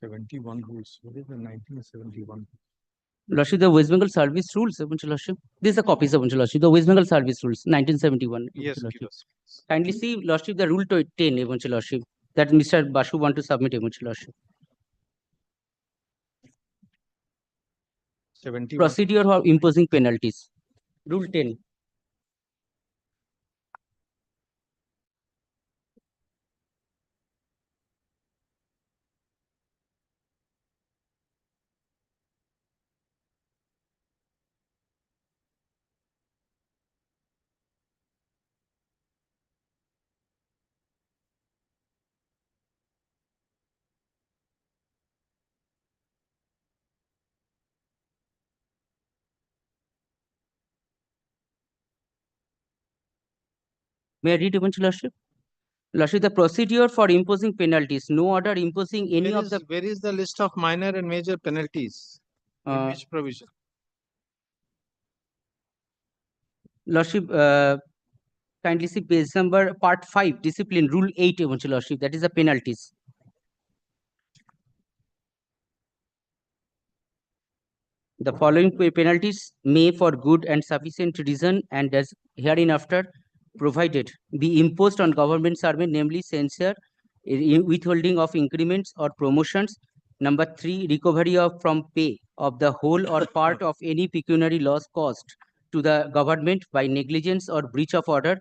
71 rules. What is the 1971?
Lordship, the West Bengal Service Rules, Eventual Lordship. These are copies, Eventual Lordship. The West Bengal Service Rules, 1971.
Yes,
Lordship. Kindly see, Lordship, the Rule 10, Eventual Lordship, that Mr. Basu want to submit, Eventual Lordship.
71.
Procedure for imposing penalties. Rule 10. May I read, Eventual Lordship? Lordship, the procedure for imposing penalties, no order imposing any
Where
of
is,
the...
where is the list of minor and major penalties? In which provision?
Lordship, kindly see page number part 5, discipline, rule 8, Eventual Lordship, that is the penalties. The following penalties may for good and sufficient reason and as hereinafter provided be imposed on government servant, namely censure, withholding of increments or promotions. Number 3, recovery of from pay of the whole or part of any pecuniary loss caused to the government by negligence or breach of order.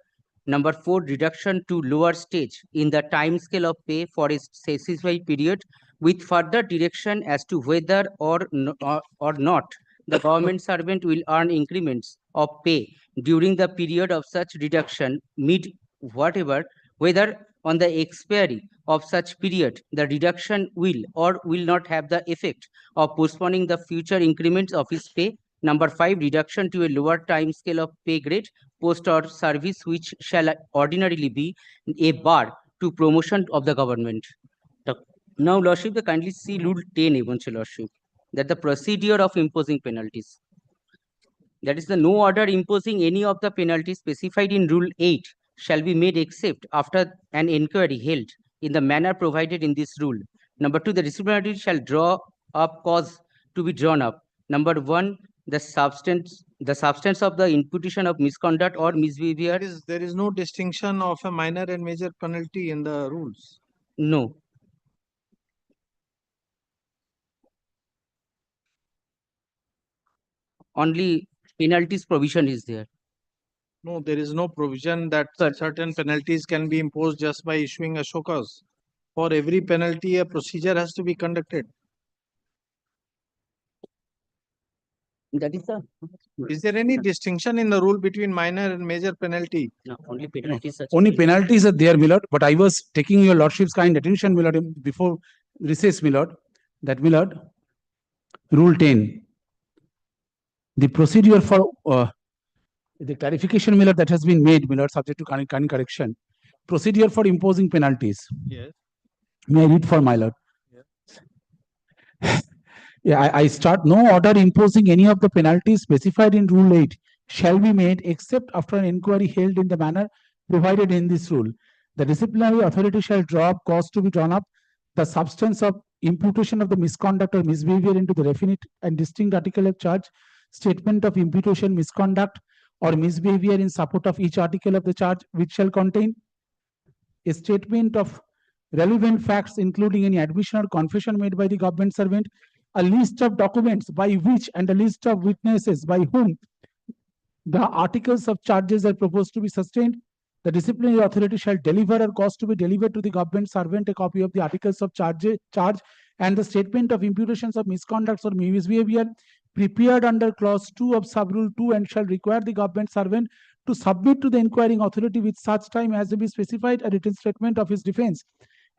Number 4, reduction to lower stage in the time scale of pay for a specified period with further direction as to whether or not the government servant will earn increments of pay during the period of such reduction mid whatever, whether on the expiry of such period the reduction will or will not have the effect of postponing the future increments of his pay. Number 5, reduction to a lower time scale of pay grade, post or service which shall ordinarily be a bar to promotion of the government. Now, Lordship, the kindly see Rule 10, Eventual Lordship, that the procedure of imposing penalties. That is, the no order imposing any of the penalties specified in Rule 8 shall be made except after an inquiry held in the manner provided in this rule. Number 2, the disciplinary shall draw up cause to be drawn up. Number 1, the substance of the imputation of misconduct or misbehavior.
There is no distinction of a minor and major penalty in the rules.
No. Only penalties provision is there.
No, there is no provision that certain penalties can be imposed just by issuing a show cause. For every penalty, a procedure has to be conducted.
That is the...
Is there any distinction in the rule between minor and major penalty?
No, only penalties.
Only penalties are there, my lord. But I was taking your lordship's kind attention, my lord, before recess, my lord. That, my lord, Rule 10. The procedure for the clarification, my lord, that has been made, my lord, subject to current correction. Procedure for imposing penalties.
Yes.
May I read for my lord? Yeah, I start. No order imposing any of the penalties specified in Rule 8 shall be made except after an inquiry held in the manner provided in this rule. The disciplinary authority shall draw up cause to be drawn up, the substance of imputation of the misconduct or misbehavior into the definite and distinct article of charge, statement of imputation, misconduct, or misbehavior in support of each article of the charge, which shall contain a statement of relevant facts, including any admission or confession made by the government servant, a list of documents by which and a list of witnesses by whom the articles of charges are proposed to be sustained. The disciplinary authority shall deliver or cause to be delivered to the government servant a copy of the articles of charge and the statement of imputations of misconduct or misbehavior prepared under clause 2 of sub-rule 2, and shall require the government servant to submit to the inquiring authority with such time as to be specified a written statement of his defense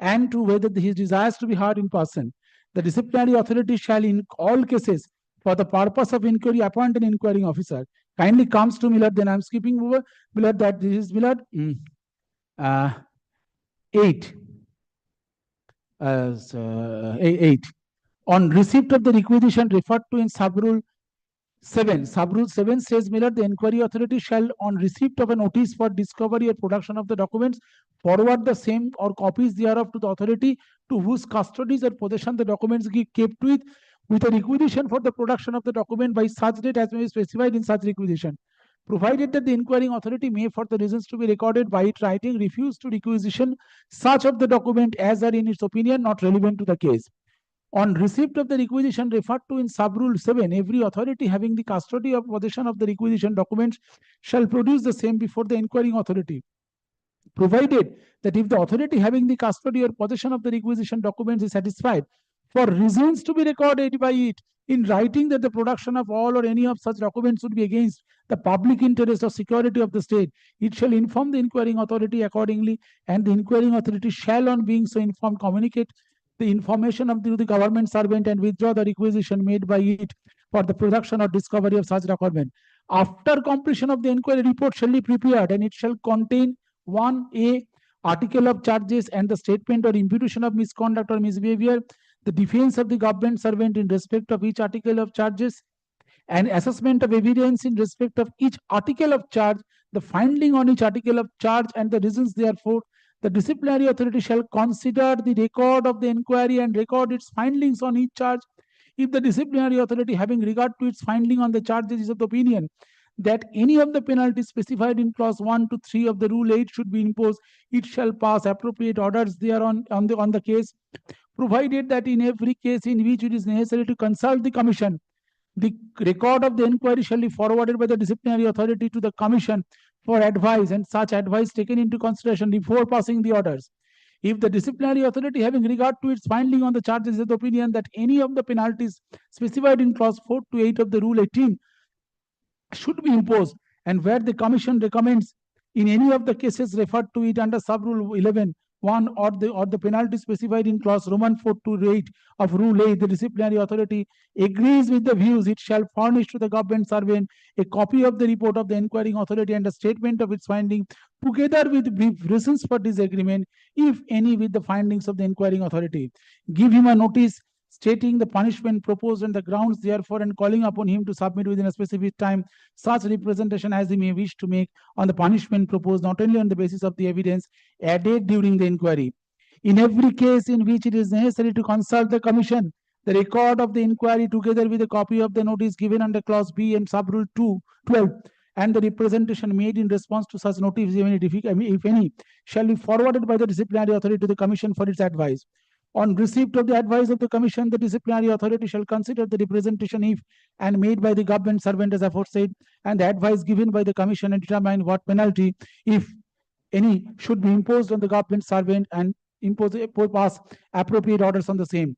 and to whether he desires to be heard in person. The disciplinary authority shall in all cases for the purpose of inquiry appoint an inquiring officer. Kindly comes to Millard, then I'm skipping over Millard, that this is Millard 8. 8. On receipt of the requisition referred to in sub-rule 7. Sub-rule 7 says, Millard, the inquiry authority shall, on receipt of a notice for discovery or production of the documents, forward the same or copies thereof to the authority to whose custodies or possession the documents be kept with a requisition for the production of the document by such date as may be specified in such requisition, provided that the inquiring authority may, for the reasons to be recorded by it writing, refuse to requisition such of the document as are in its opinion not relevant to the case. On receipt of the requisition referred to in sub-rule 7, every authority having the custody of possession of the requisition documents shall produce the same before the inquiring authority, provided that if the authority having the custody or possession of the requisition documents is satisfied, for reasons to be recorded by it in writing, that the production of all or any of such documents would be against the public interest or security of the state, it shall inform the inquiring authority accordingly, and the inquiring authority shall, on being so informed, communicate the information of the government servant and withdraw the requisition made by it for the production or discovery of such document. After completion of the inquiry, report shall be prepared, and it shall contain 1A, article of charges and the statement or imputation of misconduct or misbehavior, the defense of the government servant in respect of each article of charges, an assessment of evidence in respect of each article of charge, the finding on each article of charge and the reasons therefore. The disciplinary authority shall consider the record of the inquiry and record its findings on each charge. If the disciplinary authority, having regard to its finding on the charges, is of the opinion that any of the penalties specified in clause 1 to 3 of the rule 8 should be imposed, it shall pass appropriate orders thereon on the case, provided that in every case in which it is necessary to consult the commission, the record of the inquiry shall be forwarded by the disciplinary authority to the commission for advice, and such advice taken into consideration before passing the orders. If the disciplinary authority, having regard to its finding on the charges, is of the opinion that any of the penalties specified in clause 4 to 8 of the rule 18 should be imposed, and where the commission recommends in any of the cases referred to it under sub-rule 11(1) or the penalty specified in clause Roman 4 to 8 of rule 8, the disciplinary authority agrees with the views, it shall furnish to the government servant a copy of the report of the inquiring authority and a statement of its finding, together with brief reasons for disagreement, if any, with the findings of the inquiring authority. Give him a notice stating the punishment proposed and the grounds therefore, and calling upon him to submit within a specific time such representation as he may wish to make on the punishment proposed, not only on the basis of the evidence added during the inquiry. In every case in which it is necessary to consult the commission, the record of the inquiry together with a copy of the notice given under clause B and sub-rule 12 and the representation made in response to such notice, even if any, shall be forwarded by the disciplinary authority to the commission for its advice. On receipt of the advice of the commission, the disciplinary authority shall consider the representation if and made by the government servant as aforesaid, and the advice given by the commission, and determine what penalty, if any, should be imposed on the government servant, and pass appropriate orders on the same.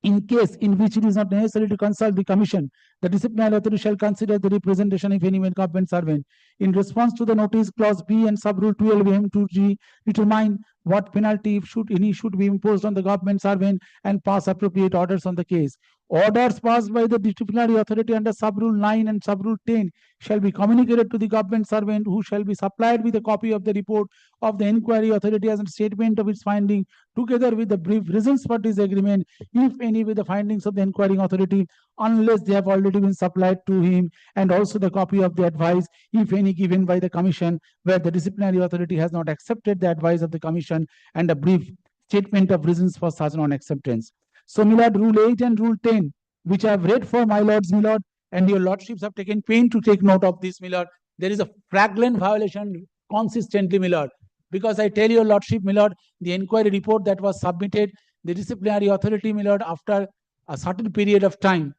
In case in which it is not necessary to consult the commission, the disciplinary authority shall consider the representation, if any, made government servant. in response to the notice clause B and sub rule 12M2G determine what penalty should be imposed on the government servant and pass appropriate orders on the case. Orders passed by the disciplinary authority under sub rule 9 and sub rule 10 shall be communicated to the government servant, who shall be supplied with a copy of the report of the inquiry authority as a statement of its finding, together with the brief reasons for disagreement, if any, with the findings of the inquiring authority, unless they have already been supplied to him, and also the copy of the advice, if any, given by the commission, where the disciplinary authority has not accepted the advice of the commission, and a brief statement of reasons for such non-acceptance. So, my lord, Rule 8 and Rule 10, which I have read for my lords, my lord, and your lordships have taken pain to take note of this, my lord. There is a flagrant violation consistently, my lord. Because I tell your lordship, my lord, the inquiry report that was submitted, the disciplinary authority, my lord, after a certain period of time,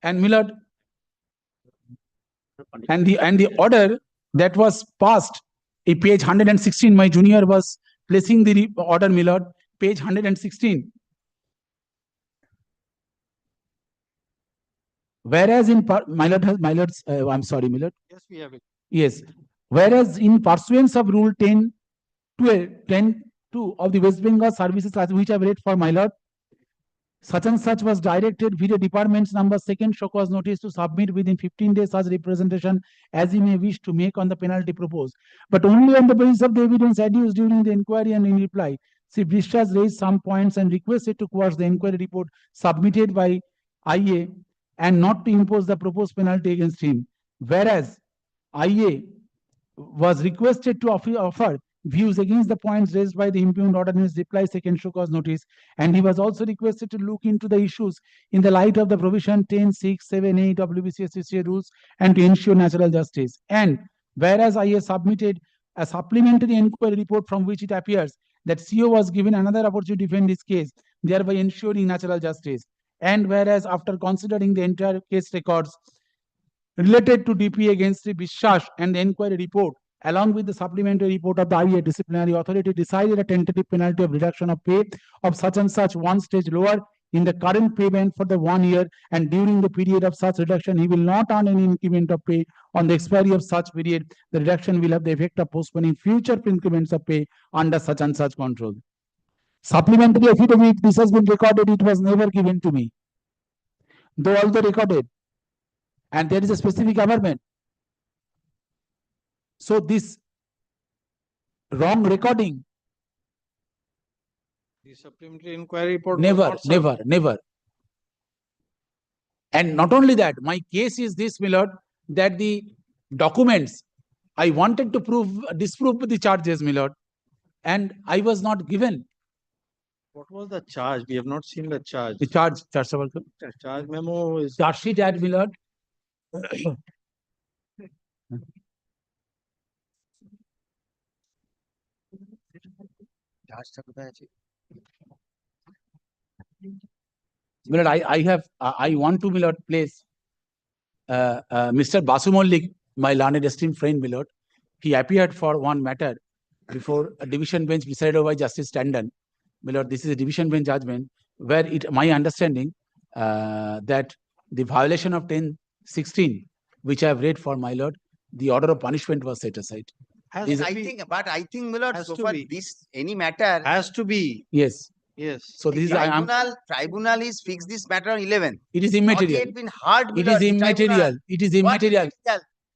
and my lord, and the order that was passed, in page 116, my junior was placing the order, my lord, page 116. Whereas in my lord, I'm sorry, my lord.
Yes, we have it.
Yes. Whereas in pursuance of Rule 10.2 of the West Bengal Services, which I have read for my lord, such and such was directed via department's number 2nd show cause notice to submit within 15 days such representation as he may wish to make on the penalty proposed, but only on the basis of the evidence adduced during the inquiry, and in reply, Sri Brishas raised some points and requested to quash the inquiry report submitted by IA and not to impose the proposed penalty against him. Whereas IA was requested to offer views against the points raised by the impugned order in his reply 2nd show cause notice, and he was also requested to look into the issues in the light of the provision 10.6.7.8 WBCSCCA rules and to ensure natural justice. And whereas IA submitted a supplementary inquiry report from which it appears that CO was given another opportunity to defend his case, thereby ensuring natural justice. And whereas after considering the entire case records related to DP against the Bishas and the inquiry report, along with the supplementary report of the IA disciplinary authority, decided a tentative penalty of reduction of pay of such and such one stage lower in the current pay band for the 1 year, and during the period of such reduction, he will not earn any increment of pay. On the expiry of such period, the reduction will have the effect of postponing future increments of pay under such and such control. Supplementary affidavit, this has been recorded, it was never given to me, though also recorded, and there is a specific government. So this wrong recording,
The supplementary inquiry report.
never. And not only that, my case is this, my lord, that the documents I wanted to disprove the charges, my lord, and I was not given.
What was the charge? We have not seen the charge.
The charge
memo is.
Charge sheet ad, my lord. Milord, I want to, Milord, place Mr. Basu Mollik, my learned esteemed friend, Milord. He appeared for one matter before a division bench presided over by Justice Tandon. Milord, this is a division bench judgment where my understanding that the violation of 10.16, which I have read for my lord, the order of punishment was set aside.
I think, my lord, so far this any matter
has to be.
Yes.
Yes.
So this
tribunal is fixed this matter on 11.
It is immaterial.
Not yet been heard.
It is immaterial. It is immaterial.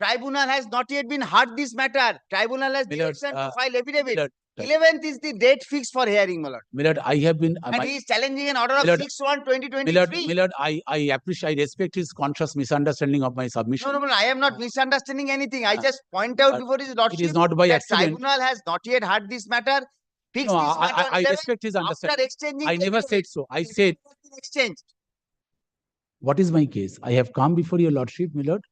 Tribunal has not yet been heard this matter. Tribunal has direction to file affidavit. 11th is the date fixed for hearing, my lord.
Milord, I have been.
And he is challenging an order of 6/1/2023.
Milord, I appreciate, I respect his conscious misunderstanding of my submission.
No, I am not misunderstanding anything. I just point out before his lordship
it is not by
that
accident.
tribunal has not yet heard this matter. Fixed
No,
this matter on
I
11th
respect his understanding.
After exchanging
I never said so. I said,
exchanged.
What is my case? I have come before your lordship, my lord,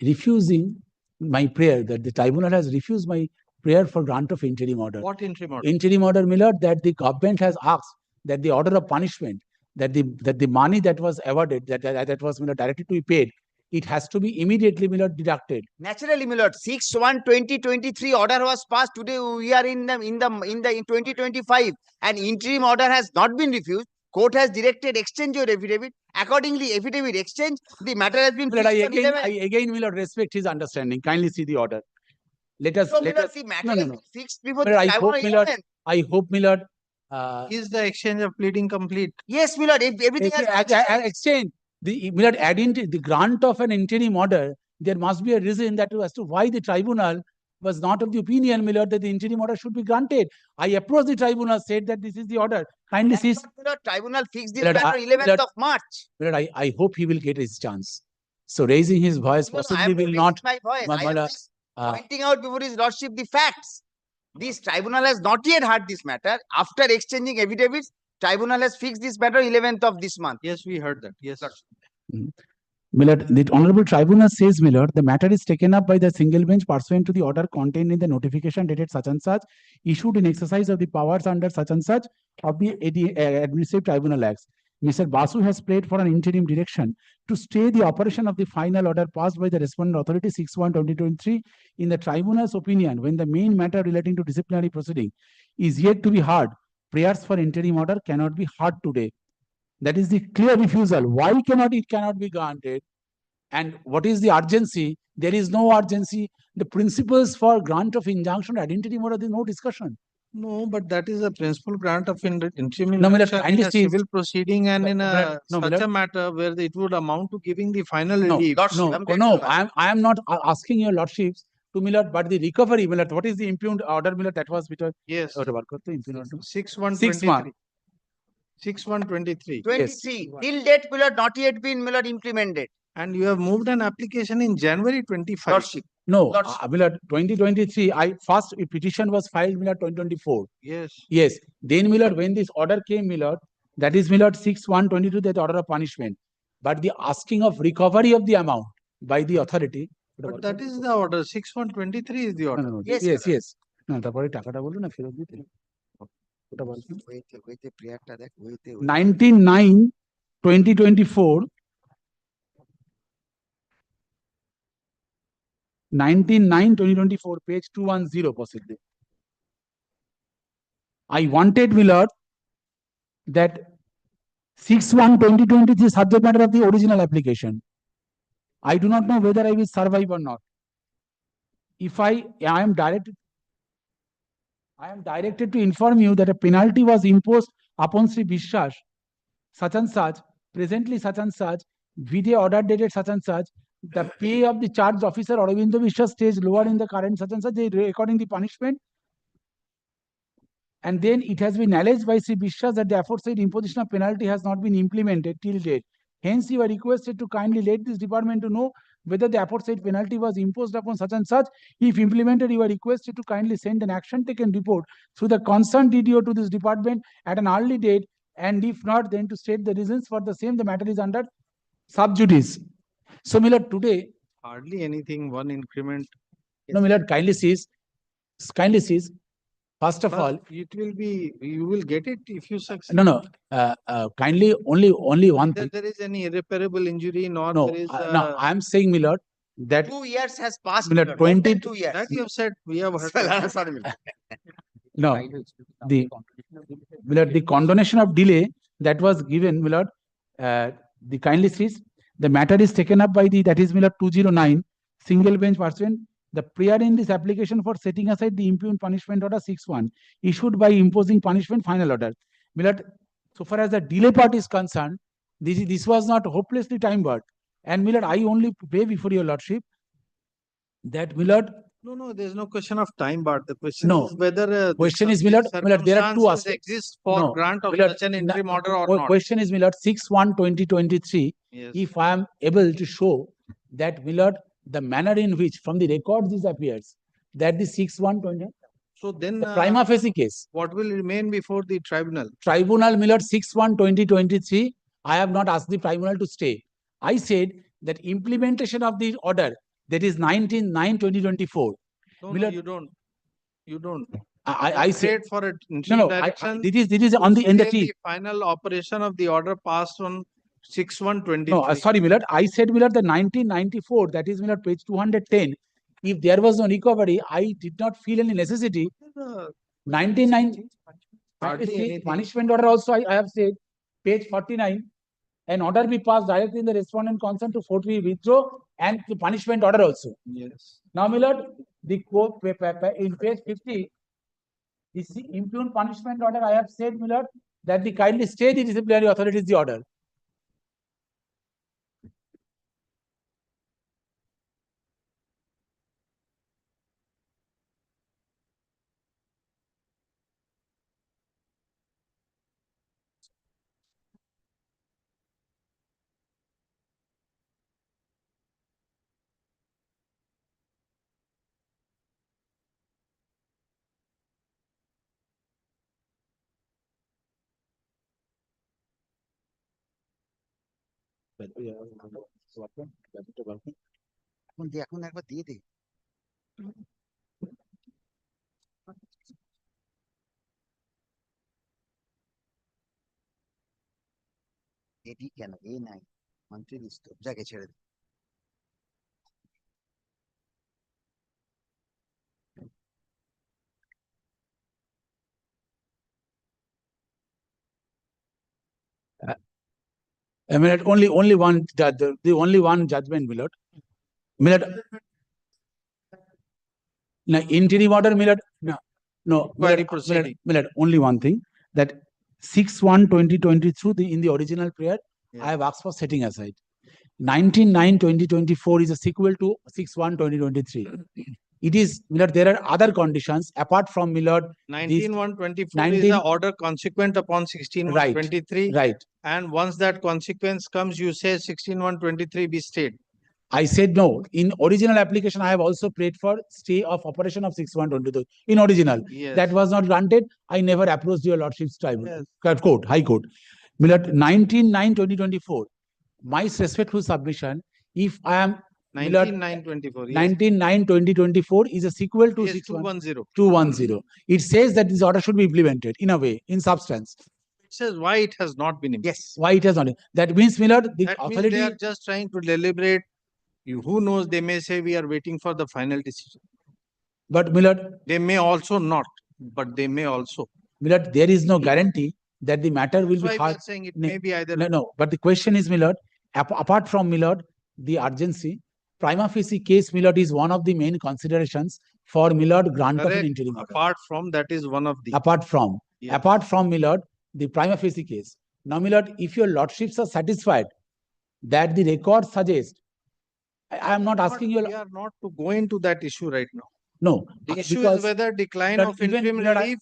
refusing my prayer, that the tribunal has refused my prayer for grant of interim order.
What interim order?
Interim order, my lord, that the government has asked that the order of punishment, that the money that was awarded, that was, my lord, directed to be paid, it has to be immediately, my lord, deducted.
Naturally, my lord, 6/1/2023 order was passed. Today we are in 2025, and interim order has not been refused. Court has directed exchange your affidavit. Accordingly, affidavit exchange, the matter has been
Milord,
fixed on 11.
I again, Milord, respect his understanding. Kindly see the order. Let us,
So,
let
Milord,
us,
the matter
no,
has
no,
been
no.
fixed before
Milord,
the
I
tribunal
hope, Milord,
11.
I hope, Milord,
Is the exchange of pleading complete?
Yes, Milord, if everything has
exchange, Milord, adding the grant of an interim order, there must be a reason that as to why the tribunal was not of the opinion, Milord, that the interim order should be granted. I approached the tribunal, said that this is the order. Kindly see.
Milord, tribunal fixed this
Milord,
matter 11th of March.
Milord, I hope he will get his chance. So raising his voice
No, I
possibly
am
will
raising
not.
my voice. I am
Milord,
just pointing out before his lordship the facts. This tribunal has not yet heard this matter. After exchanging affidavits, tribunal has fixed this matter 11th of this month.
Yes, we heard that. Yes.
Milord, the Honorable Tribunal says, Milord, the matter is taken up by the single bench pursuant to the order contained in the notification dated such and such, issued in exercise of the powers under such and such of the Administrative Tribunal Acts. Mr. Basu has prayed for an interim direction to stay the operation of the final order passed by the respondent authority 6/1/2023. In the tribunal's opinion, when the main matter relating to disciplinary proceeding is yet to be heard, prayers for interim order cannot be heard today. That is the clear refusal. Why cannot it cannot be granted? And what is the urgency? There is no urgency. The principles for grant of injunction, identity order, there is no discussion.
No, but that is a principal grant of interim
No, Milord,
injunction in
kindly
a
see.
civil proceeding and in a
No,
such
Milord.
a matter where it would amount to giving the final
No,
relief.
no, I am not asking your lordships to Milord, but the recovery, Milord, what is the impugned order, Milord, that was between?
Yes.
6/1/23.
6/1/23.
23. Till date, Milord, not yet been, Milord, implemented.
And you have moved an application in January 25.
Lordship.
No, Milord, 2023, first petition was filed, Milord, 2024.
Yes.
Yes. Then, Milord, when this order came, Milord, that is, Milord, 6/1/22, that order of punishment. But the asking of recovery of the amount by the authority.
But that is the order. 6/1/23 is the order.
No, yes. No, তারপরে টাকাটা বললো না ফেরত দিতে। ওটা বলছো। 19/9/2024 19/9/2024, page 210 possibly. I wanted, Milord, that 6/1/2023 subject matter of the original application. I do not know whether I will survive or not. If I am directed to inform you that a penalty was imposed upon Sri Bishwas, such and such, presently such and such, video order dated such and such, the pay of the charged officer Aurobindo Bishwas stays lower in the current such and such, according the punishment. And then it has been alleged by Sri Bishwas that the aforesaid imposition of penalty has not been implemented till date. Hence, you are requested to kindly let this department to know whether the aforesaid penalty was imposed upon such and such. If implemented, you are requested to kindly send an action taken report through the concerned DDO to this department at an early date, and if not, then to state the reasons for the same. The matter is under sub judice. So, Milord, today,
hardly anything, one increment.
No, Milord, kindly sees. First of all,
it will be, you will get it if you succeed.
No. Kindly only one thing.
There is any irreparable injury, nor
No,
there is.
no, I am saying, Milord, that
2 years has passed.
Milord,
Milord, more
20
than 2 years.
That you have said, we have heard.
Sorry, Milord.
No, Milord, the condonation of delay that was given, Milord, the kindly sees, the matter is taken up by the, that is, Milord, 209, single bench pursuant. The prayer in this application for setting aside the impugned punishment order 6/1 issued by imposing punishment final order. Milord, so far as the delay part is concerned, this was not hopelessly time barred. And Milord, I only pray before your lordship that, Milord.
No, there's no question of time bar. The question is whether
question is, Milord, there are two
circumstances
aspects.
exist for grant of
Milord,
such an interim order or not.
Question is, Milord, 6/1/2023.
Yes.
If I am able to show that, Milord, the manner in which from the records this appears, that the 6/1/20.
So then,
the prima facie case.
What will remain before the tribunal?
Tribunal, Milord, 6/1/2023. I have not asked the tribunal to stay. I said that implementation of the order, that is 19/9/2024.
No,
Milord,
you don't.
I said
for it.
No,
direction.
This is on the in the
the
teeth.
final operation of the order passed on 6/1/23.
No, sorry, Milord. I said, Milord, the 1994, that is, Milord, page 210. If there was no recovery, I did not feel any necessity. 1990 punishment order also I have said. page 49, an order be passed directly in the respondent consent to forthwith withdraw and the punishment order also.
Yes.
Now, my lord, the quote in page 50, this impugned punishment order, I have said, my lord, that the kindly stay the disciplinary authorities the order.
এখন একবার দিয়ে দে এটি কেন এ নাই মন্ত্রী list যাকে ছেড়ে দে
I mean, only one the only one judgment, my lord. My lord, no, interim order, my lord, no, my
Query
lord,
proceeding.
my lord, only one thing, that 6/1/2023, in the original prayer,
Yes.
I have asked for setting aside. 19/9/2024 is a sequel to 6/1/2023. It is, my lord, there are other conditions apart from, my lord,
19/1/24 is
19
the order consequent upon 16/1/23.
right.
And once that consequence comes, you say 16/1/23 be stayed.
I said no. In original application, I have also prayed for stay of operation of 6/1/22. In original,
Yes.
that was not granted. I never approached your lordship's tribunal, court, high court. My lord, 19/9/2024. My respectful submission. If I am
19/9/24. Yes.
19/9/2024 is a sequel to
Yes,
6/1/210.
210.
It says that this order should be implemented in a way, in substance.
It says why it has not been implemented.
Yes. Why it has not? That means, my lord, the
That means
authority.
they are just trying to deliberate. Who knows? They may say we are waiting for the final decision.
But, my lord,
They may also not, but they may also.
my lord, there is no guarantee that the matter will
That's
be
why we
hard.
are saying it may be either.
No. But the question is, my lord, apart from, my lord, the urgency, prima facie case, my lord, is one of the main considerations for, my lord, grant of an
Correct.
interim order.
Apart from that is one of the.
Apart from,
Yes.
my lord, the prima facie case. Now, my lord, if your lordships are satisfied that the record suggests, I am not asking you.
We are not to go into that issue right now.
No.
The issue
because,
is whether decline
Lord,
of
even,
interim
Lord,
relief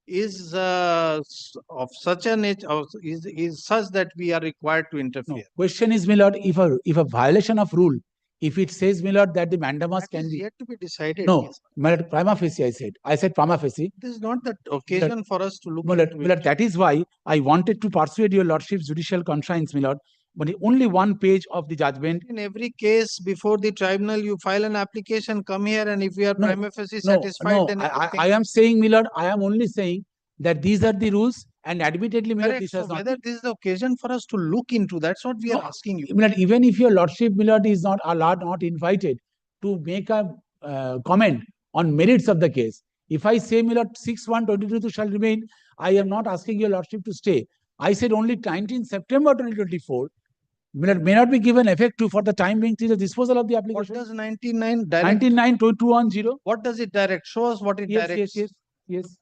is of such a nature, is such that we are required to interfere.
No. Question is, my lord, if a violation of rule, if it says, my lord, that the mandamus can be
yet to be decided.
No,
Yes.
my lord, prima facie, I said prima facie.
This is not the occasion for us to look
My lord,
into
my lord,
it.
that is why I wanted to persuade your lordship's judicial conscience, my lord. But only one page of the judgment.
In every case before the tribunal, you file an application, come here, and if we are prima facie satisfied, then everything.
I am saying, my lord, I am only saying that these are the rules, and admittedly, my lord,
Correct.
this
So
has not.
whether this is the occasion for us to look into, that's what we are asking you.
My lord, even if your lordship, my lord, is not allowed, not invited to make a comment on merits of the case. If I say, my lord, 6/1/2022 shall remain, I am not asking your lordship to stay. I said only 19 September 2024 may not be given effect to for the time being till the disposal of the application.
What does 19/9 direct?
19/9/210.
What does it direct? Show us what it directs.
Yes.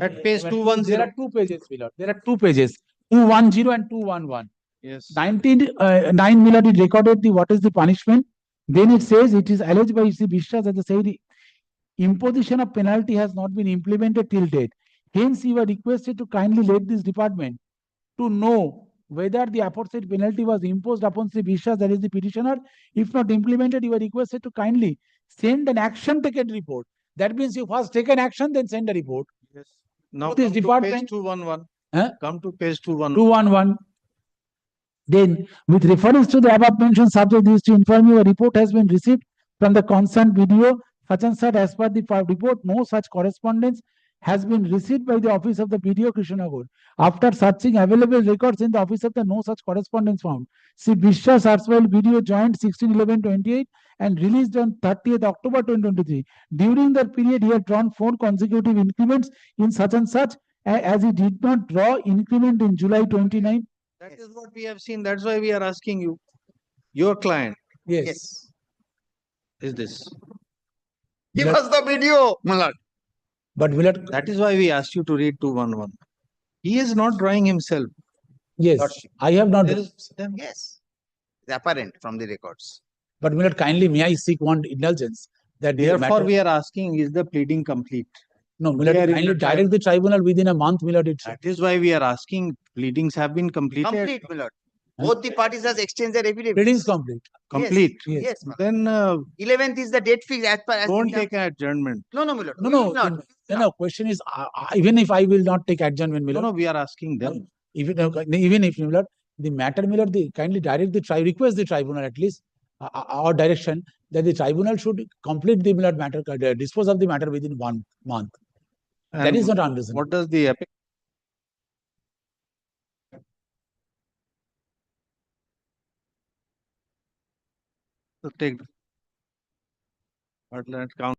At page 210.
There are two pages, my lord. There are two pages, 210 and 211.
Yes.
9, my lord, it recorded what is the punishment. Then it says it is alleged by C. Bishra that the imposition of penalty has not been implemented till date. Hence, you are requested to kindly let this department to know whether the aforesaid penalty was imposed upon Sri Bishra, that is the petitioner. If not implemented, you are requested to kindly send an action taken report. That means you first take an action, then send a report.
Yes. Now
this
come to
department,
page 211.
Huh?
Come to page 211.
211. Then, with reference to the above mentioned subject, is to inform you a report has been received from the concerned video, such and such. As per the report, no such correspondence has been received by the office of the BDO Krishnanagar. After searching available records in the office of the no such correspondence found. See Bishra Sarswell video joined 16/11/28 and released on 30th October 2023. During that period, he had drawn 4 consecutive increments in such and such as he did not draw increment in July 29?
That is what we have seen. That's why we are asking you. Your client
Yes.
is this.
Give us the video, my lord.
But Milord,
That is why we asked you to read 211. He is not drawing himself.
yes,
Lordship.
I have not.
There is- then-
Yes. It's apparent from the records.
But Milord, kindly may I seek one indulgence that the
Therefore,
matter.
we are asking, is the pleading complete?
No, Milord,
we are in
kindly
the tri-
direct the tribunal within a month, Milord. Itself.
That is why we are asking, pleadings have been completed.
Complete, my lord. Both the parties has exchanged their affidavits.
Pleadings complete.
Complete.
Yes, yes, my lord.
Then
11th is the date fixed as per as
don't
we have-
take an adjournment.
No, no, my lord.
No,
We will
no,
not.
no. Question is, even if I will not take adjournment,
No,
Milord.
no, we are asking them.
Even if Milord, the matter, Milord, kindly direct the request the tribunal at least our direction that the tribunal should complete the Milord matter, dispose of the matter within 1 month. That
And
is not unreasonable.
What does the epic? So take. But let count.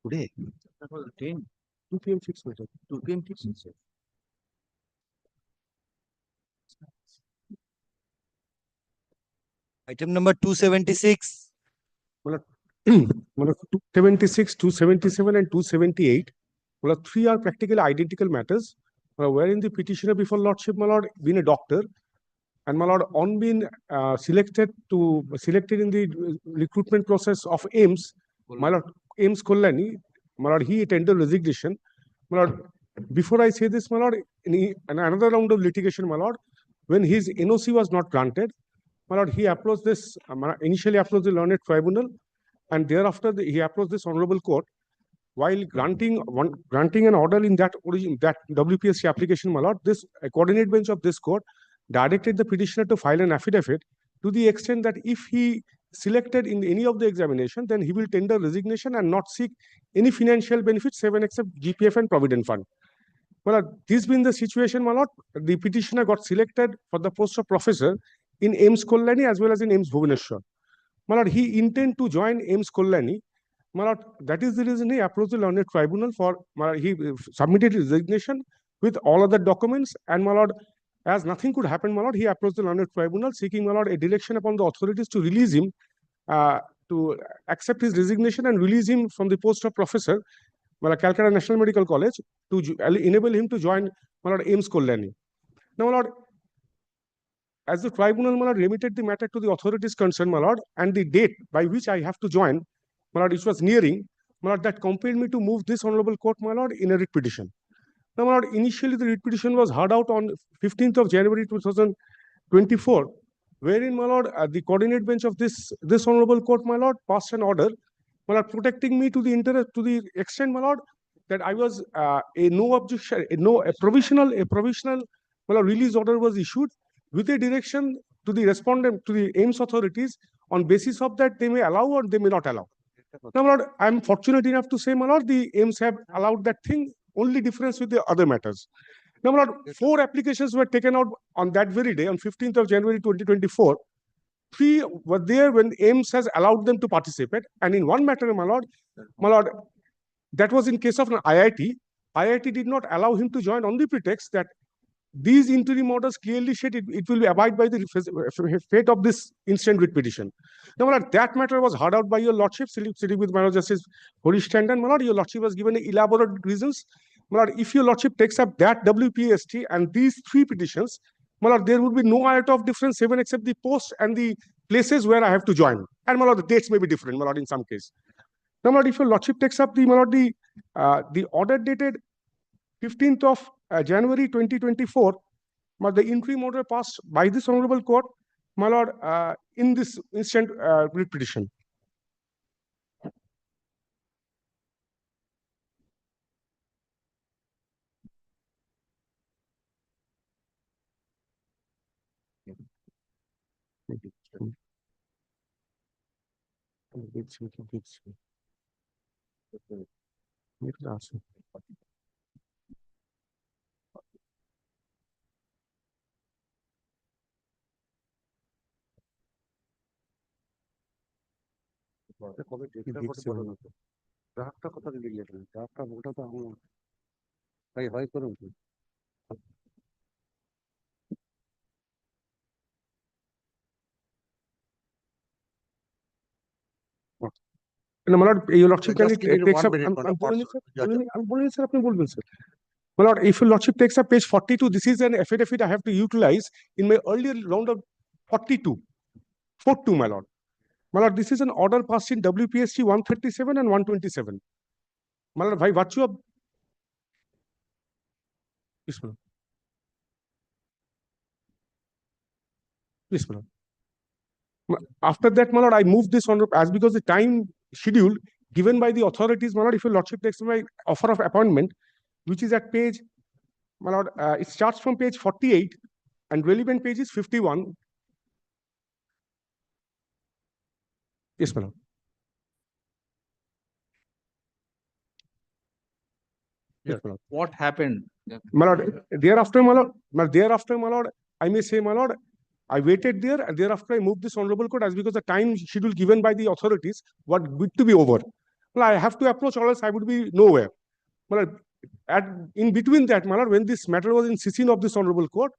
Today. That was 10. 2 p.m. fixed matter. 2 p.m. fixed.
Item number 276.
276, 277 and 278. Well, three are practically identical matters, wherein the petitioner before Lordship, my lord, being a doctor, and my lord, on being selected in the recruitment process of AIMS, my lord, AIMS Kollani, my lord, he tendered resignation. My lord, before I say this, my lord, in another round of litigation, my lord, when his NOC was not granted, my lord, he approached this, initially approached the learned tribunal, and thereafter he approached this honorable court. While granting an order in that WPSC application, my lord, this coordinate bench of this court directed the petitioner to file an affidavit to the extent that if he selected in any of the examination, then he will tender resignation and not seek any financial benefits, save except GPF and Provident Fund. Well, this being the situation, my lord, the petitioner got selected for the post of professor in AIMS Kollani as well as in AIMS Bhubaneswar. My lord, he intend to join AIMS Kollani, My lord, that is the reason he approached the learned tribunal for, he submitted his resignation with all other documents, and my lord, as nothing could happen, my lord, he approached the learned tribunal seeking, my lord, a direction upon the authorities to release him, to accept his resignation and release him from the post of professor, Calcutta National Medical College, to enable him to join, my lord, AIMS Kollani. Now, my lord, as the tribunal, my lord, remitted the matter to the authorities concerned, my lord, and the date by which I have to join, my lord, it was nearing, my lord, that compelled me to move this honorable court, my lord, in a writ petition. Now, my lord, initially the writ petition was heard out on 15th of January 2024, wherein, my lord, the coordinate bench of this honorable court, my lord, passed an order, my lord, protecting me to the extent, my lord, that I was a provisional, my lord, release order was issued with a direction to the respondent, to the AIMS authorities, on basis of that they may allow or they may not allow. Now, my lord, I am fortunate enough to say, my lord, the AIMS have allowed that thing, only difference with the other matters. Now, my lord, 4 applications were taken out on that very day, on 15th of January 2024. 3 were there when AIMS has allowed them to participate. And in one matter, my lord, that was in case of an IIT. IIT did not allow him to join on the pretext that these interim orders clearly state it will abide by the fate of this instant writ petition. Now, my lord, that matter was heard out by your lordship, sitting with my lord Justice Harish Tandon. My lord, your lordship was given elaborate reasons. My lord, if your lordship takes up that WPST and these 3 petitions, my lord, there would be no iota of difference even except the post and the places where I have to join. And my lord, the dates may be different, my lord, in some case. Now, my lord, if your lordship takes up the, my lord, the order dated 15th of January 2024, the interim order passed by this honorable court, my lord, in this instant writ petition.
ড্রাফটটা কথা লিখলে ড্রাফটটা ওটা তো আমার তাই হয় করুন কি
No, my lord, your lordship can
just give me
takes
1
up.
minute,
I'm
Judge.
sir, apni bolben, sir. My lord, if your lordship takes up page 42, this is an affidavit I have to utilize in my earlier round of 42. 42, my lord. My lord, this is an order passed in WPST 137 and 127. My lord, by virtue of... Yes, my lord. Yes, my lord. After that, my lord, I moved this on as because the time schedule given by the authorities, my lord, if your lordship takes my offer of appointment, which is at page, my lord, it starts from page 48 and relevant page is 51. Yes, my lord.
Yes, what happened?
My lord, thereafter, my lord, my lord, I may say, my lord, I waited there and thereafter I moved this honorable court as because the time schedule given by the authorities was good to be over. Well, I have to approach or else I would be nowhere. Well, in between that, my lord, when this matter was in session of this honorable court,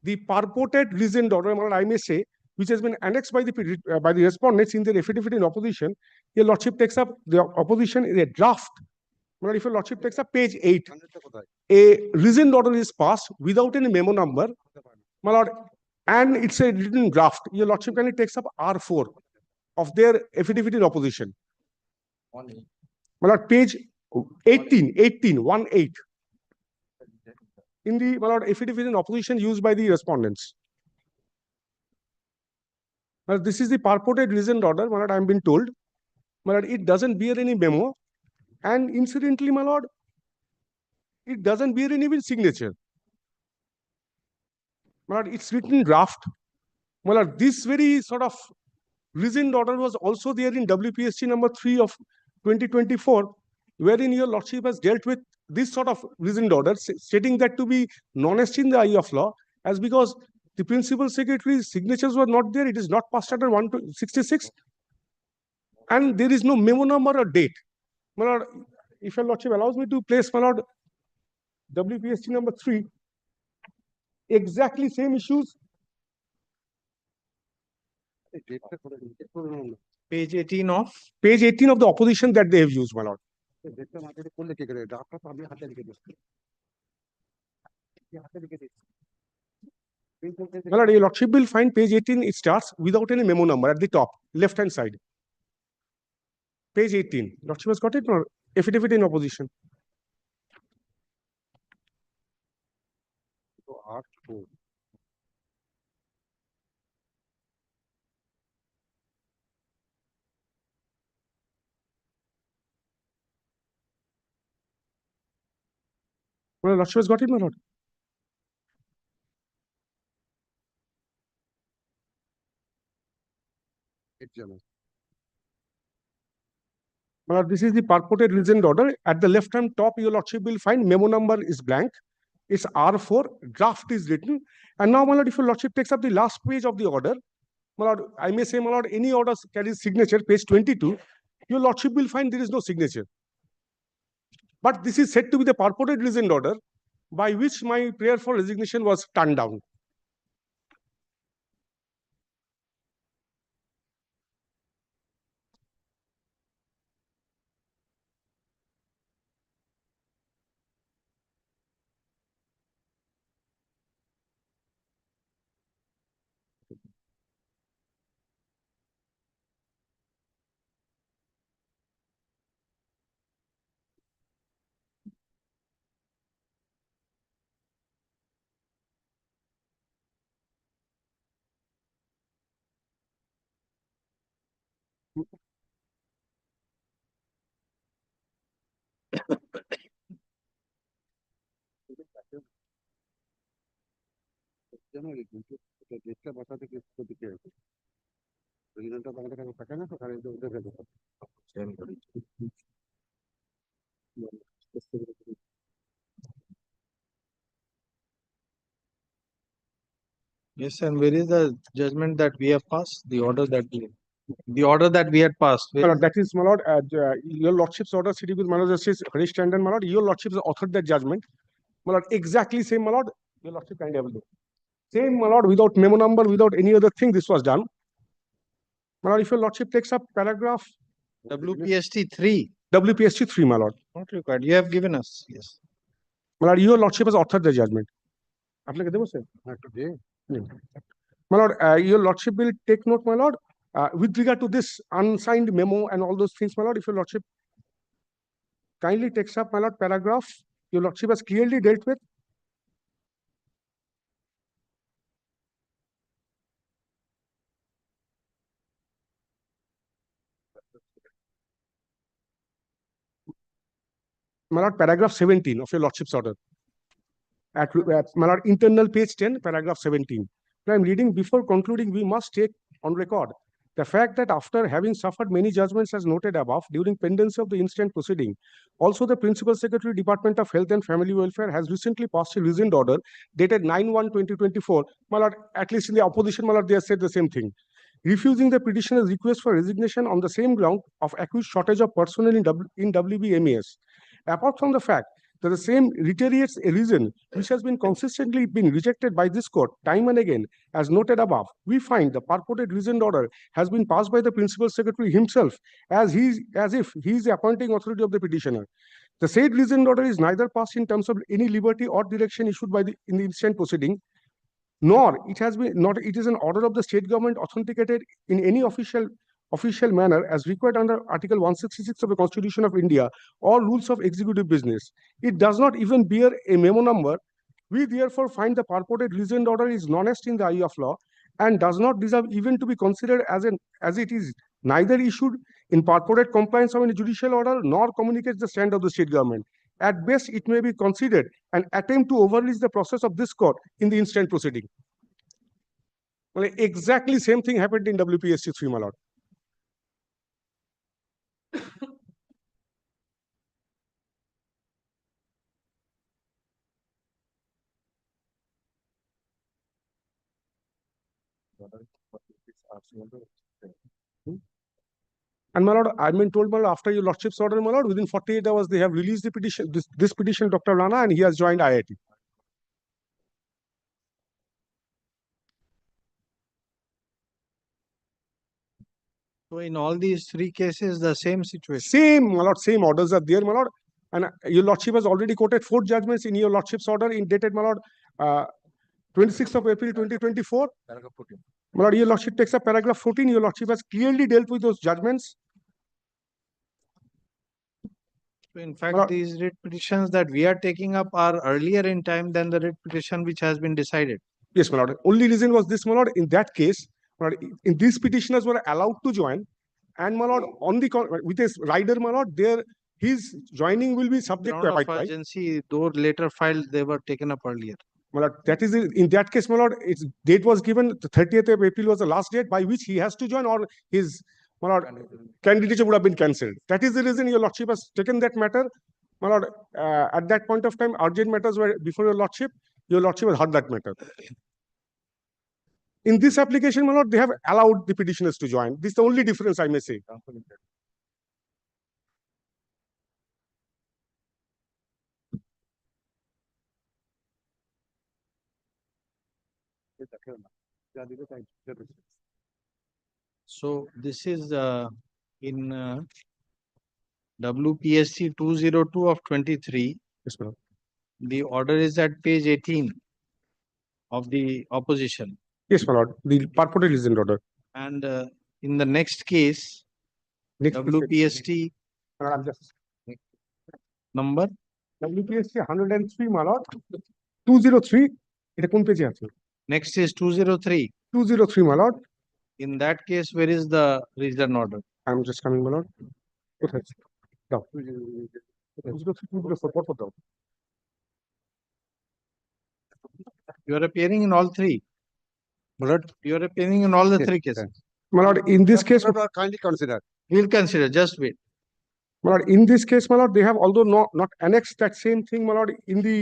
the purported reasoned order, my lord, I may say, which has been annexed by the respondents in their affidavit in opposition, your lordship takes up the opposition in a draft. My lord, if your lordship takes up page 8, a reasoned order is passed without any memo number, my lord, and it's a written draft. Your lordship kindly takes up R4 of their affidavit in opposition. My lord, page 18, 18. In the, my lord, affidavit in opposition used by the respondents. Now, this is the purported reasoned order, my lord, I am being told. My lord, it doesn't bear any memo. And incidentally, my lord, it doesn't bear any even signature. My lord, it's written draft. My lord, this very sort of reasoned order was also there in WPST number 3 of 2024, wherein your lordship has dealt with this sort of reasoned order, stating that to be non-est in the eye of law, as because the principal secretary's signatures were not there, it is not passed under 166. and there is no memo number or date. My lord, if your lordship allows me to place, my lord, WPST number 3, exactly same issues.
Page 18 of?
Page 18 of the opposition that they have used, my lord. My lord, your lordship will find page 18, it starts without any memo number at the top, left-hand side. Page 18. Lordship has got it, or affidavit in opposition. Well, Lordship has got it, my lord. My lord, this is the purported reasoned order. At the left-hand top, your lordship will find memo number is blank. It's R4, draft is written. And now, my lord, if your lordship takes up the last page of the order, my lord, I may say, my lord, any order carries signature, page 22, your lordship will find there is no signature. But this is said to be the purported reasoned order by which my prayer for resignation was turned down.
Yes, and where is the judgment that we have passed? The order that we had passed.
My lord, that is, my lord, your lordship's order, City with my lord Justice Harish Tandon, my lord, your lordship has authored that judgment. My lord, exactly same, my lord, your lordship kindly have do. Same, my lord, without memo number, without any other thing, this was done. My lord, if your lordship takes up paragraph
WPST 3.
WPST 3, my lord.
Not required. You have given us. Yes.
My lord, your lordship has authored the judgment. আপনাকে দেবো sir My lord, your lordship will take note, my lord, with regard to this unsigned memo and all those things, my lord, if your lordship kindly takes up, my lord, paragraph your lordship has clearly dealt with. My lord, paragraph 17 of your lordship's order. At my lord, internal page 10, paragraph 17. Now I'm reading, before concluding, we must take on record the fact that after having suffered many judgments as noted above during pendency of the instant proceeding, also the Principal Secretary, Department of Health and Family Welfare has recently passed a reasoned order dated 9/1/2024. My lord, at least in the opposition, my lord, they have said the same thing. Refusing the petitioner's request for resignation on the same ground of accused shortage of personnel in WBMES. Apart from the fact that the same reiterates a reason which has been consistently been rejected by this court time and again, as noted above, we find the purported reasoned order has been passed by the Principal Secretary himself as if he is the appointing authority of the petitioner. The said reasoned order is neither passed in terms of any liberty or direction issued by in the instant proceeding, nor it is an order of the state government authenticated in any official manner as required under Article 166 of the Constitution of India or rules of executive business. It does not even bear a memo number. We therefore find the purported reasoned order is non-est in the eye of law and does not deserve even to be considered as it is neither issued in purported compliance of any judicial order nor communicates the stand of the state government. At best, it may be considered an attempt to overreach the process of this court in the instant proceeding. Well, exactly same thing happened in WPSC 3, my lord. And my lord, I've been told, my lord, after your lordship's order, my lord, within 48 hours, they have released the petition, this petition, Dr. Rana, and he has joined IIT.
So in all these three cases, the same situation.
Same, my lord, same orders are there, my lord. And your lordship has already quoted 4 judgments in your lordship's order in dated, my lord, 26th of April 2024.
Paragraph 14.
My lord, your lordship takes up paragraph 14. Your lordship has clearly dealt with those judgments.
So in fact, these writ petitions that we are taking up are earlier in time than the writ petition which has been decided.
Yes, my lord. Only reason was this, my lord. In that case, my lord, in these petitioners were allowed to join, and my lord, on the with this rider, my lord, there his joining will be subject to
Ground
abide
of
by.
urgency, though later filed, they were taken up earlier.
My lord, that is in that case, my lord, its date was given. The 30th of April was the last date by which he has to join, or his, my lord, candidature would have been cancelled. That is the reason your lordship has taken that matter. My lord, at that point of time, urgent matters were before your lordship. Your lordship has heard that matter. In this application, my lord, they have allowed the petitioners to join. This is the only difference, I may say.
So this is in WPSC 202 of 23.
Yes, ma'am.
The order is at page 18 of the opposition.
Yes, my lord. The purported reasoned order.
And in the next case, WPST number
WPSC 103, my lord. 203. It কোন পেজে আছে?
Next is 203.
203, my lord.
In that case, where is the reason order?
I'm just coming, my lord. কোথায়? দাও। 203, 204, পরপর দাও।
You are appearing in all three.
My lord,
you are appearing in all the three cases.
My lord, in this case,
kindly consider.
We'll consider. Just wait.
My lord, in this case, my lord, they have although not annexed that same thing, my lord, in the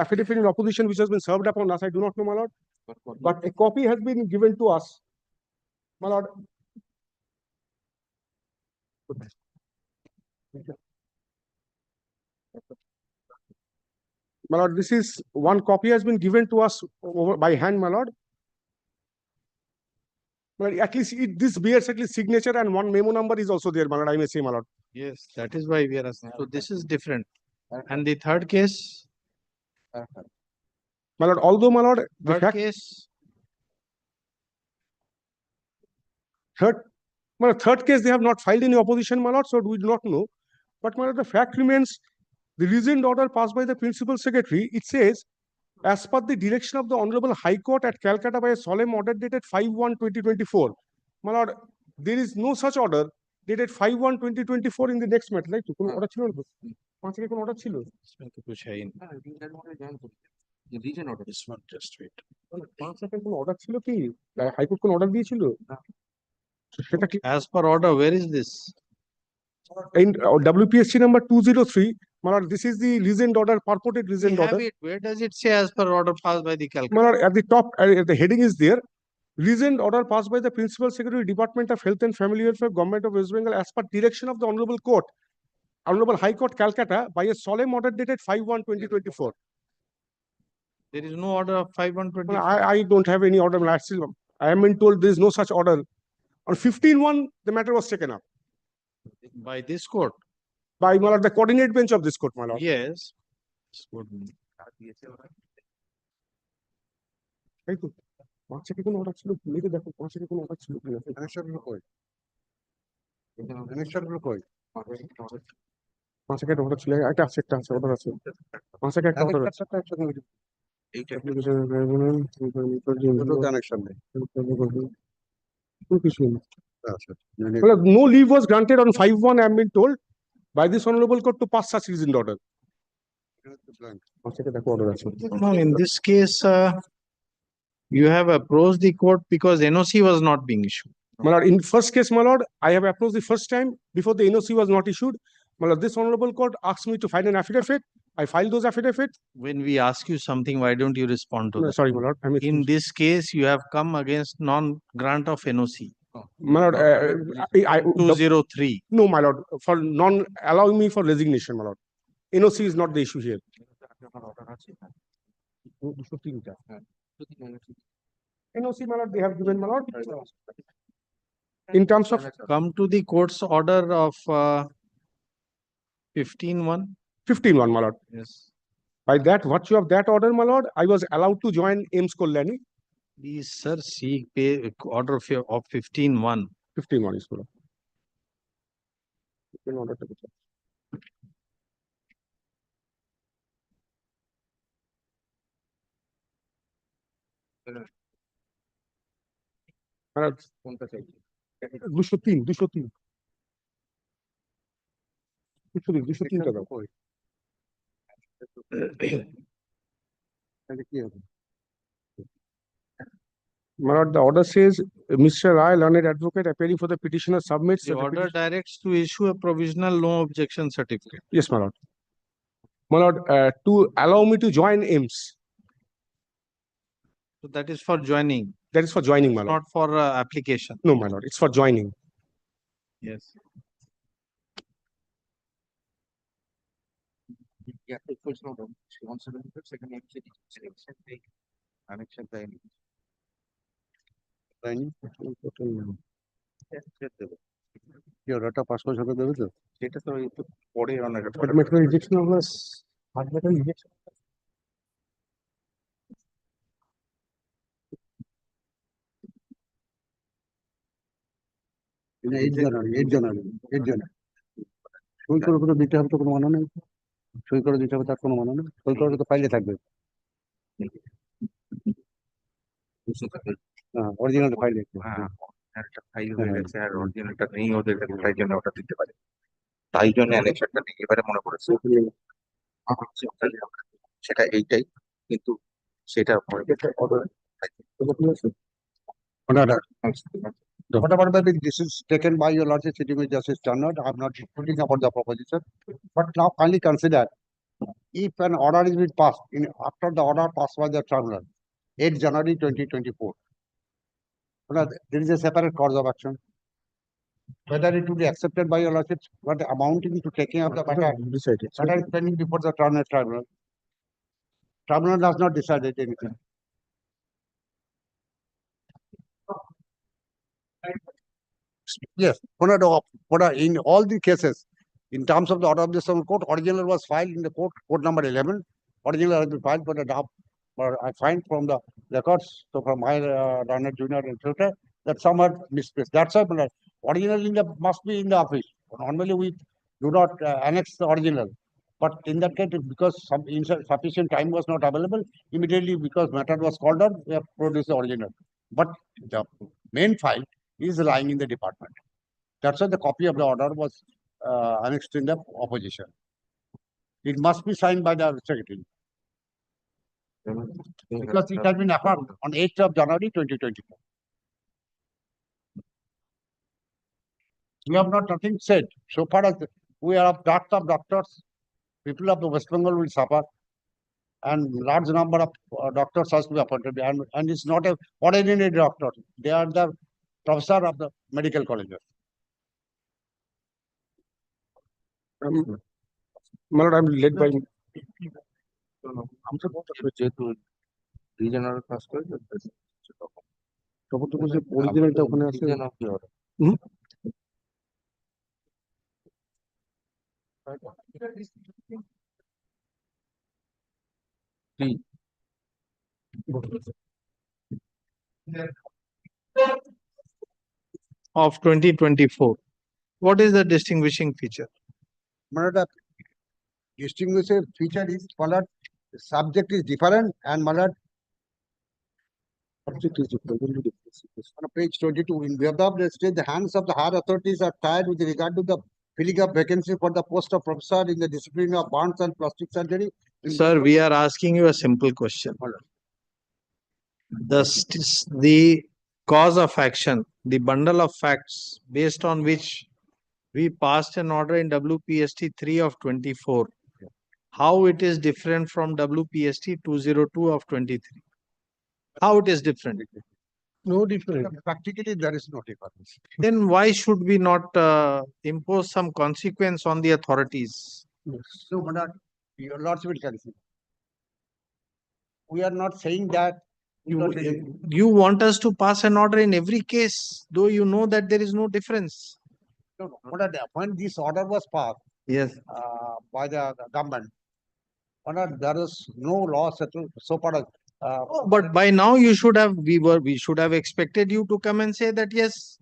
affidavit in opposition which has been served upon us. I do not know, my lord, but a copy has been given to us, my lord. My lord, this is one copy has been given to us over by hand, my lord. Well, at least this bears at least signature, and one memo number is also there, my lord. I may say, my lord.
Yes, that is why we are asking. So this is different. And the third case?
My lord, although, my lord, the
third
fact,
case?
Third case, they have not filed any opposition, my lord, so we do not know. But, my lord, the fact remains, the reasoned order passed by the Principal Secretary, it says, as per the direction of the Honorable High Court at Calcutta by a solemn order dated 5/1/2024. My lord, there is no such order dated 5/1/2024 in the next matter, right? কোনো order ছিল না? পাঁচ থেকে কোনো order ছিল?
Region order. This one, just wait.
পাঁচ থেকে কোনো order ছিল কি? হাইকোর্ট কোনো order দিয়েছিল? সেটা কি?
As per order, where is this?
In WPSC number 203, my lord, this is the reasoned order, purported reasoned
We have
order.
it. Where does it say as per order passed by the Calcutta?
My lord, at the top, the heading is there. Reasoned order passed by the Principal Secretary, Department of Health and Family Welfare, Government of West Bengal, as per direction of the Honorable Court, Honorable High Court, Calcutta, by a solemn order dated 5/1/2024.
There is no order of 5/1/2024.
I don't have any order. I am been told there is no such order. On 15/1, the matter was taken up.
By this court?
By, my lord, the coordinate bench of this court, my lord.
Yes.
তাই তো পাঁচ থেকে কোনো order ছিল মেয়েকে দেখো পাঁচ থেকে কোনো অর্ডার ছিল কিনা
কানেকশনগুলো কই কানেকশনগুলো কই
পাঁচ থেকে একটা অর্ডার ছিল একটা আছে একটা আছে অর্ডার আছে পাঁচ থেকে একটা অর্ডার আছে
কানেকশন নেই
no leave was granted on 5/1. I am being told by this honorable court to pass such reasoned order.
No, in this case, you have approached the court because NOC was not being issued.
My lord, in first case, my lord, I have approached the first time before the NOC was not issued. My lord, this honorable court asked me to file an affidavit. I filed those affidavits.
When we ask you something, why don't you respond to
No,
that?
sorry, my lord.
In this case, you have come against non-grant of NOC.
My lord, I
203.
no, my lord, for non allowing me for resignation, my lord. NOC is not the issue here. NOC, my lord, they have given, my lord. In terms of
Come to the court's order of 15-1.
15-1, my lord.
Yes.
By that virtue of that order, my lord, I was allowed to join AIMS Kollani.
Please, sir, see order of 15-1.
15-1 is, my lord. In order to be my lord, 203, 203. 203 টা দাও। My lord, the order says, Mr. Rai, learned advocate, appearing for the petitioner submits
The order directs to issue a provisional no objection certificate.
Yes, my lord. My lord, to allow me to join AIMS.
So that is for joining.
That is for joining, my lord.
Not for application.
No, my lord, it's for joining.
Yes.
Yeah, it was not on. She wants to benefit second annexion time. Your rata passport হবে দেবে তো সেটা তো একটু পরে অনেক
Automatic rejection of us. Automatic rejection.
Eight জানুয়ারি সই করে করে দিতে হবে তো কোনো মানে নেই সই করে দিতে হবে তার কোনো মানে নেই সই করে তো ফাইলে থাকবে হ্যাঁ অরিজিনাল ফাইলে
একটা ফাইল হয়ে গেছে আর অরিজিনালটা নেই ওদের কাছে তাই জন্য ওটা দিতে পারে তাই জন্য অ্যানেক্সারটা নেই এবারে মনে পড়েছে সেটা এইটাই কিন্তু সেটা
Whatever may be, this is taken by your lordship sitting with Justice Turner. I'm not disputing about the proposition. But now kindly consider, if an order is being passed, after the order passed by the tribunal, 8 January 2024, there is a separate cause of action. Whether it will be accepted by your lordship, but amounting to taking up the matter, matter is pending before the tribunal. Tribunal does not decide anything. Yes, in all the cases, in terms of the order of the Supreme Court, original was filed in the court number 11. Original has been filed, but I find from the records, so from my learned junior and tutor, that some are misplaced. That's why original must be in the office. Normally, we do not annex the original. But in that case, because some sufficient time was not available, immediately because matter was called on, we have produced the original. But the main file is lying in the department. That's why the copy of the order was annexed in the opposition. It must be signed by the secretary. Because it has been affirmed on 8th of January 2024. We have not nothing said. So far as we are of doctors, people of the West Bengal will suffer. And large number of doctors has to be appointed. And it's not a ordinary doctor. They are the professor of the medical colleges.
My lord, I'm led by
যেহেতু regional কাজ করে
তখন যে অরিজিনালটা ওখানে আছে
of 2024. What is the distinguishing feature?
The distinguishing feature is, the subject is different and subject is different. On page 22, in view of the state, the hands of the higher authorities are tied with regard to the filling of vacancy for the post of professor in the discipline of burns and plastic surgery.
Sir, we are asking you a simple question. The cause of action, the bundle of facts based on which we passed an order in WPST 3 of 24, how it is different from WPST 202 of 23? How it is different?
no difference.
Practically, there is no difference.
Then why should we not impose some consequence on the authorities?
So, Madam, your lordship will consider. We are not saying that.
You want us to pass an order in every case, though you know that there is no difference.
No, Madam, when this order was passed
Yes.
by the government, Madam, there is no law settled so far as.
But by now we should have expected you to come and say that yes,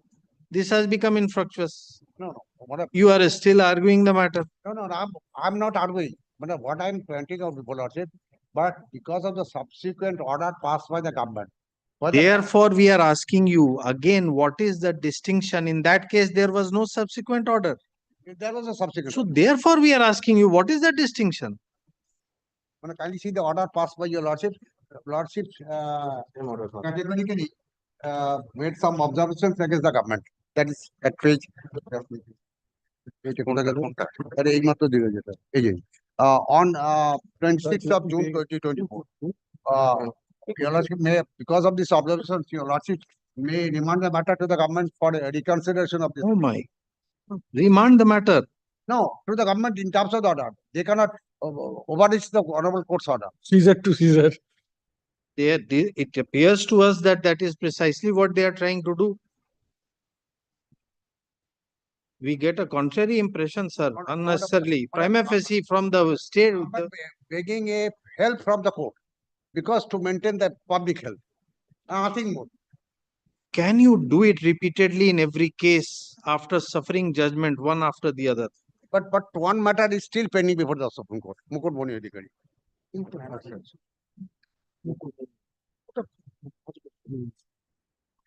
this has become infructuous.
No, Madam.
You are still arguing the matter.
No, I'm not arguing. But what I'm pointing out, your lordship, but because of the subsequent order passed by the government.
Therefore, we are asking you again, what is the distinction? In that case, there was no subsequent order.
There was a subsequent.
So therefore, we are asking you, what is the distinction?
Can you see the order passed by your lordship? Lordship categorically made some observations against the government. That is at page. On 26th of June 2024, your lordship may, because of these observations, your lordship may remand the matter to the government for a reconsideration of this.
Oh my! Remand the matter.
No, to the government in terms of the order. They cannot overreach the honorable court's order.
Caesar to Caesar.
It appears to us that that is precisely what they are trying to do. We get a contrary impression, sir, unnecessarily. Prima facie from the state.
Begging a help from the court because to maintain the public health. Nothing more.
Can you do it repeatedly in every case after suffering judgment one after the other?
But one matter is still pending before the Supreme Court. Mukut Boni Adhikari.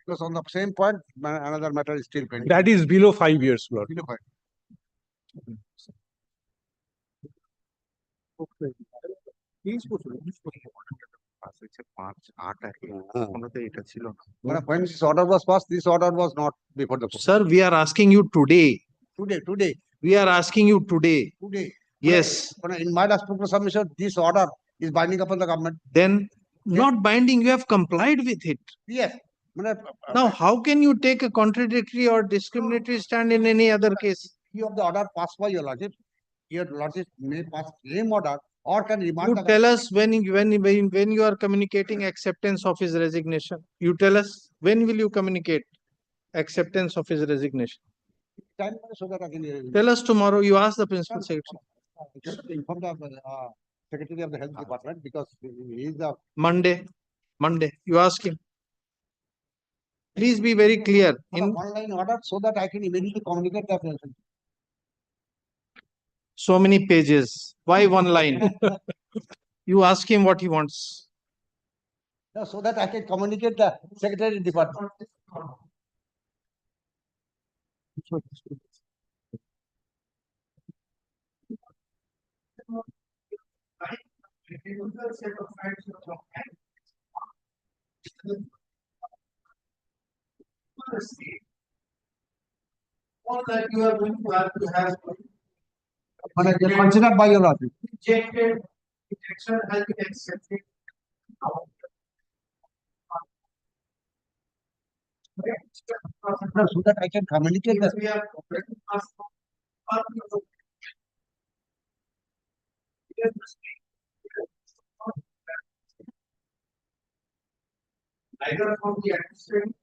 Because on the same point, another matter is still pending.
That is below 5 years, Lord.
Below 5. When this order was passed, this order was not before the court.
Sir, we are asking you today.
Today.
We are asking you today. Yes.
In my last proposal submission, this order is binding upon the government.
Then not binding, you have complied with it.
Yes.
Now, how can you take a contradictory or discriminatory stand in any other case?
Of the order passed by your lordship may pass same order or can remand.
You tell us when you are communicating acceptance of his resignation. You tell us when will you communicate acceptance of his resignation.
So that I can
Tell us tomorrow. You ask the principal secretary.
Inform the secretary of the health department because he is the
Monday. You ask him. Please be very clear. In
online order so that I can immediately communicate the patient.
So many pages. Why one line? You ask him what he wants.
No, so that I can communicate the secretary department.
All that you are going to have
considered by your lordship.
Rejected, rejection has been accepted.
So that I can communicate the.
Either from the administrative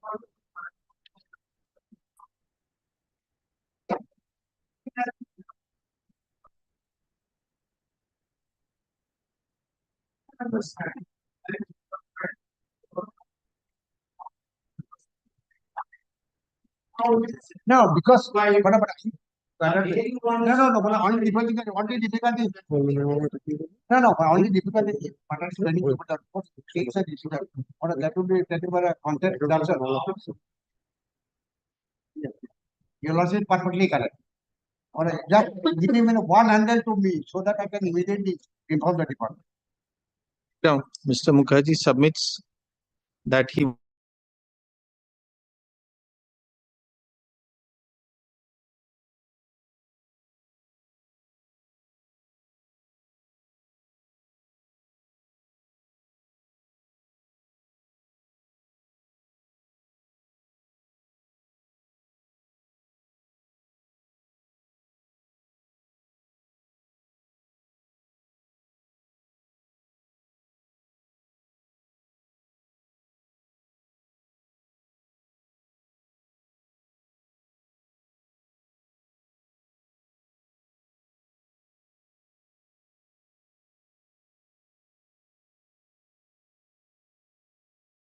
understand.
No, because no, only difficulty. No, only difficulty. That would be taken by a content reduction. Your lordship perfectly correct. Or just give him one handle to me so that I can immediately inform the department.
Now, Mr. Mukherjee submits that he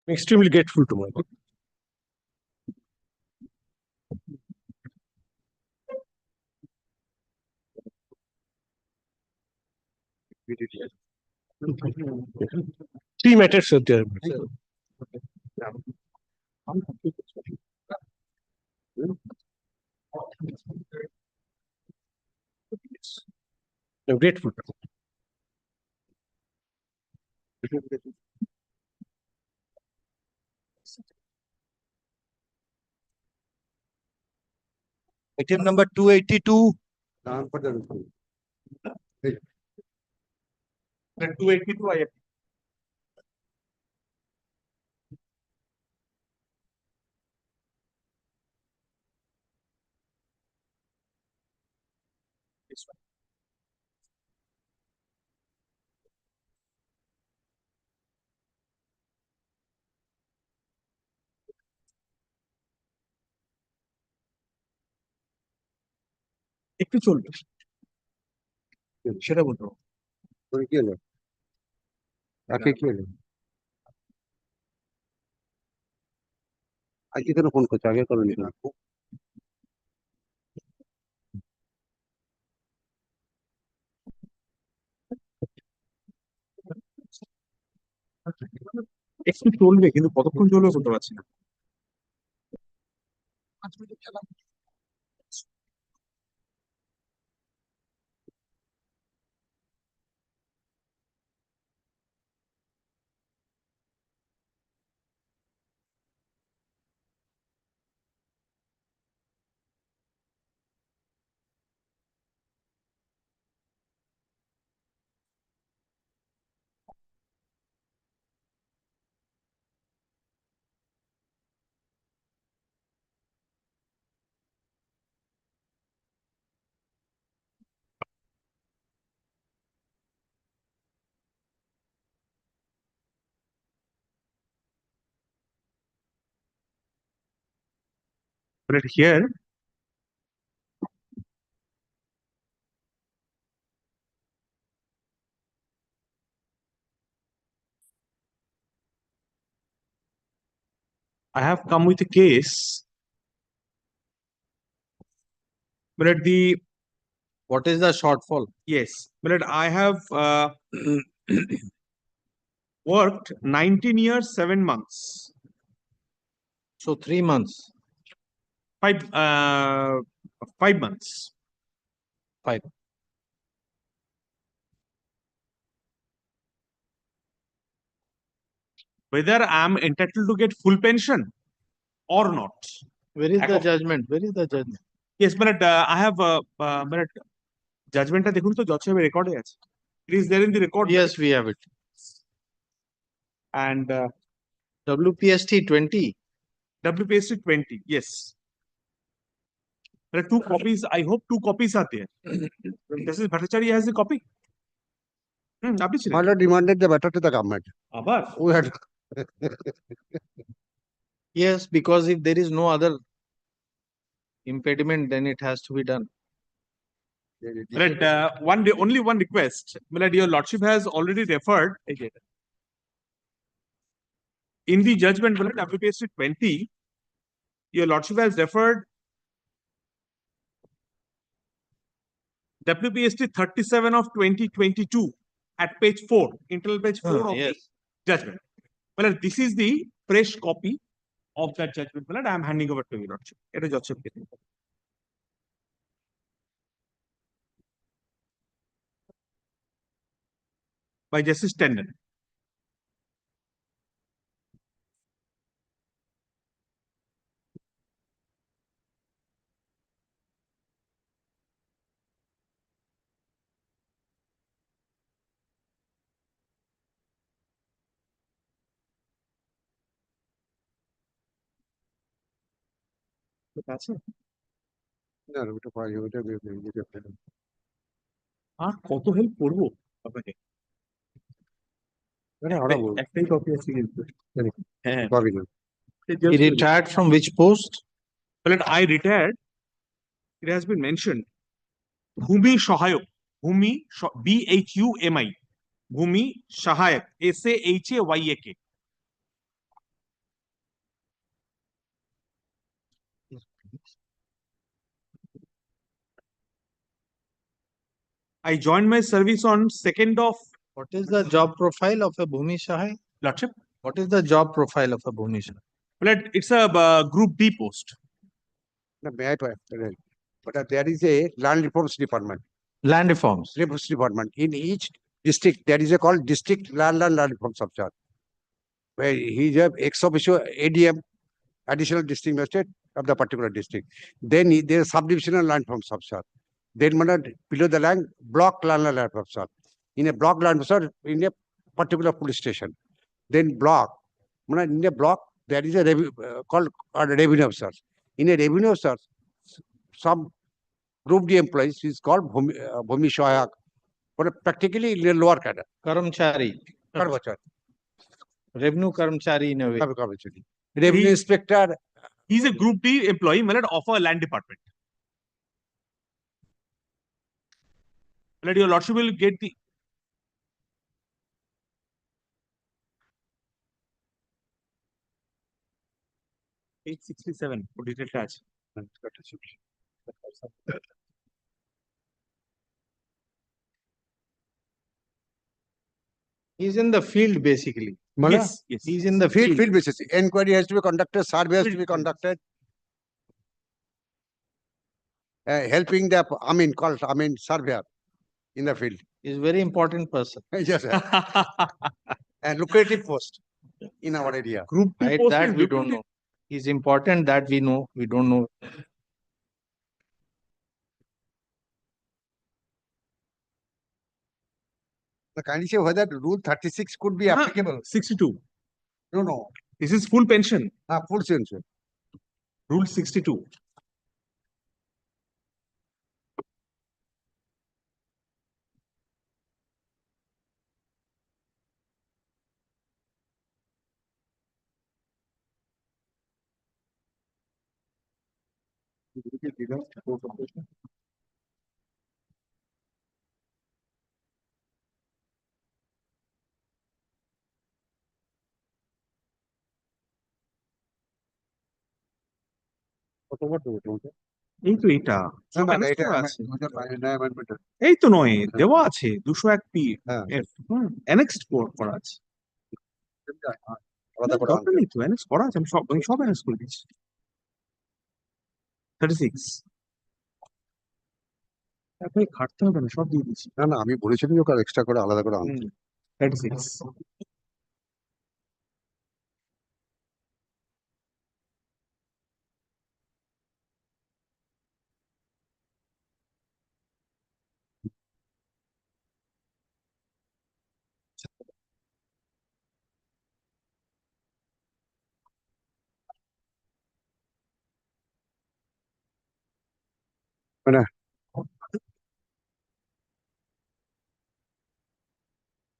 I'm extremely grateful to my God. Three matters are there. I'm grateful.
Item number 282. 282 I
একটু চলবে সেটা বলতে হবে।
কি হলো তাকে কি হলো আজকে কেন ফোন করছো আগে করো নি
একটু চলবে কিন্তু কতক্ষণ চলবে বলতে পারছি না। But here I have come with a case, but at the
What is the shortfall?
yes, but I have worked 19 years 7 months.
So 3 months.
5 months.
5.
Whether I'm entitled to get full pension or not.
Where is the judgment? Where is the judgment?
Yes, but I have but judgment দেখুন তো জজ সাহেবের রেকর্ডে আছে. It is there in the record.
Yes, we have it.
And
WPST 20.
WPST 20, yes. There are 2 copies. I hope 2 copies are there. Justice Bhattacharya has the copy. আপনি ছিলেন.
My lord demanded the matter to the government.
আবার
We had
Yes, because if there is no other impediment, then it has to be done.
But only one request. But your lordship has already referred in the judgment, WPST 20. Your lordship has referred WPST 37 of 2022 at page 4, internal page 4 of
yes.
the judgment. Well, this is the fresh copy of that judgment. Well, I am handing over to your lordship. It is judgeship. By Justice Tendon. আছে
না ওটা পাই ওটা দিতে
আর কত help করবো আপনাকে একটাই copy আছে কিন্তু হ্যাঁ
পাবি না
He retired from which post?
Well, I retired. It has been mentioned. Bhumi Shahayok. Bhumi BHUMI. Bhumi Shahayok. SAHAYAK.
I joined my service on 2nd of.
What is the job profile of a Bhumi Shahai?
Lordship.
What is the job profile of a Bhumi Shahai?
Well, it's a Group D post.
No, may I but there is a land reforms department.
Land reforms.
Reforms department. In each district, there is a called district land reforms officer, where he is a ex officio ADM, additional district magistrate of the particular district. Then there is subdivisional land reforms officer. Then below the land, block land reforms officer. In a block land officer, in a particular police station. Then block. In a block, there is a called revenue officer. In a revenue officer, some Group D employees is called Bhumi Shoyak, but practically in a lower cadre.
Karamchari. Revenue Karamchari in a way.
Revenue inspector.
He's a Group D employee, of a land department. Your Lordship will get the. Page 67 for detailed touch.
He's in the field basically.
Yes,
He's in the
field
field.
basis. Inquiry has to be conducted, survey has to be conducted. Helping the surveyor in the field.
He's a very important person.
Yes, sir. And lucrative post in our area.
Group D
Right,
post
that
is
we don't know. He's important, that we know. We don't know.
Can you say whether Rule 36 could be applicable?
62.
No.
This is full pension.
Full pension.
Rule 62. এই তো এটা এই তো নয় দেওয়া আছে 201 P annexed করা আছে দরকার নেই তো অ্যানেক্স করা আছে আমি সব অ্যানেক্স করে দিচ্ছি 36 তারপরে খাটতে হবে না সব দিয়ে দিচ্ছি
না আমি বলেছিলাম যে ওকে এক্সট্রা করে আলাদা করে আনতে
36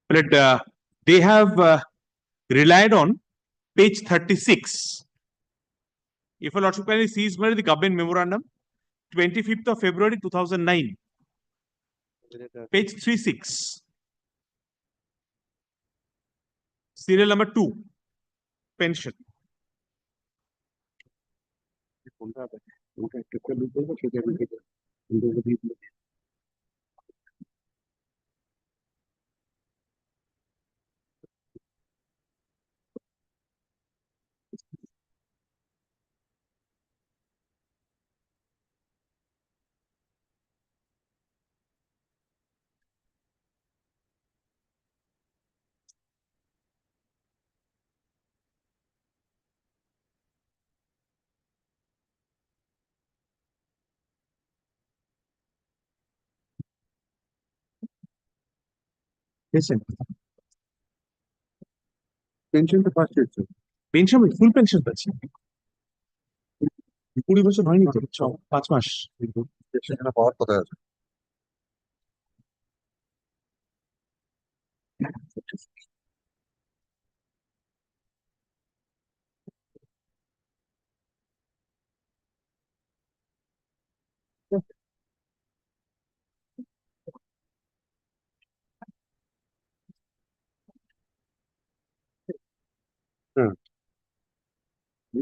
But they have relied on page 36. If a Lordship kindly sees the government memorandum, 25th of February 2009, page 36, serial number 2, pension. Pension. Pension তো পাচ্ছে পেনশন ফুল পেনশন পাচ্ছি 20 বছর হয়নি তো 5 মাস
সেখানে পাওয়ার কথা আছে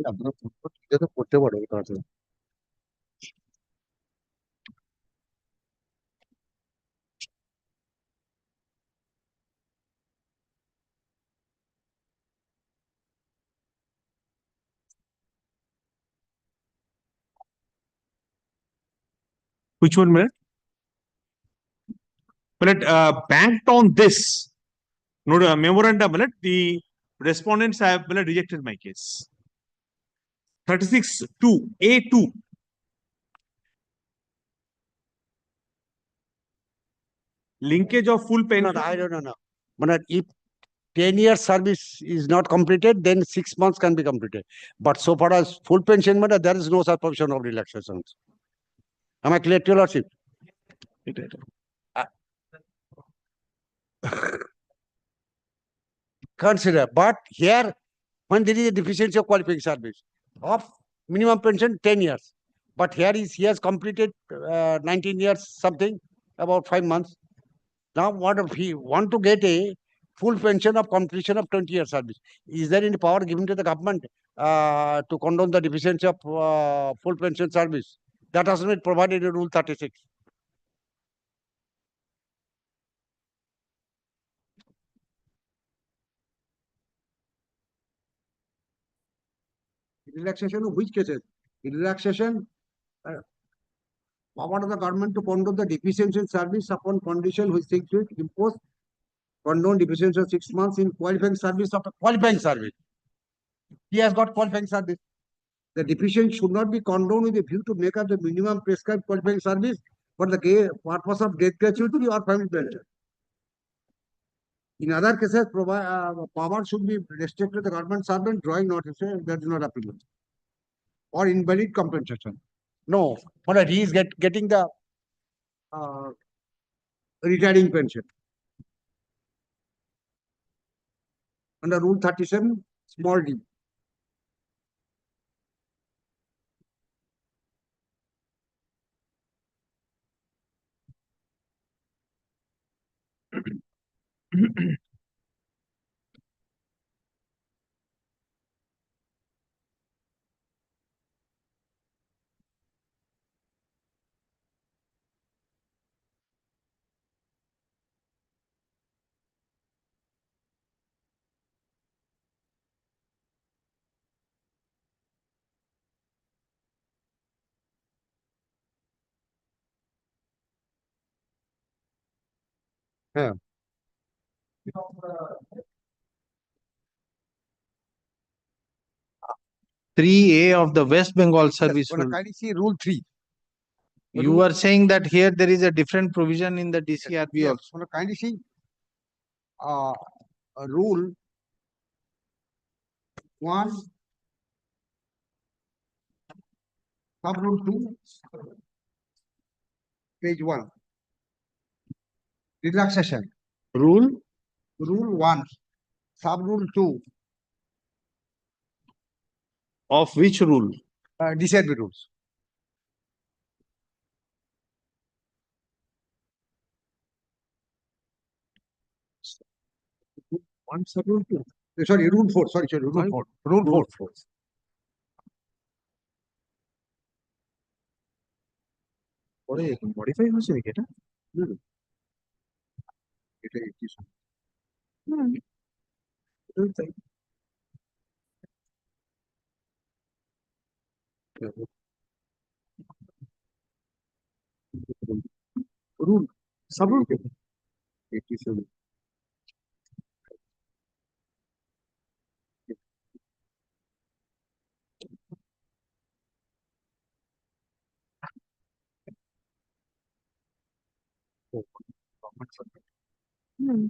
আপনারা এটা তো করতে পারো তাড়াতাড়ি।
Which one, minute? But banked on this memorandum, minute, the respondents have rejected my case. 36(2) A2. Linkage of full pension.
I don't know. But if 10 years service is not completed, then 6 months can be completed. But so far as full pension matter, there is no such provision of relaxations. Am I clear to your lordship? Consider, but here, when there is a deficiency of qualifying service of minimum pension 10 years, but here he has completed 19 years something, about 5 months. Now, what if he want to get a full pension of completion of 20 years service? Is there any power given to the government to condone the deficiency of full pension service? That has been provided in Rule 36. Relaxation of which cases? Relaxation, power of the government to condone the deficiency in service upon condition which seeks to impose condone deficiency of 6 months in qualifying service of a qualifying service. He has got qualifying service. The deficiency should not be condoned with a view to make up the minimum prescribed qualifying service for the purpose of death gratuity or family pension. In other cases, power should be restricted to the government servant drawing notices that is not applicable. Or invalid compensation. No, but he is getting the retiring pension. Under Rule 37, small d. Yeah.
3A of the West Bengal Service
Rule.
Rule.
See Rule 3.
You are saying that here there is a different provision in the DCRB
Yes.
also.
Kindly see Rule 1, sub-rule 2, page 1. Relaxation.
Rule
1, sub-rule 2.
Of which rule?
DCRB rules.
One sub-rule 2.
Sorry, Rule 4. Sorry, Rule 4. Rule 4.
Modify হয়েছে নাকি এটা?
এটা 80
এটাই তাই। Rule, sub-rule
87.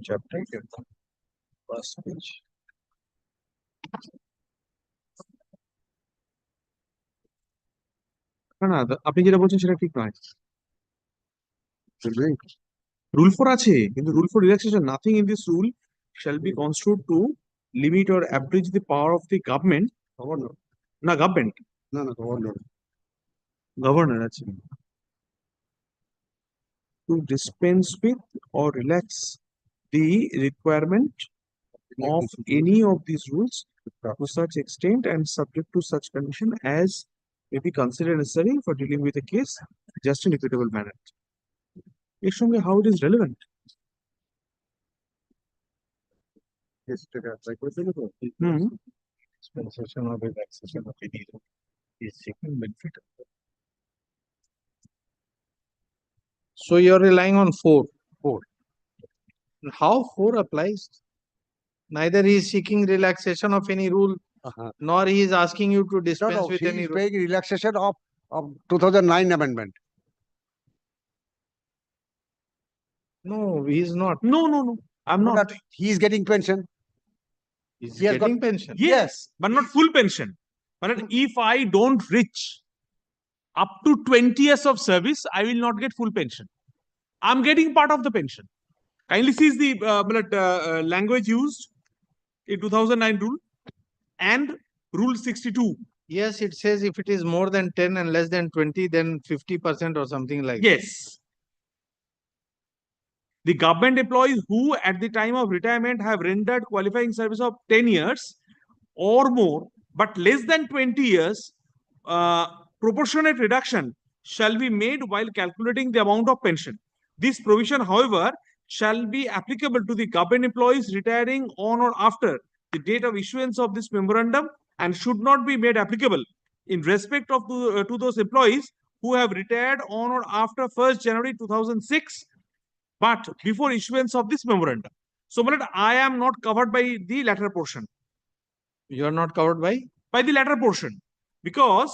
Chapter first page. না আপনি যেটা বলছেন সেটা ঠিক নয়। Rule 4 আছে কিন্তু Rule 4 relaxation, nothing in this rule shall be construed to limit or abridge the power of the government. না government.
No,
Governor আছে। To dispense with or relax the requirement of any of these rules to such extent and subject to such condition as may be considered necessary for dealing with a case just in equitable manner. এর সঙ্গে how it is relevant?
Dispensation or relaxation of any rule is seeking benefit. So you're relying on 4. How 4 applies? Neither he is seeking relaxation of any rule, nor he is asking you to dispense with
He
any
is
rule.
paying relaxation of 2009 amendment.
No, he is not.
No. I'm
So
not.
that he is getting pension.
He's
He has
getting
got-
pension.
Yes, but not full pension. But if I don't reach up to 20 years of service, I will not get full pension. I'm getting part of the pension. Kindly sees the language used in 2009 rule and rule 62.
Yes, it says if it is more than 10 and less than 20, then 50% or something like that.
Yes. The government employees who at the time of retirement have rendered qualifying service of 10 years or more, but less than 20 years, proportionate reduction shall be made while calculating the amount of pension. This provision, however, shall be applicable to the government employees retiring on or after the date of issuance of this memorandum and should not be made applicable in respect of to those employees who have retired on or after 1st January 2006 but before issuance of this memorandum. So, I am not covered by the latter portion.
You are not covered by?
By the latter portion, because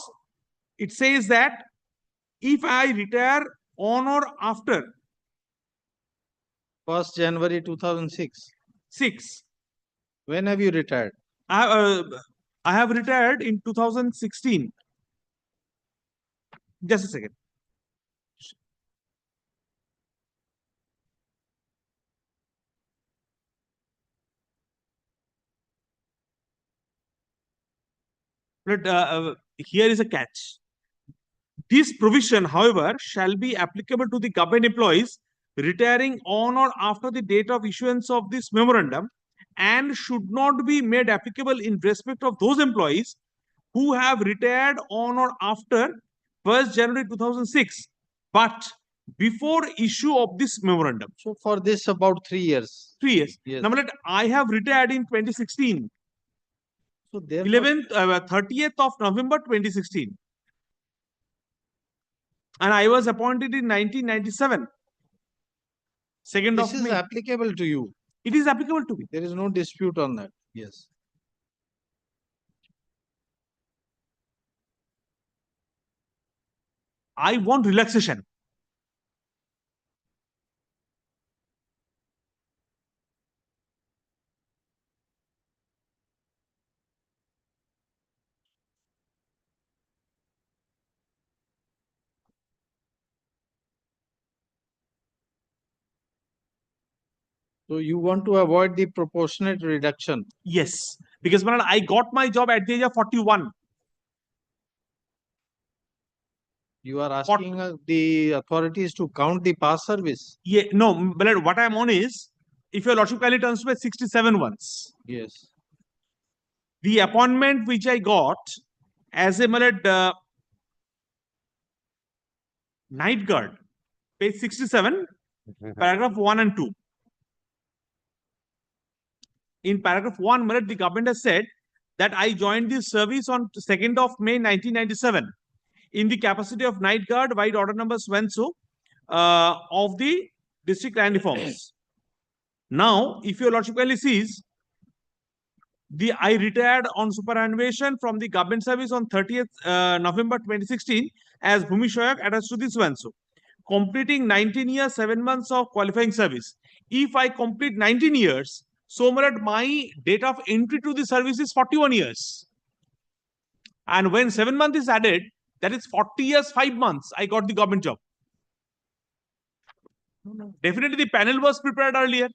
it says that if I retire on or after
1st January 2006.
6.
When have you retired?
I have retired in 2016. Just a second. But here is a catch. This provision, however, shall be applicable to the government employees retiring on or after the date of issuance of this memorandum and should not be made applicable in respect of those employees who have retired on or after 1st January 2006, but before issue of this memorandum.
So for this about 3 years.
3 years.
Yes.
Now, I have retired in 2016.
So
30th of November 2016. And I was appointed in 1997. 2nd
This
of
is
May.
applicable to you.
It is applicable to me.
There is no dispute on that. Yes.
I want relaxation.
So you want to avoid the proportionate reduction?
Yes, because I got my job at the age of 41.
You are asking the authorities to count the past service?
Yeah, no, but what I'm on is, if your lordship kindly turns to page 67 once.
Yes.
The appointment which I got as a night guard, page 67, paragraph 1 and 2. In paragraph 1, the government has said that I joined this service on 2nd of May 1997 in the capacity of night guard, wide order number so of the district land reforms. Now, if your lordship kindly sees, I retired on superannuation from the government service on 30th November 2016 as Bhumi Shoyak attached to this so completing 19 years, 7 months of qualifying service. If I complete 19 years, so my date of entry to the service is 41 years. And when 7 months is added, that is 40 years, 5 months, I got the government job. Definitely the panel was prepared earlier.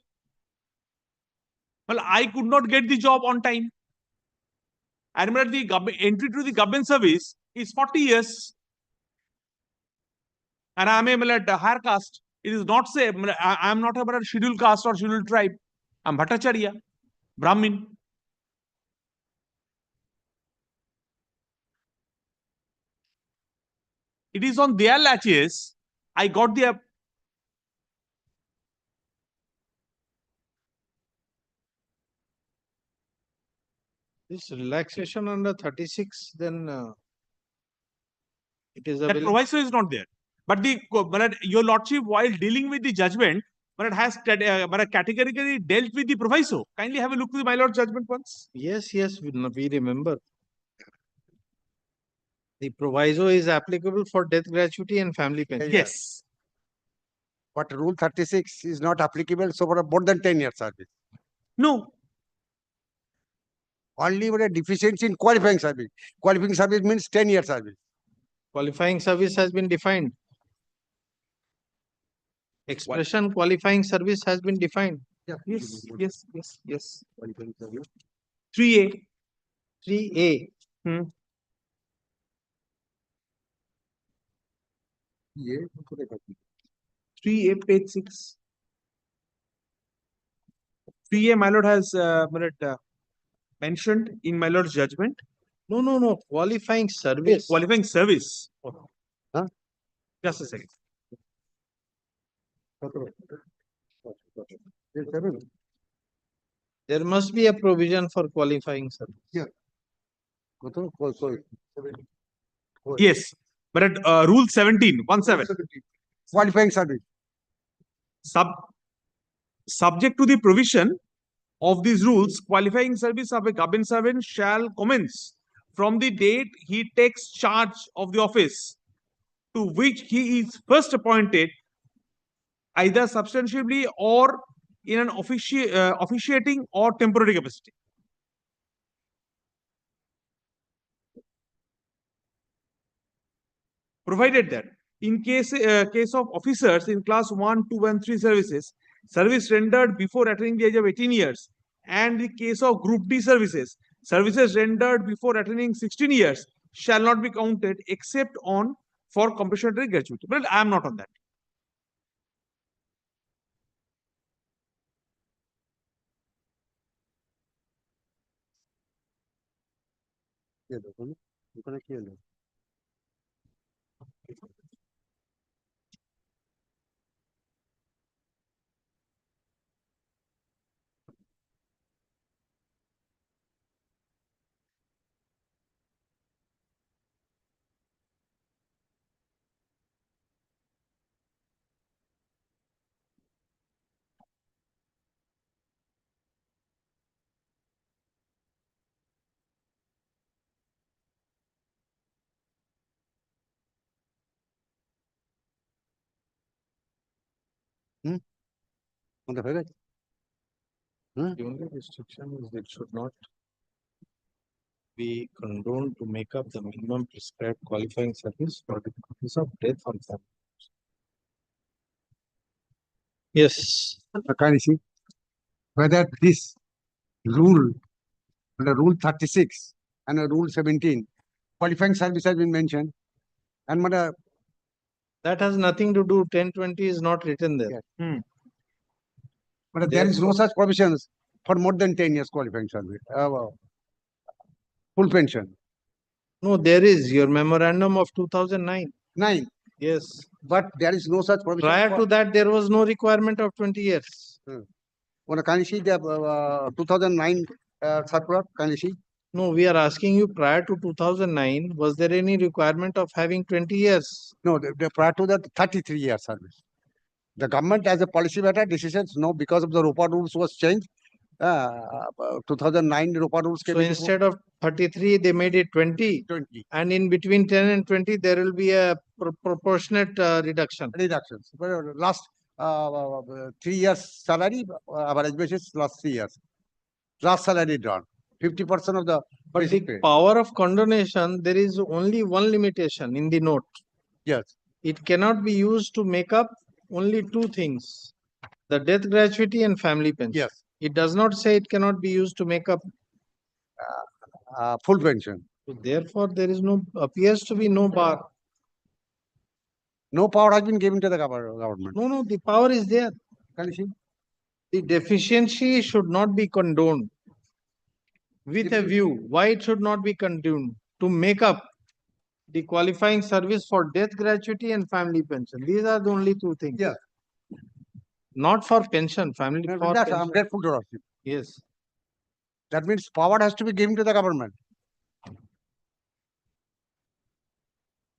Well, I could not get the job on time. I remember the entry to the government service is 40 years. And I am a higher caste. It is not say I am not a scheduled caste or scheduled tribe. I am Bhattacharya, Brahmin. it is on their latches. I got the
This relaxation under 36, then it is
that
available.
proviso is not there. But your lordship, while dealing with the judgment, but it has categorically dealt with the proviso. Kindly have a look to the my lord judgment once.
Yes, we remember. The proviso is applicable for death gratuity and family pension.
Yes.
But Rule 36 is not applicable so for more than 10 years service.
No.
Only for a deficiency in qualifying service. Qualifying service means 10 years service.
Qualifying service has been defined. Expression qualifying service has been defined.
Yeah.
Yes. 3A.
3A.
Yeah.
3A, page 6. 3A, my lord has mentioned in my lord's judgment.
No. Qualifying service.
Oh, qualifying service.
Huh?
Just a second.
There must be a provision for qualifying service.
Yeah.
Yes, but at Rule 17, 17.
Qualifying service.
Subject to the provision of these rules, qualifying service of a government servant shall commence from the date he takes charge of the office to which he is first appointed, either substantively or in an officiating or temporary capacity. Provided that in case of officers in class 1, 2, and 3 service rendered before attaining the age of 18 years, and the case of Group D services rendered before attaining 16 years shall not be counted except for compensatory gratuity. But I am not on that.
The only restriction is it should not be condoned to make up the minimum prescribed qualifying service for the purpose of death or family. Yes.
Can you see whether this rule, under Rule 36 and Rule 17, qualifying service has been mentioned, and
that has nothing to do. 1020 is not written there.
But there is no such provisions for more than 10 years qualifying service. Full pension.
No, there is your memorandum of 2009.
9.
Yes.
But there is no such provision.
Prior to that, there was no requirement of 20 years.
Can you see the 2009 circular? Can you see?
No, we are asking you prior to 2009, was there any requirement of having 20 years?
No, prior to that 33 years service. The government as a policy matter decisions, no, because of the ROPA rules was changed. 2009 ROPA rules came.
So instead of 33, they made it 20. And in between 10 and 20, there will be a proportionate reduction.
Reductions. Last 3 years salary, average basis, last 3 years. Last salary drawn. 50% of the basic pay.
Power of condonation, there is only one limitation in the note.
Yes.
It cannot be used to make up only two things, the death gratuity and family pension.
Yes.
It does not say it cannot be used to make up
full pension.
So therefore, there is appears to be no bar.
No power has been given to the government.
No, the power is there.
Can you see?
The deficiency should not be condoned with a view. Why it should not be condoned? To make up The qualifying service for death gratuity and family pension. These are the only two things.
Yeah.
Not for pension, family
No,
for
that's,
pension.
I'm grateful to Lordship.
Yes.
That means power has to be given to the government.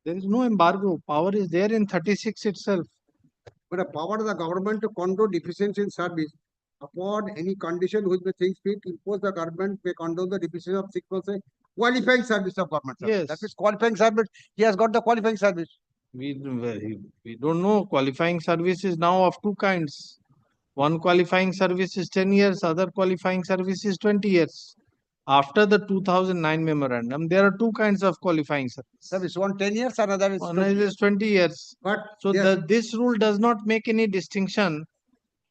There is no embargo. Power is there in 36 itself.
But a power of the government to condone deficiency in service upon any condition which may think fit, impose the government may condone the deficiency of 6 months qualifying service of government. Service.
Yes.
That means qualifying service. He has got the qualifying service.
We don't know. Qualifying service is now of two kinds. One qualifying service is 10 years, other qualifying service is 20 years. After the 2009 memorandum, there are two kinds of qualifying service.
Service one 10 years, another is
One
20
is 20 years.
But
So
yes,
this rule does not make any distinction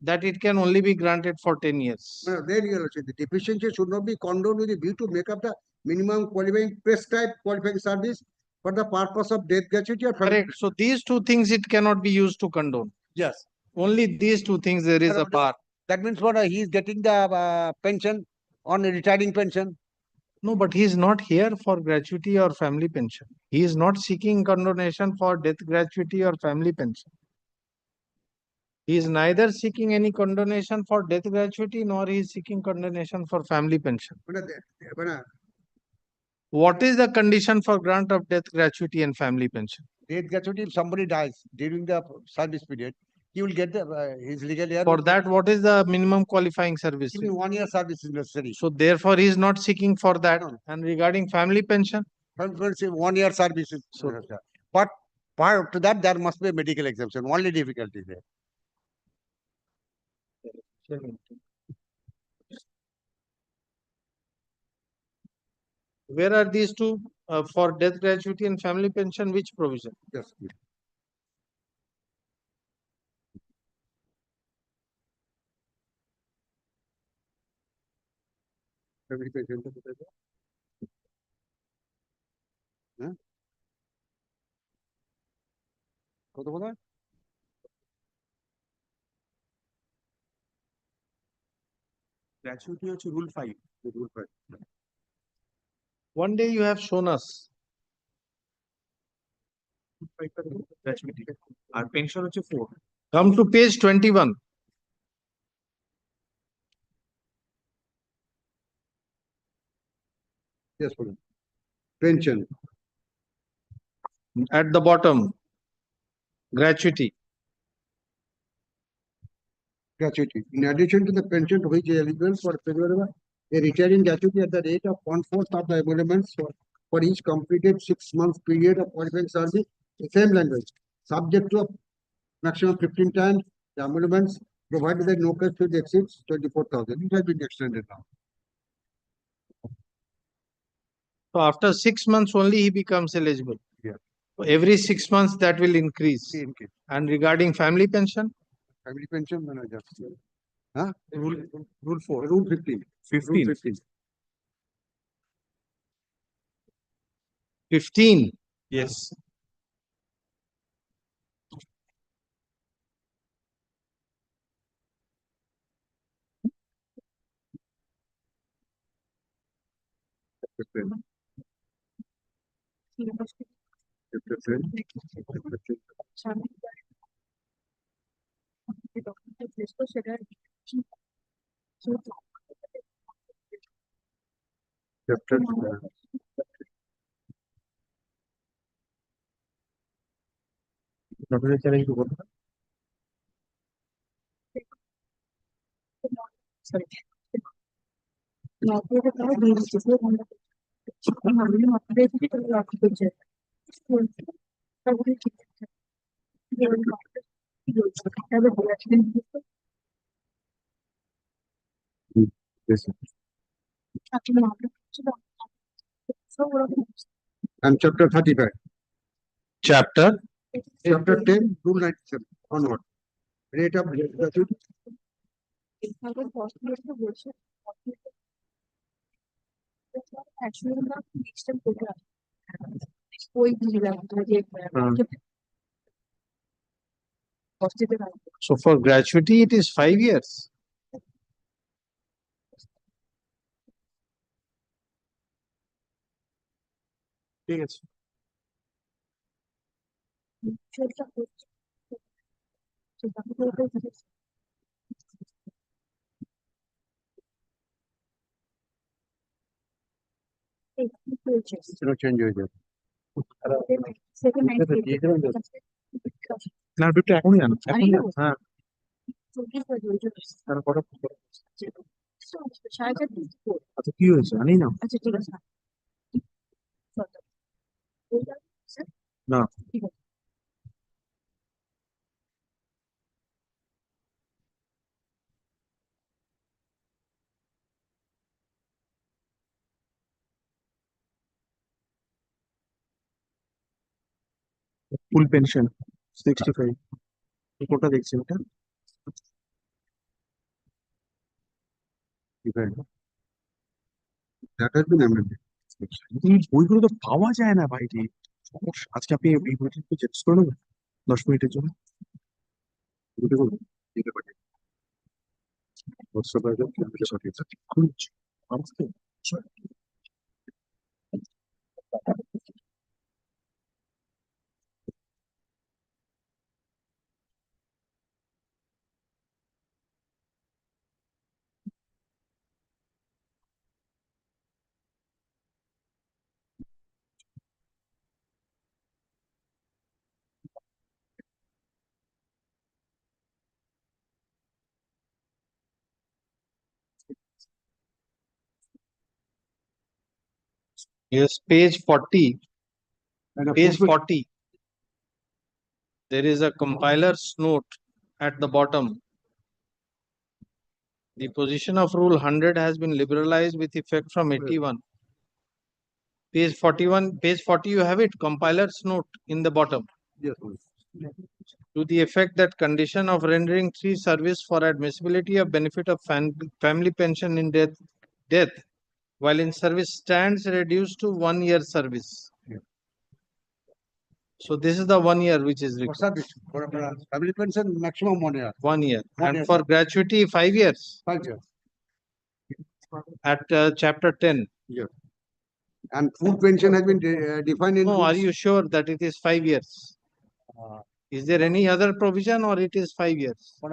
that it can only be granted for 10 years.
no, there you are. The deficiency should not be condoned with a view to make up the minimum qualifying prescribed qualifying service for the purpose of death gratuity or family.
Correct. So these two things it cannot be used to condone.
Yes.
Only these two things there is a bar.
That means what? He is getting the pension on a retiring pension.
No, but he is not here for gratuity or family pension. He is not seeking condonation for death gratuity or family pension. He is neither seeking any condonation for death gratuity nor he is seeking condonation for family pension. What is the condition for grant of death gratuity and family pension?
Death gratuity, if somebody dies during the service period, he will get the, his legal heir.
For that, what is the minimum qualifying service?
Even 1 year service is necessary.
So therefore, he is not seeking for that.
No.
And regarding family pension?
1 year service is necessary. But prior to that, there must be a medical exemption. Only difficulty there.
Where are these two for death gratuity and family pension? Which provision?
Yes. Family pension. Huh? কত বলা?
Gratuity হচ্ছে rule 5.
Rule 5.
One day you have shown us.
Gratuity. R pension হচ্ছে 4.
Come to page 21.
Yes, madam. Pension.
At the bottom, gratuity.
Gratuity. In addition to the pension to which is eligible for a retiring gratuity at the rate of 1/4 of the emoluments for each completed 6 months period of qualifying service, the same language, subject to a maximum 15 times the emoluments, provided that no cash should exceed 24,000. It has been extended now.
So after 6 months only he becomes eligible.
Yeah.
So every 6 months that will increase. And regarding family pension?
Family pension, just. Huh?
Rule 4.
Rule 15.
15.
Rule 15.
15.
Yes.
Chapter Yes. And chapter 35.
Chapter?
Chapter 10, rule 97. Onward. Rate of gratuity.
So for gratuity it is 5 years.
ঠিক আছে
चलो change हो जाए
না বিট্টু এখনই জানো এখন হ্যাঁ তার কটা আচ্ছা কি হয়েছে জানি না না ফুল পেনশন 65 কোটা দেখছি ওটা
that has been amended
এই বইগুলো তো পাওয়া যায় না বাইরে সমস্যা আজকে আপনি এই বইটা একটু চেক করে নেবেন 10 মিনিটের জন্য বুঝতে পারবেন দিতে পারি হোয়াটসঅ্যাপে ক্যাম্পাসে সঠিক খুঁজছি আজকে
Yes, page 40.
and
Page 40. There is a compiler's note at the bottom. The position of rule 100 has been liberalized with effect from 81. Page 41, page 40, you have it, compiler's note in the bottom.
yes
To the effect that condition of rendering free service for admissibility of benefit of family pension in death while in service stands reduced to 1 year service. So this is the 1 year which is
what's
required.
that for family pension maximum 1 year
1 year.
1
And
year.
for gratuity 5 years
5 years
at chapter 10.
yes and food pension has been defined in
No, are
rules.
you sure that it is 5 years? Is there any other provision or it is 5 years?
What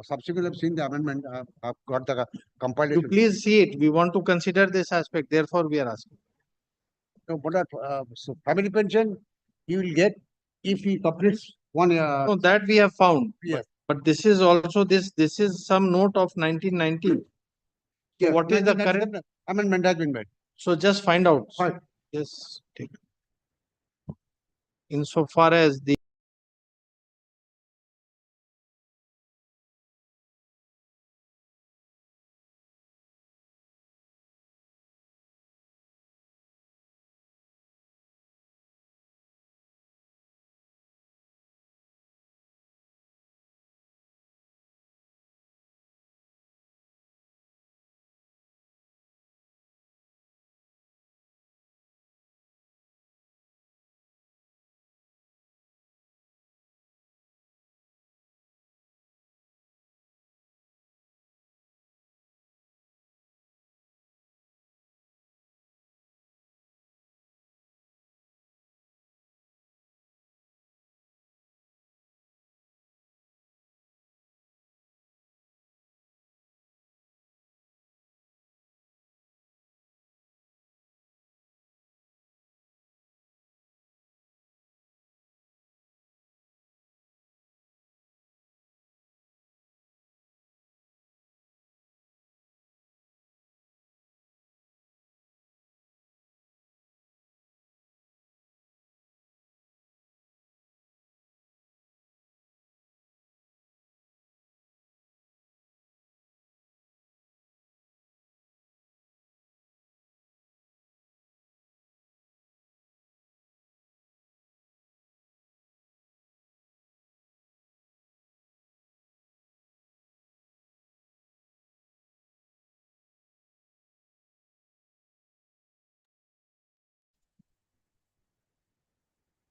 subsequently I've seen the amendment, I've got the
You
compilation.
please see it. We want to consider this aspect. Therefore, we are asking.
So what so family pension he will get if he completes 1 year.
No, that we have found.
Yes.
But this is also this is some note of 1990. So
Yes,
what is the
1997
current?
amendment has been made.
So just find out.
Fine.
Yes. Take. Insofar as the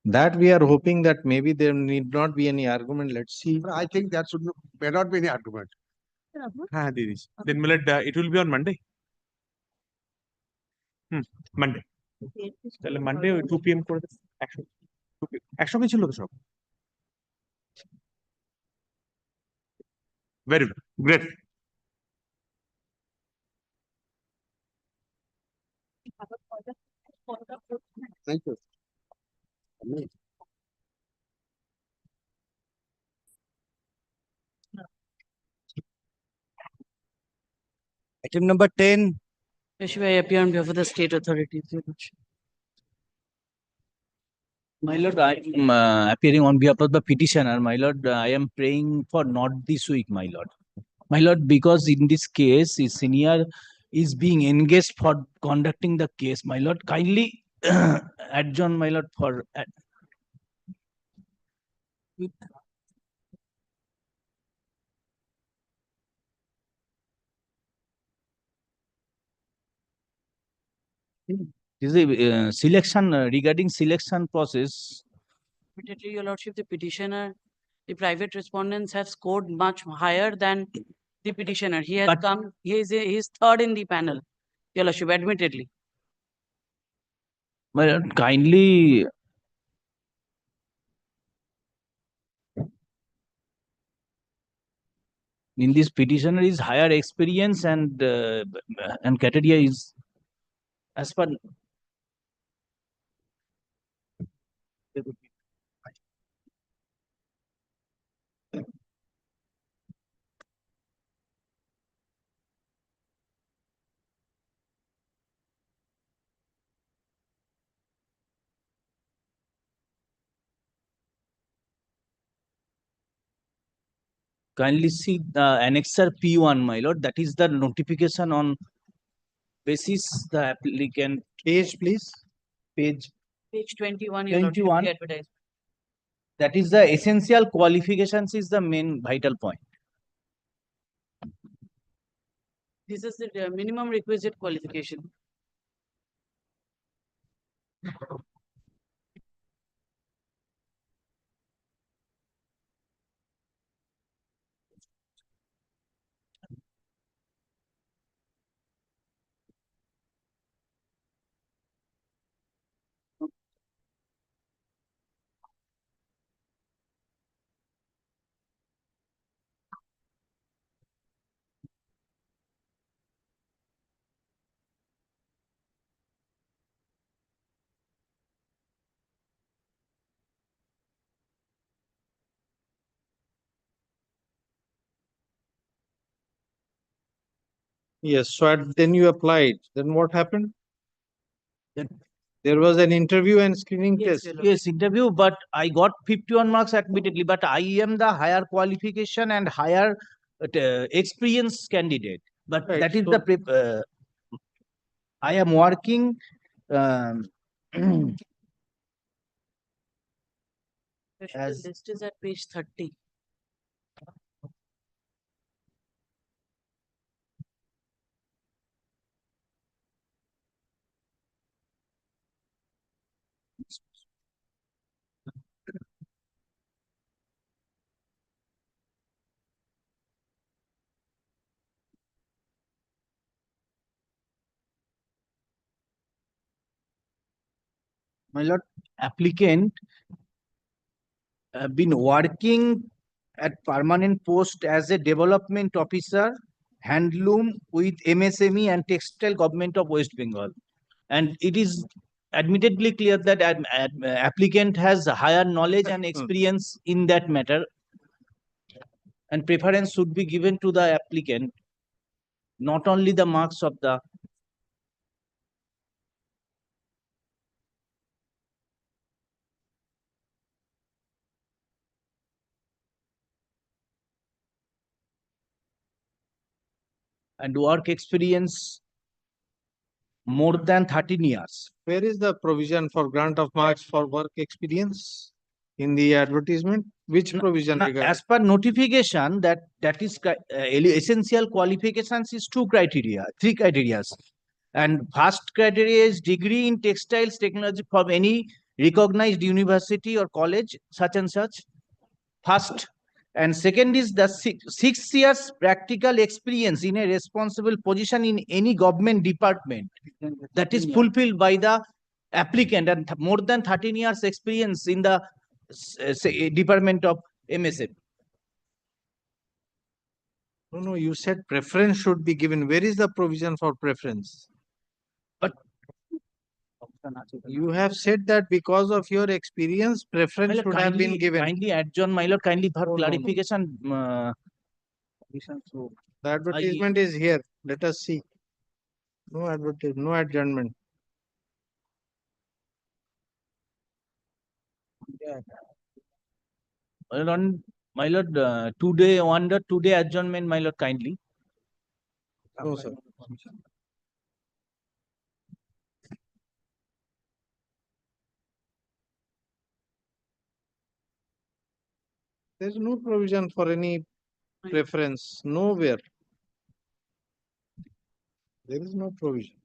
that we are hoping that maybe there need not be any argument. Let's see.
I think that may not be any argument.
হ্যাঁ দিয়ে দিচ্ছি then it will be on Monday. Monday. তাহলে Monday 2 PM করে দেন 100 একসঙ্গে ছিল তো সব? Very good. Great.
Thank you.
Item number 10.
Especially I appear on behalf of the state authorities. Your Lordship.
My lord, I am appearing on behalf of the petitioner. My lord, I am praying for not this week, my lord. My lord, because in this case, his senior is being engaged for conducting the case. My lord, kindly adjourn, my lord, for this is a selection regarding selection process.
Immediately, Your Lordship, the petitioner, the private respondents have scored much higher than the petitioner. He has
But-
come, he is third in the panel, Your Lordship, admittedly.
My lord, kindly in this petitioner is higher experience and criteria is as per kindly see the annexer P1, my lord. That is the notification on basis the applicant. Page, please. Page
Page 21, Your Lordship,
21.
the advertisement.
That is the essential qualifications is the main vital point.
This is the minimum requisite qualification.
Yes, so then you applied. Then what happened? There was an interview and screening test.
Yes, interview, but I got 51 marks admittedly, but I am the higher qualification and higher experience candidate. But
Right,
that is
so-
the I am working
The
as
list is at page 30.
my lord, applicant have been working at permanent post as a development officer, handloom with MSME and textile government of West Bengal. And it is admittedly clear that applicant has higher knowledge and experience in that matter. And preference should be given to the applicant, not only the marks of the and work experience more than 13 years.
Where is the provision for grant of marks for work experience in the advertisement? Which provision
Now,
regarding?
as per notification, that is essential qualifications is three criteria. And first criteria is degree in textiles technology from any recognized university or college, such and such. First. And second is the 6 years practical experience in a responsible position in any government department that is fulfilled by the
applicant and more than 13 years experience in the department of MSF.
No, you said preference should be given. Where is the provision for preference?
But
you have said that because of your experience, preference should have been given.
Kindly adjourn, my lord, kindly for
No, no, no.
clarification.
The advertisement is here. Let us see. No advertisement, no adjournment.
My lord, today adjournment, my lord, kindly.
No, sir. There is no provision for any preference, nowhere. There is no provision.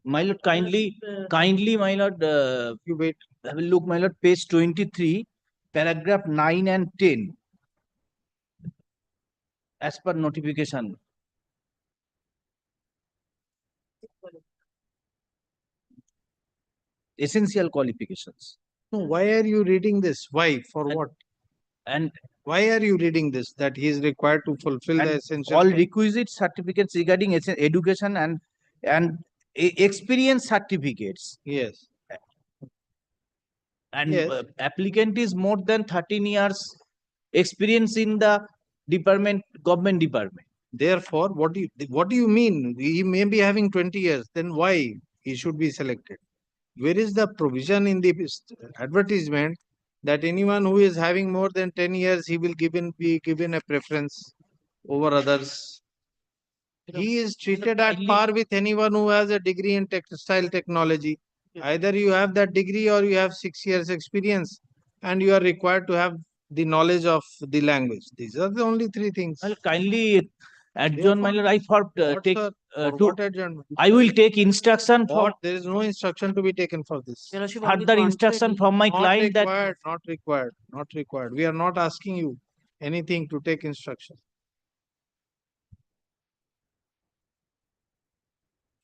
My lord, kindly, my lord,
you wait.
Have a look, my lord, page 23, paragraph 9 and 10. As per notification. Essential qualifications.
No, why are you reading this? Why? For what?
And
why are you reading this? That he is required to fulfill the essential.
All requisite certificates regarding education and experience certificates.
Yes.
And
Yes.
Applicant is more than 13 years experience in the government department.
Therefore, what do you mean? He may be having 20 years. Then why he should be selected? Where is the provision in the advertisement that anyone who is having more than 10 years, he will be given a preference over others? He is treated at par with anyone who has a degree in textile technology. Either you have that degree or you have 6 years experience and you are required to have the knowledge of the language. These are the only three things.
Well, kindly adjourn, my lord. I
I
will take instruction
for. There is no instruction to be taken for this.
further instruction from my client that
Not required. We are not asking you anything to take instruction.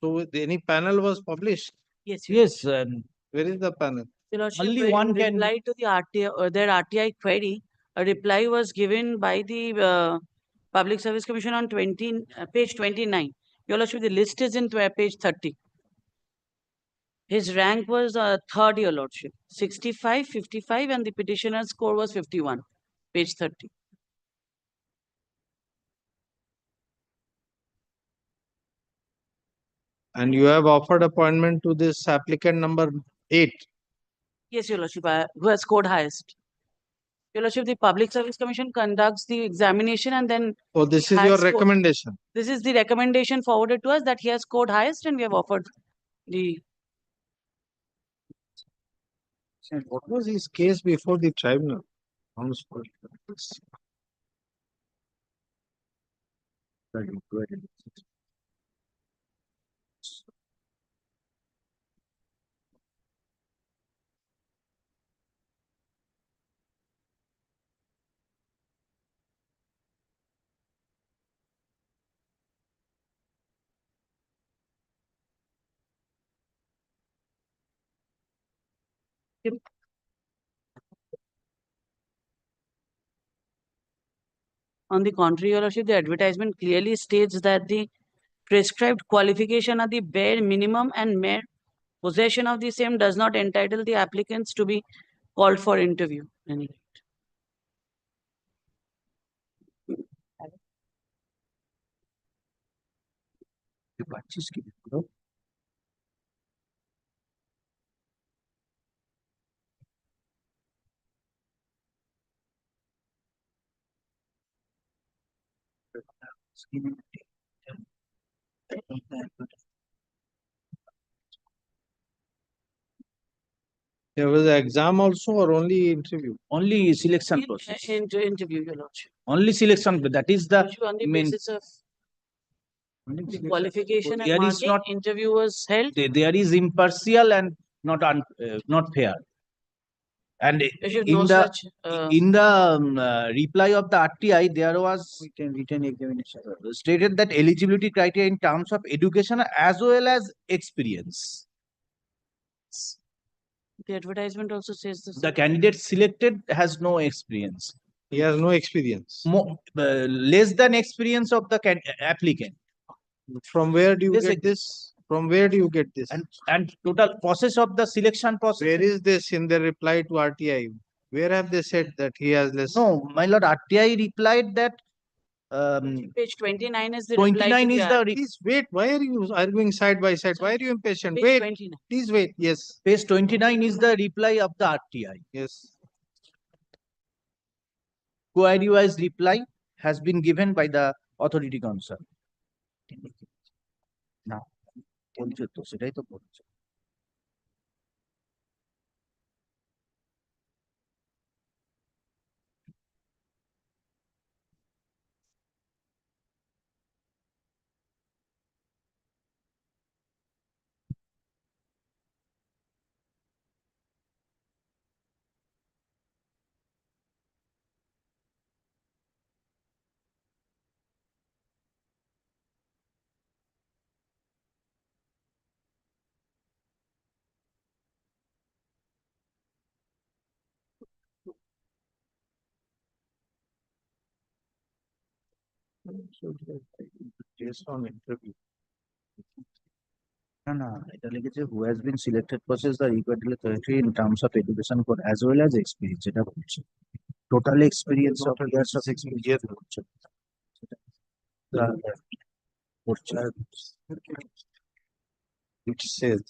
So any panel was published?
Yes.
Where is the panel?
Your Lordship,
Only
in
one can-
reply to the RTI, their RTI query, a reply was given by the Public Service Commission on page 29. Your Lordship, the list is in page 30. His rank was third, Your Lordship, 65, 55, and the petitioner's score was 51. Page 30.
And you have offered appointment to this applicant number 8.
Yes, Your Lordship, who has scored highest. Your Lordship, the Public Service Commission conducts the examination and then.
Oh, this is your recommendation.
This is the recommendation forwarded to us that he has scored highest and we have offered the.
What was his case before the tribunal?
On the contrary, Your Lordship, the advertisement clearly states that the prescribed qualification are the bare minimum and mere possession of the same does not entitle the applicants to be called for interview.
There was an exam also or only interview?
Only selection process.
Interview, Your Lordship.
Only selection. That is the
On the
main.
basis of qualification and
There is
marking,
not.
interview was held.
There is impartial and not not fair. And
There should
in
no
the
such,
reply of the RTI, there was written examination stated that eligibility criteria in terms of education as well as experience.
The advertisement also says this.
The candidate selected has no experience.
He has no experience.
Less than experience of the applicant.
From where do you
Yes,
get this? From where do you get this?
And total process of the selection process.
Where is this in the reply to RTI? Where have they said that he has less?
No, my lord, RTI replied that
Page 29 is the
29
reply
is
to
the
Please wait. Why are you arguing side by side? Why are you impatient?
Page
Wait.
29.
Please wait. Yes.
page 29 is the reply of the RTI.
Yes.
Query-wise reply has been given by the authority concerned. Now, বলছে তো সেটাই তো বলছে।
Based on interview.
না এটা লিখেছে who has been selected possess the required criteria in terms of education code as well as experience, এটা বলছে total experience of years of experience বলছে
It says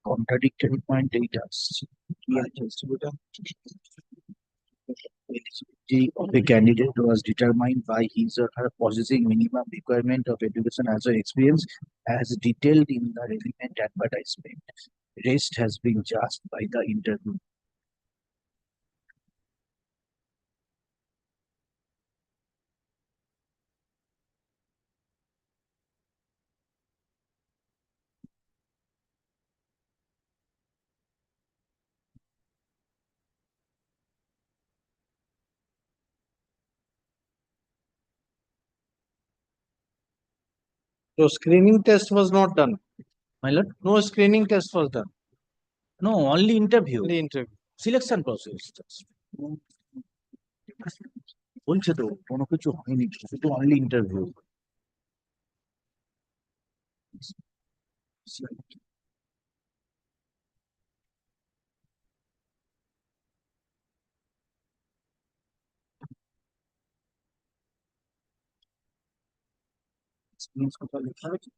contradictory point data. Eligibility of a candidate was determined by his or her possessing minimum requirement of education as well as experience as detailed in the relevant advertisement. Rest has been judged by the interview.
so screening test was not done.
My lord?
No screening test was done.
No, only interview.
Only interview.
Selection process. বলছে তো কোনো কিছু হয়নি, শুধু only interview. Experience কোথাও লেখা আছে?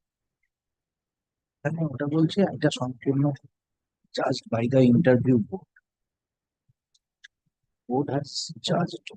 হ্যাঁ, ওটা বলছে এটা সম্পূর্ণ judged by the interview board. Board has judged.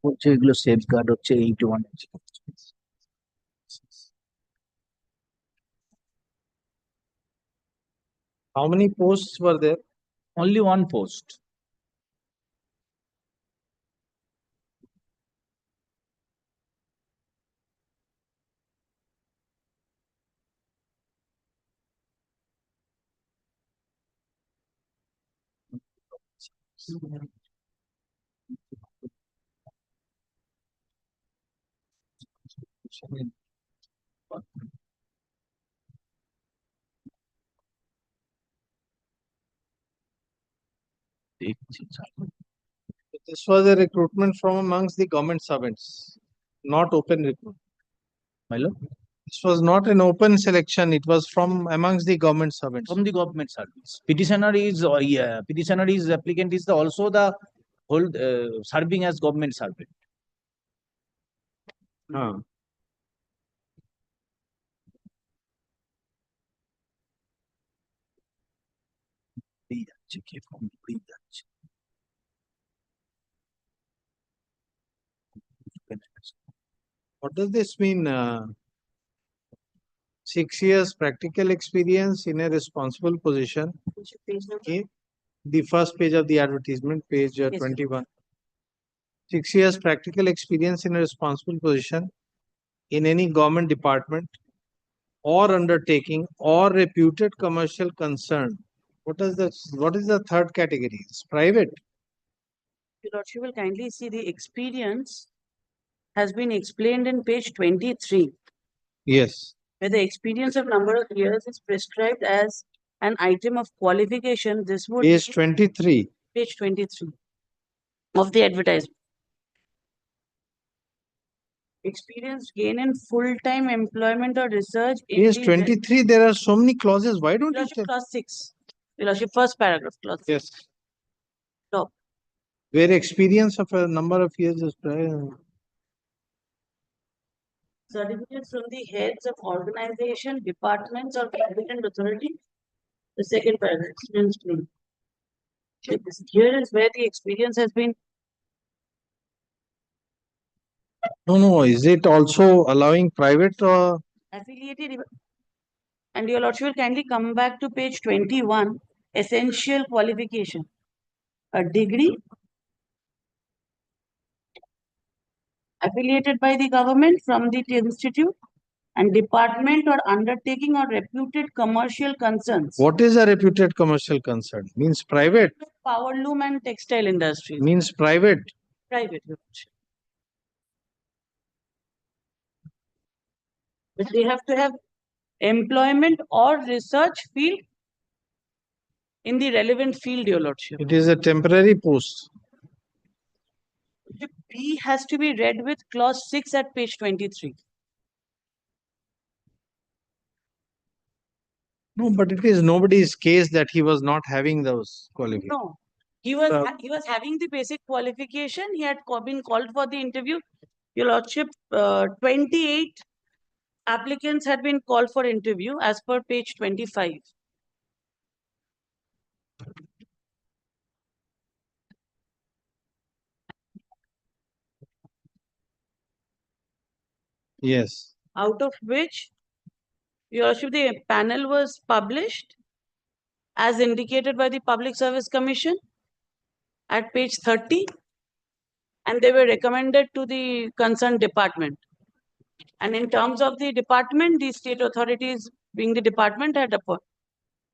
বলছে এগুলো সেফগার্ড হচ্ছে 81
How many posts were there?
Only one post.
This was a recruitment from amongst the government servants, not open recruitment. This was not an open selection. It was from amongst the government servants.
From the government service. Petitioner is applicant is also the whole serving as government servant.
What does this mean? 6 years practical experience in a responsible position. Okay. The first page of the advertisement, page 21. 6 years practical experience in a responsible position in any government department or undertaking or reputed commercial concern. What is the third category? It's private.
Your Lordship will kindly see the experience has been explained in page 23.
Yes.
Where the experience of number of years is prescribed as an item of qualification. This would
Page
be
23.
page 23 of the advertisement. Experience gain in full-time employment or research.
Page 23, there are so many clauses. Why don't
Your
you
Lordship,
tell?
clause 6. Your Lordship, first paragraph, clause 6.
Yes.
Top.
Where experience of a number of years is
Certificates from the heads of organization, departments, or competent authority. The second paragraph. Experience claim. Here is where the experience has been.
No. Is it also allowing private or
Affiliated. And your Lordship will kindly come back to page 21. Essential qualification. A degree affiliated by the government from the institute and department or undertaking or reputed commercial concerns.
what is a reputed commercial concern? Means private.
Power loom and textile industries.
Means private.
Private. Your Lordship. But they have to have employment or research field in the relevant field, Your Lordship.
It is a temporary post.
B has to be read with clause 6 at page 23.
No, but it is nobody's case that he was not having those qualifications.
No, he was having the basic qualification. He had been called for the interview. Your Lordship, 28 applicants had been called for interview as per page 25.
Yes.
Out of which, Your Lordship, the panel was published as indicated by the Public Service Commission at page 30, and they were recommended to the concerned department. And in terms of the department, the state authorities, being the department, had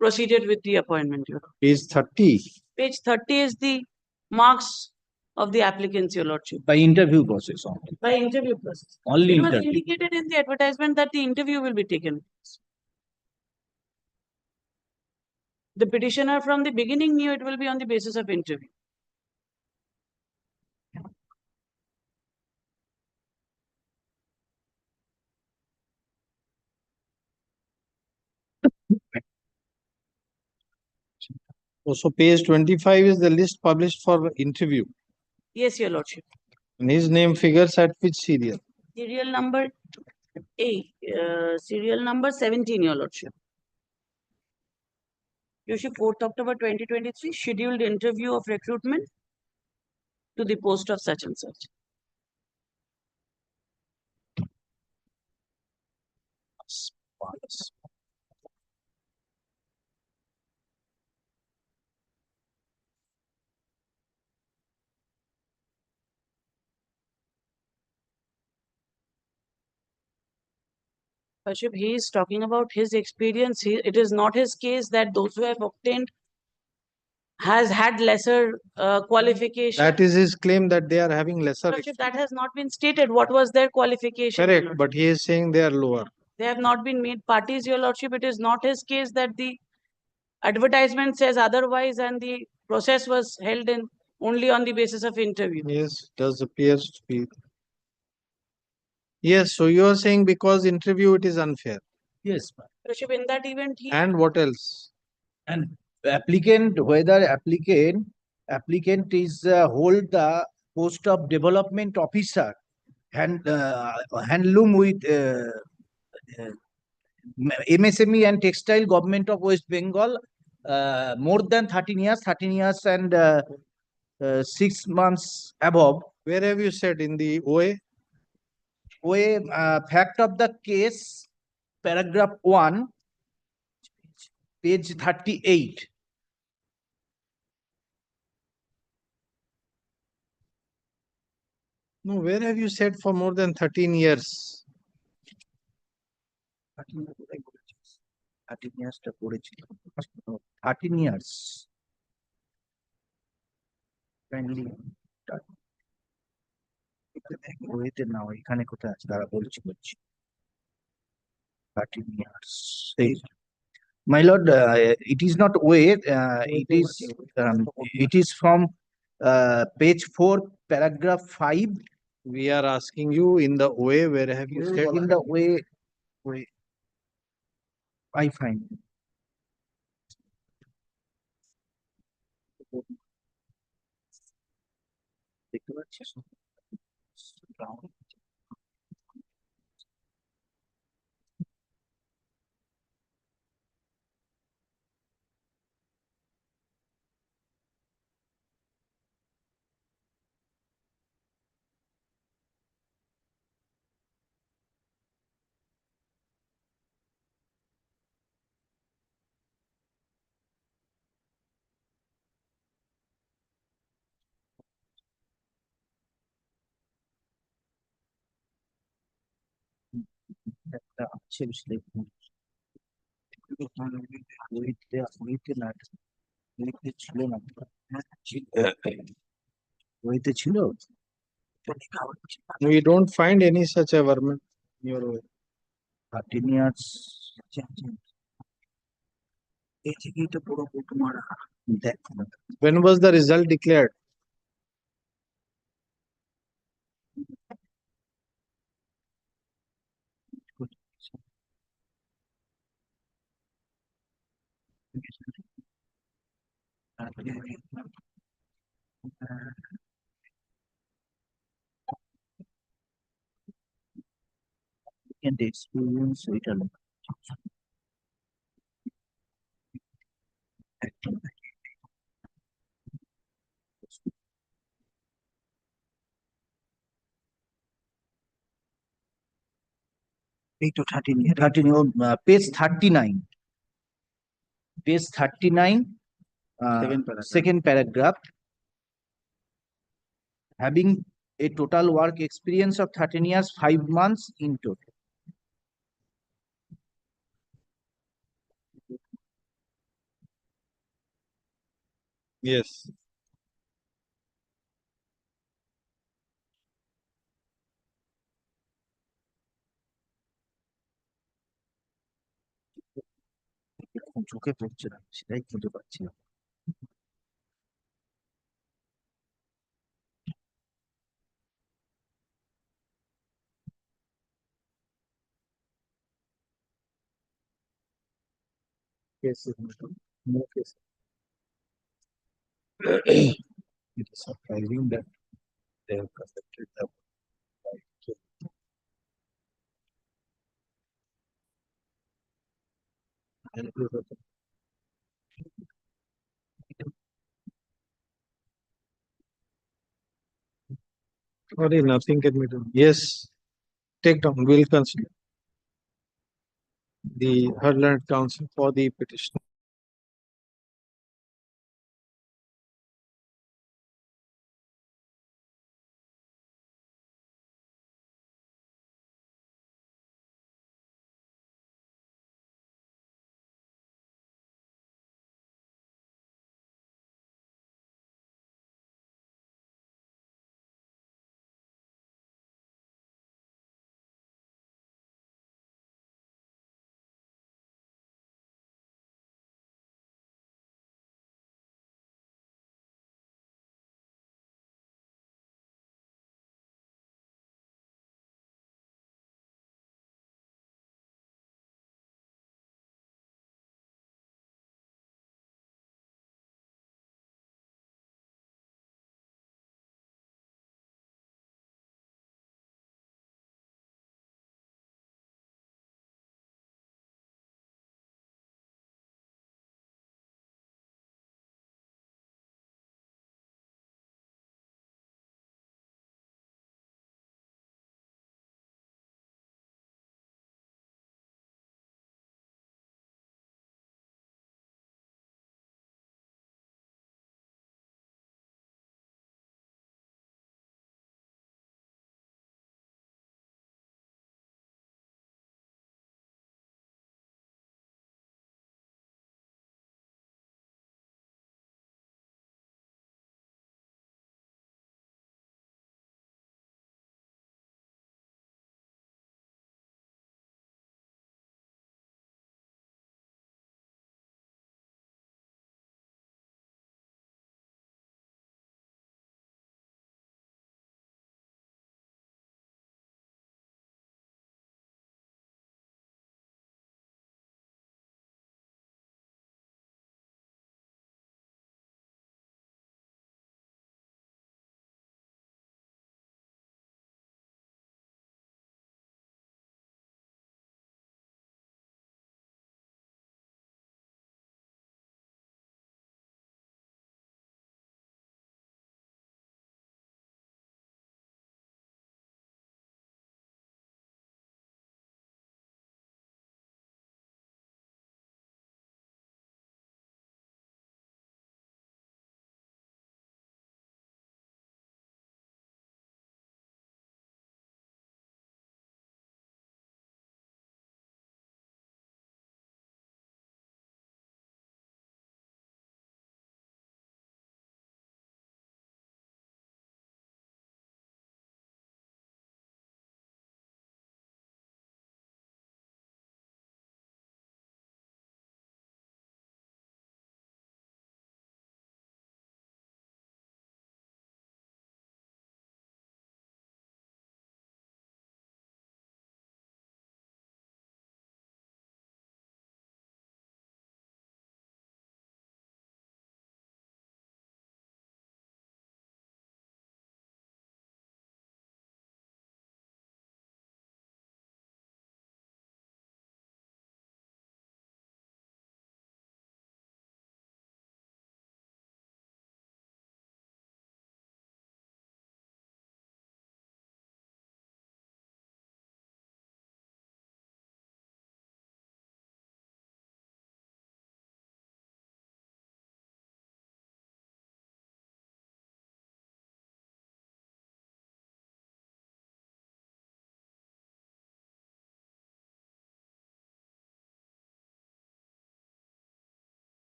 proceeded with the appointment.
Page 30.
Page 30 is the marks of the applicants, Your Lordship.
By interview process only.
By interview process.
Only
It was
interview.
indicated in the advertisement that the interview will be taken. The petitioner from the beginning knew it will be on the basis of interview.
So page 25 is the list published for interview.
Yes, Your Lordship.
And his name figures at which serial?
Serial number 8, serial number 17, Your Lordship. Your Lordship, 4th October 2023, scheduled interview of recruitment to the post of such and such. Worship, he is talking about his experience. It is not his case that those who have obtained has had lesser qualification.
That is his claim that they are having lesser.
Worship, that has not been stated. What was their qualification?
Correct, but he is saying they are lower.
They have not been made parties, Your Lordship. It is not his case that the advertisement says otherwise and the process was held in only on the basis of interview.
Yes, does appears to be. Yes, so you are saying because interview it is unfair.
Yes.
Worship, in that event, he
And what else?
And applicant, whether applicant is hold the post of development officer, handloom with MSME and textile government of West Bengal, more than 13 years and 6 months above.
Where have you said in the OA?
OA, fact of the case, paragraph 1, page 38.
No, where have you said for more than 13 years?
13 years টা পড়েছিল 13 years kindly ওইতে না এখানে কোথায় আছে তারা বলছি 13 years my lord, it is not way, it is from page 4 paragraph 5.
We are asking you in the OA, where have you said?
In the way I find দেখতে পাচ্ছিস একটা আছে বুঝলে ওইতে না ওইতে ছিল না ওইতে ছিল
We don't find any such a vermin in your OA.
13 years এই থেকেই তো পুরো তোমার দেখো না
When was the result declared?
and experience ওইটা এই তো 13 page 39 page 39 second paragraph having a total work experience of 13 years 5 months in total.
Yes.
চোখে পড়ছে না সেটাই খুঁজে পাচ্ছি না
Cases, no cases. It is surprising that they have conducted the
Sorry, nothing can be done. Yes, take down. We'll consider the Heard Council for the petition.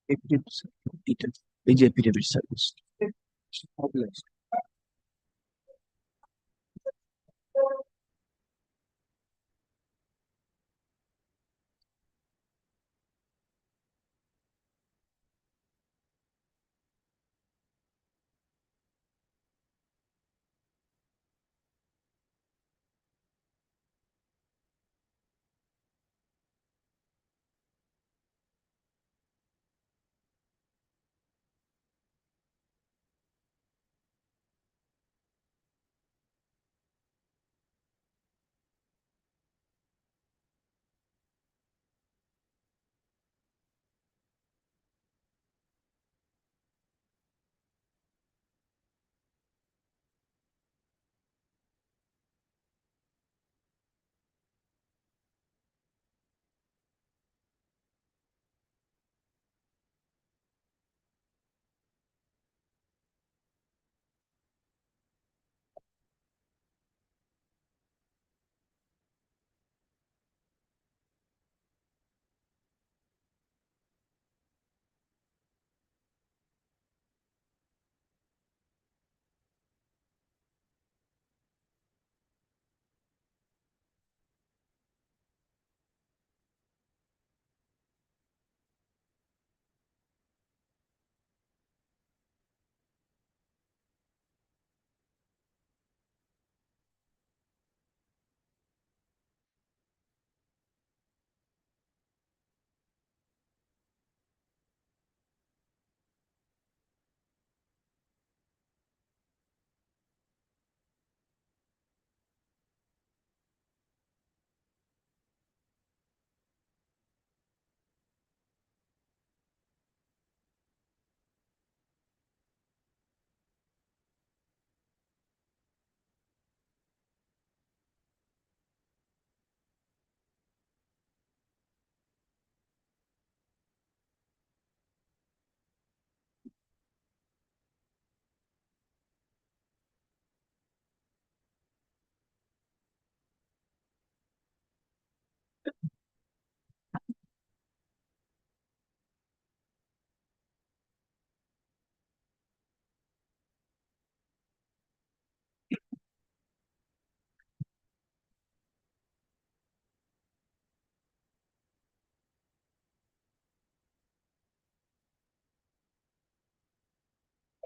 affidavit service.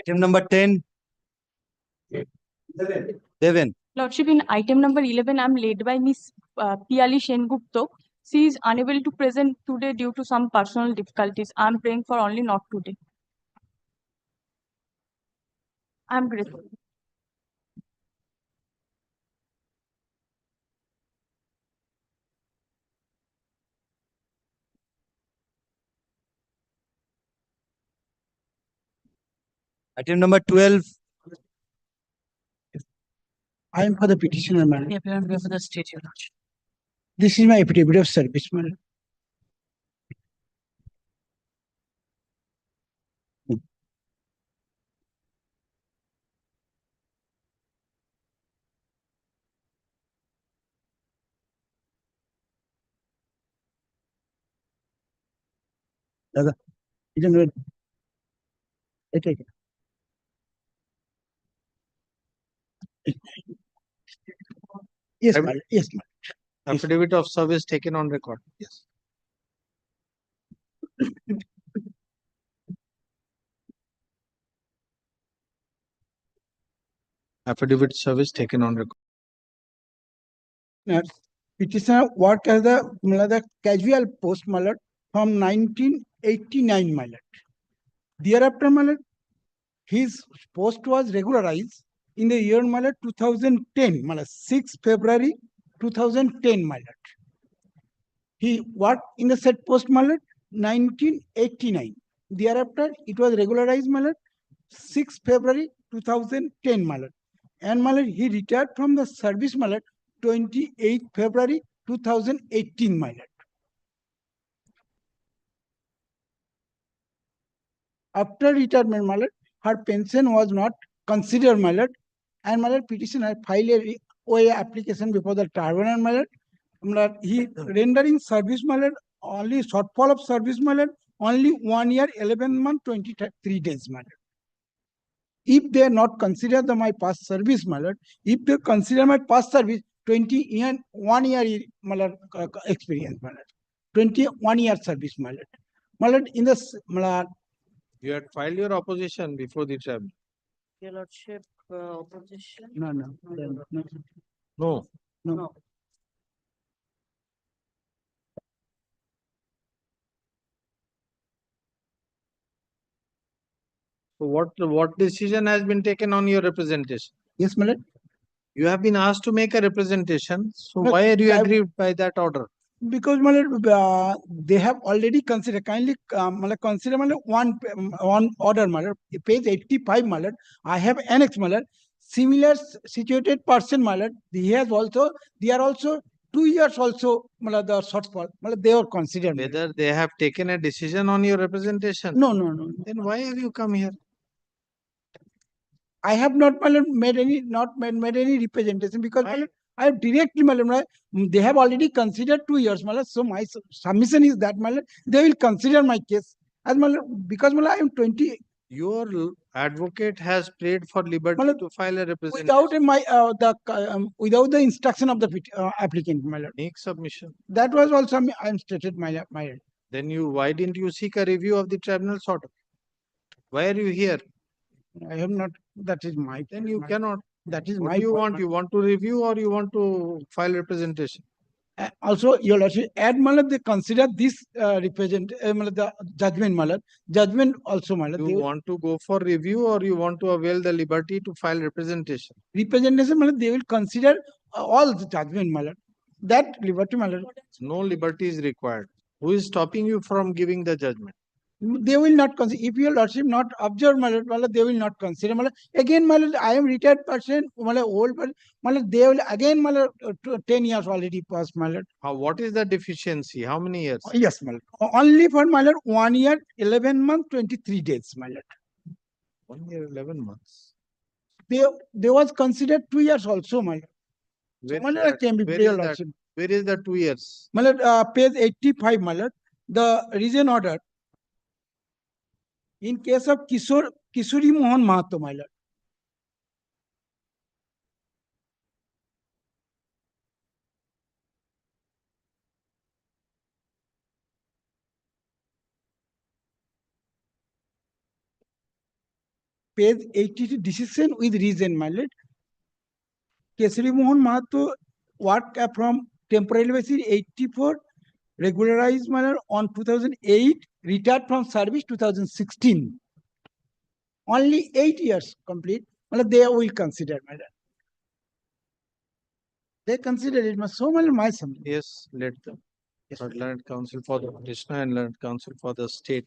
Item number 10. Devin.
Lordship, in item number 11, I'm led by Miss Piali Sengupta. She is unable to present today due to some personal difficulties. I'm praying for only not today. I'm grateful.
Item number 12.
I am for the petitioner, madam.
Yeah, we for the state, Your Lordship.
This is my affidavit of service, madam.
दादा इधर
Yes, madam. Yes, madam.
Affidavit of service taken on record. Yes. Affidavit service taken on record.
Petitioner worked as the casual post, my lord, from 1989, my lord. Thereafter, my lord, his post was regularized in the year, my lord, 2010, my lord, 6 February 2010, my lord. He worked in the said post, my lord, 1989. Thereafter, it was regularized, my lord, 6 February 2010, my lord. And my lord, he retired from the service, my lord, 28 February 2018, my lord. After retirement, my lord, her pension was not considered, my lord, and my lord, petitioner filed a OA application before the tribunal, my lord. He rendering service, my lord, only shortfall of service, my lord, only 1 year, 11 month, 23 days, my lord. If they are not consider my past service, my lord, if they consider my past service, 20 year, 1 year, my lord, experience, my lord. 21 year service, my lord. My lord, in this, my lord,
You had filed your opposition before the tribunal.
Your Lordship, opposition?
no,
No.
No.
So what decision has been taken on your representation?
Yes, my lord.
You have been asked to make a representation. So
No,
why are you
I-
aggrieved by that order?
Because my lord, they have already considered, kindly my lord, consider my lord, one order, my lord, page 85, my lord, I have annexed, my lord, similar situated person, my lord, they are also 2 years also, my lord, the shortfall, my lord, they are considered. my lord.
Whether they have taken a decision on your representation?
No.
Then why have you come here?
I have not, my lord, made any representation because my lord, I have directly, my lord, they have already considered 2 years, my lord. So my submission is that, my lord, they will consider my case as my lord, because my lord, I am 20.
Your advocate has prayed for liberty
My lord,
to file a representation.
Without the instruction of the applicant, my lord.
Make submission.
That was also I am stated, my lord.
Then why didn't you seek a review of the tribunal's order? Why are you here?
I have not. That is my.
Then you cannot.
That is
What
my.
do you
point,
want?
my
You want to review or you want to file representation?
Also, your lordship, add malad, they consider this the judgment malad. Judgment also malad.
You want to go for review or you want to avail the liberty to file representation?
Representation malad, they will consider all the judgment malad. That liberty malad.
No liberty is required. Who is stopping you from giving the judgment?
They will not consider. If your lordship not observe malad, they will not consider malad. Again malad, I am retired person, malad old person, malad they will again malad 10 years already passed malad.
What is the deficiency? How many years?
Yes, malad. Only for malad 1 year, 11 months, 23 days, malad.
1 year, 11 months.
They was considered 2 years also, malad.
Where,
So, malad, can be
where is the 2 years?
Malad, page 85, malad. The reason order. In case of Kishori Mohan Mahato, malad. Page 82, decision with reason, my lord. Kesari Mohan Mahato worked from temporary basis 84, regularized manner on 2008, retired from service 2016. Only 8 years complete. Well, they will consider, my lord. They consider it so my son.
Yes, let them. Learned counsel for the petitioner and learned counsel for the state